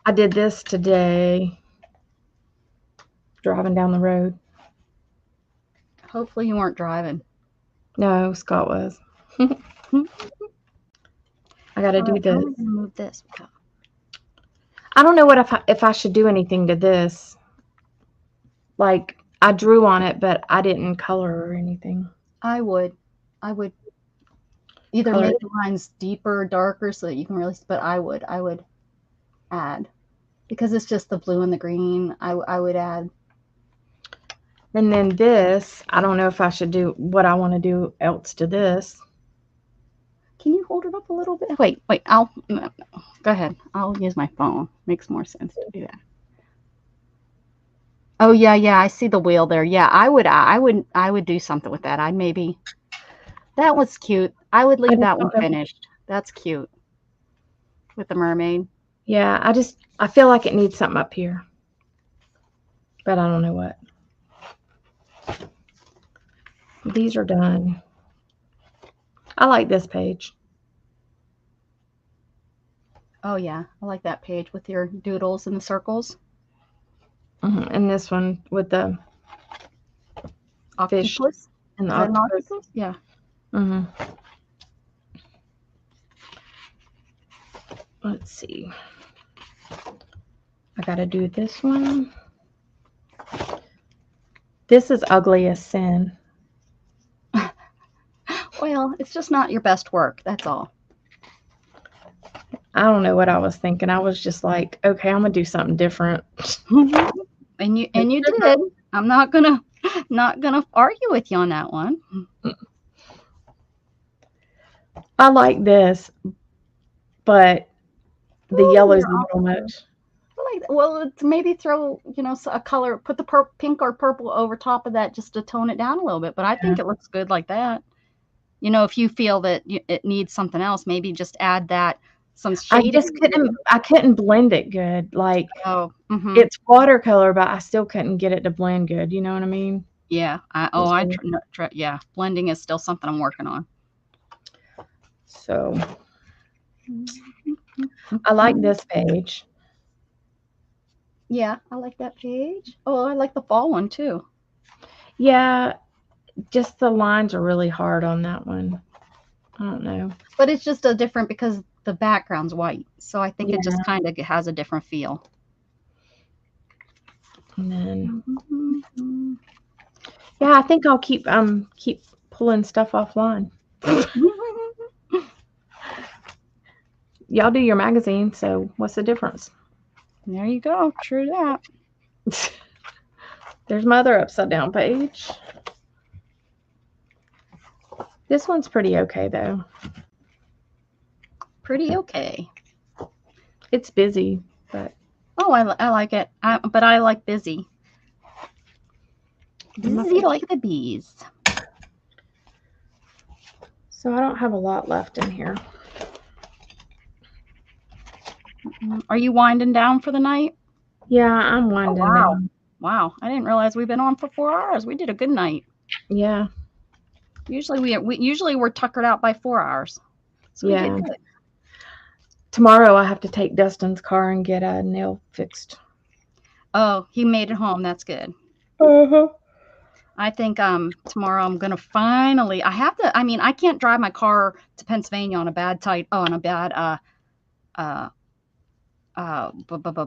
I did this today, driving down the road. Hopefully you weren't driving. No, Scott was. I got to do this. I'm going to move this. I don't know if I should do anything to this. Like, I drew on it, but I didn't color or anything. I would either make the lines deeper or darker so that you can really, but I would add, because it's just the blue and the green. I would add. And then this, I don't know if I should do what I want to do else to this. Can you hold it up a little bit? Wait, go ahead. I'll use my phone. Makes more sense to do that. Oh yeah, yeah. I see the wheel there. Yeah, I would do something with that. I'd maybe that was cute. I would I leave just that one don't know. finished. That's cute with the mermaid. Yeah, I feel like it needs something up here, but I don't know what. These are done. I like this page. Oh yeah, I like that page with your doodles and the circles. And this one with the fish Octopus. and the Is that an octopus. octopus? Yeah. hmm Let's see. I gotta do this one. This is ugly as sin. Well, it's just not your best work. That's all. I don't know what I was thinking. I was just like, okay, I'm gonna do something different. And you did. I'm not gonna argue with you on that one. I like this, but the Ooh, yellow's your a little octopus. much. I like that. Well, maybe throw a color, put the pink or purple over top of that just to tone it down a little bit. But I think it looks good like that. If you feel that it needs something else, maybe just add that some I shading. just couldn't blend it good. Like Oh, it's watercolor, but I still couldn't get it to blend good. You know what I mean? yeah. Yeah. Blending is still something I'm working on. So I like this page. Yeah, I like that page. Oh, I like the fall one too. Yeah, just the lines are really hard on that one. I don't know. But it's just a different because the background's white. So I think it Yeah. just kind of has a different feel. And then yeah, I think I'll keep pulling stuff offline. Y'all do your magazine, so what's the difference? There you go. True that. There's my other upside down page. This one's pretty okay though. Pretty okay. It's busy, but Oh, I like it. But I like busy. Busy like the bees. so I don't have a lot left in here. Are you winding down for the night? Yeah, I'm winding down. Wow. I didn't realize we've been on for 4 hours. We did a good night. Yeah. Usually we're tuckered out by 4 hours. So we did good. Tomorrow I have to take Dustin's car and get a nail fixed. Oh, he made it home. That's good. Uh-huh. I think tomorrow I'm gonna finally. I can't drive my car to Pennsylvania on a bad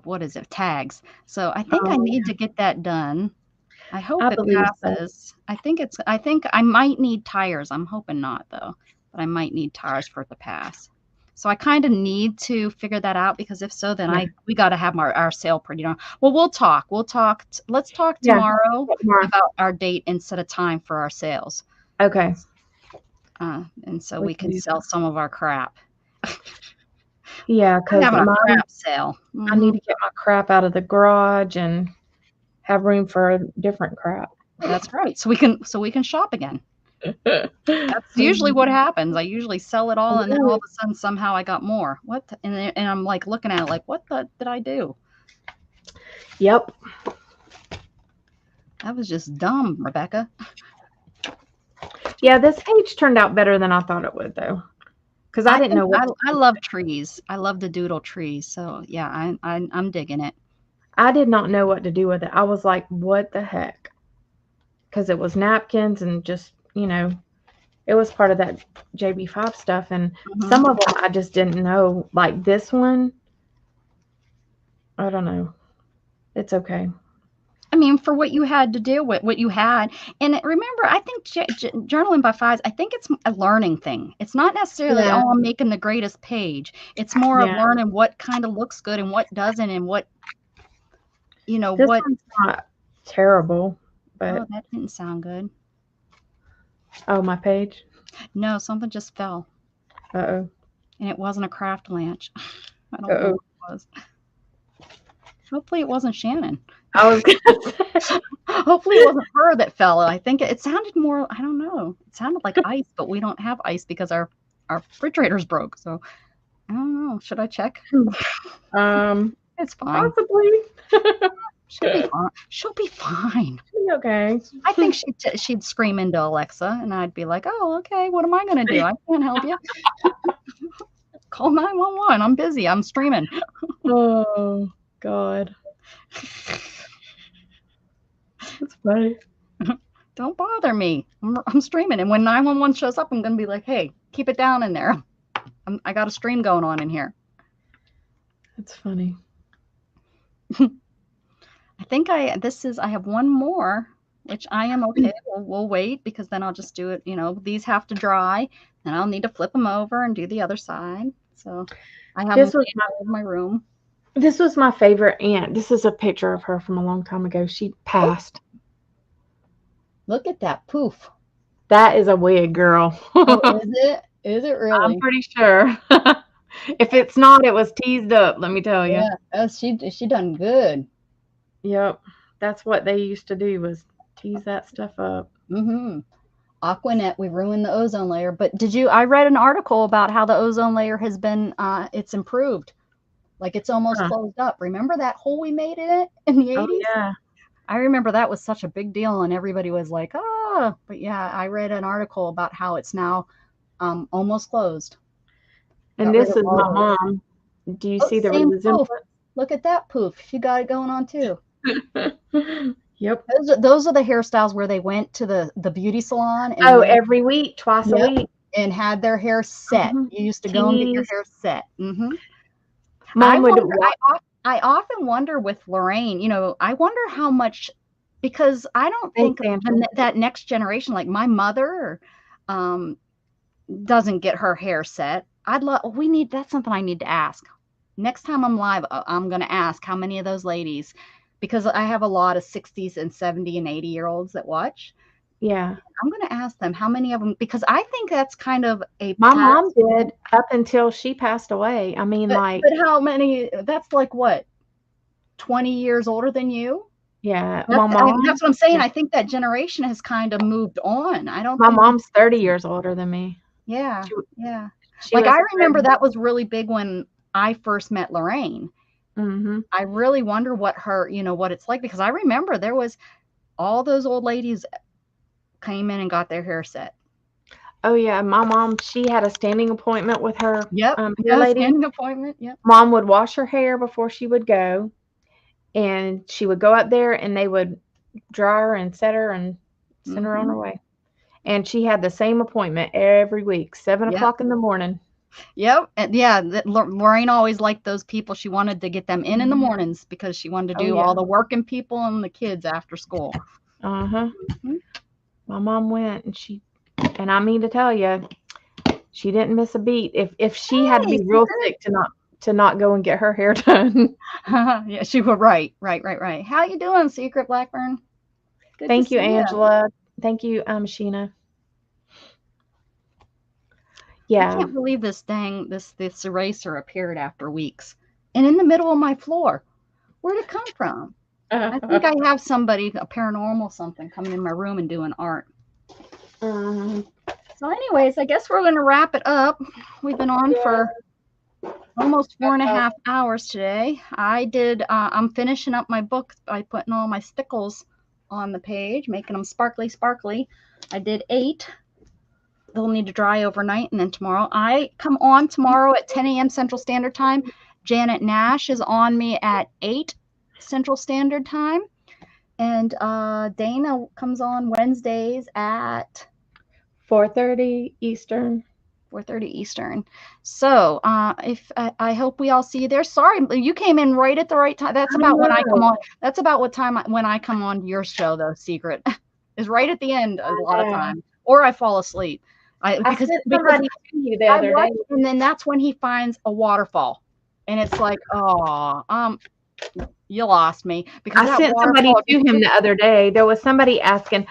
what is it, tags. So I think I need to get that done. I hope it passes. So. I think I might need tires. I'm hoping not though, but I might need tires for it to pass. So I kind of need to figure that out because if so, then we got to have our sale pretty darn. Well, we'll talk. Let's talk tomorrow about our date instead of time for our sales. Okay. And so we can sell some of our crap. Yeah, because a crap sale. I need to get my crap out of the garage and have room for different crap. That's right. So we can shop again. That's usually what happens. I usually sell it all, and then all of a sudden, somehow I got more. What? And I'm like looking at it, like, what did I do? Yep. That was just dumb, Rebecca. Yeah, this page turned out better than I thought it would, though, because I didn't know what. I love trees. I love to doodle trees. So yeah, I'm digging it. I did not know what to do with it. I was like, what the heck? Because it was napkins and just. It was part of that JB5 stuff, and some of them I just didn't know. Like this one, I don't know. It's okay. I mean, for what you had to deal with, what you had, and remember, I think journaling by fives. I think it's a learning thing. It's not necessarily I'm making the greatest page. It's more of learning what kind of looks good and what doesn't, and what this one's not terrible, but that didn't sound good. Oh, my page? No, something just fell. Uh-oh. And it wasn't a craft latch. I don't know what it was. Hopefully it wasn't Shannon. I was gonna say. Hopefully it wasn't her that fell. I think it sounded more, I don't know. It sounded like ice, but we don't have ice because our refrigerator's broke. So I don't know. Should I check? It's fine. Possibly. She'll be fine. She'll be fine. Okay. I think she'd scream into Alexa, and I'd be like, "Oh, okay. What am I gonna do? I can't help you. Call 911. I'm busy. I'm streaming." Oh God. That's funny. Don't bother me. I'm streaming, and when 911 shows up, I'm gonna be like, "Hey, keep it down in there. I got a stream going on in here." That's funny. I think I have one more, which I am okay. We'll wait because then I'll just do it. These have to dry, and I'll need to flip them over and do the other side. So I have them in my room. This was my favorite aunt. This is a picture of her from a long time ago. She passed. Look at that poof. That is a wig, girl. Oh, is it? Is it really? I'm pretty sure. If it's not, it was teased up. Let me tell you. Yeah. Oh, she done good. Yep. That's what they used to do, was tease that stuff up. Mm-hmm. Aquanet, we ruined the ozone layer. But I read an article about how the ozone layer has been, it's improved. Like it's almost closed up. Remember that hole we made in it in the 80s? Oh, yeah. I remember that was such a big deal and everybody was like, oh, but yeah, I read an article about how it's now almost closed. And this is my mom. Do you see the resemblance? Look at that poof. She got it going on too. Yep. Those are the hairstyles where they went to the beauty salon. And every week, twice a week. And had their hair set. Mm-hmm. You used to go and get your hair set. Mm-hmm. I often wonder with Lorraine, I wonder how much, because I don't think that next generation, like my mother, doesn't get her hair set. That's something I need to ask. Next time I'm live, I'm going to ask how many of those ladies, because I have a lot of 60s and 70 and 80-year-olds that watch. Yeah. I'm going to ask them how many of them, because I think that's kind of my mom did up until she passed away. I mean, but how many, that's like what, 20 years older than you? Yeah. That's what I'm saying. I think that generation has kind of moved on. My mom's 30 years older than me. Yeah. Yeah. Like I remember that was really big when I first met Lorraine. Mm-hmm. I really wonder what her, what it's like, because I remember there was all those old ladies came in and got their hair set. Oh yeah, my mom, she had a standing appointment with her. Yep. Hair lady. Standing appointment. Yep. Mom would wash her hair before she would go, and she would go up there and they would dry her and set her and send her on her way. And she had the same appointment every week, 7 o'clock in the morning. Yep. And yeah, Lorraine always liked those people. She wanted to get them in the mornings because she wanted to do all the working people and the kids after school. Uh-huh. Mm-hmm. My mom went, and I mean to tell you, she didn't miss a beat. If she had to be real sick to not go and get her hair done. Yeah, she was right. How you doing, Secret Blackburn? Good. Thank you, Angela. Thank you, Sheena. Yeah. I can't believe this eraser appeared after weeks and in the middle of my floor. Where'd it come from? I think I have somebody, a paranormal something, coming in my room and doing art. So anyways, I guess we're going to wrap it up. We've been on for almost 4.5 hours today. I'm finishing up my book by putting all my stickles on the page, making them sparkly. I did 8. They'll need to dry overnight, and then tomorrow. I come on tomorrow at 10 a.m. Central Standard Time. Janet Nash is on me at 8 Central Standard Time. And Dana comes on Wednesdays at 4:30 Eastern. 4:30 Eastern. So I hope we all see you there. Sorry, you came in right at the right time. That's about when I come on. That's about what time when I come on your show, though. Secret is right at the end a lot of times, or I fall asleep. Because somebody to you the other day, and then that's when he finds a waterfall, and it's like, oh, you lost me. Because I sent somebody to him the other day. There was somebody asking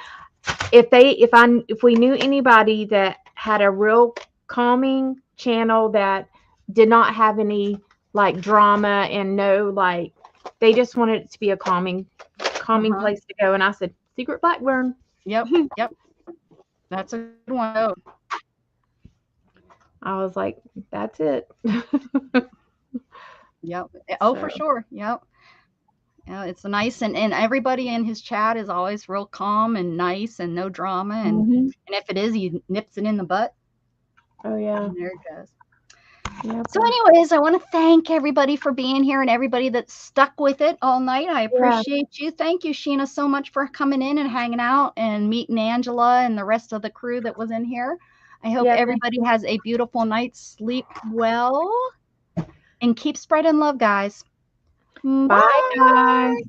if we knew anybody that had a real calming channel that did not have any like drama and no like they just wanted it to be a calming place to go. And I said, Secret Blackburn. Yep. Yep. That's a good one. Oh. I was like, that's it. Yep. Oh, for sure. Yep. Yeah, it's nice, and everybody in his chat is always real calm and nice and no drama, and if it is, he nips it in the butt. Oh yeah. And there it goes. Yep. So anyways, I want to thank everybody for being here and everybody that stuck with it all night. I appreciate you. Thank you, Sheena, so much for coming in and hanging out and meeting Angela and the rest of the crew that was in here. I hope everybody has a beautiful night. Sleep well and keep spreading love, guys. Bye, guys.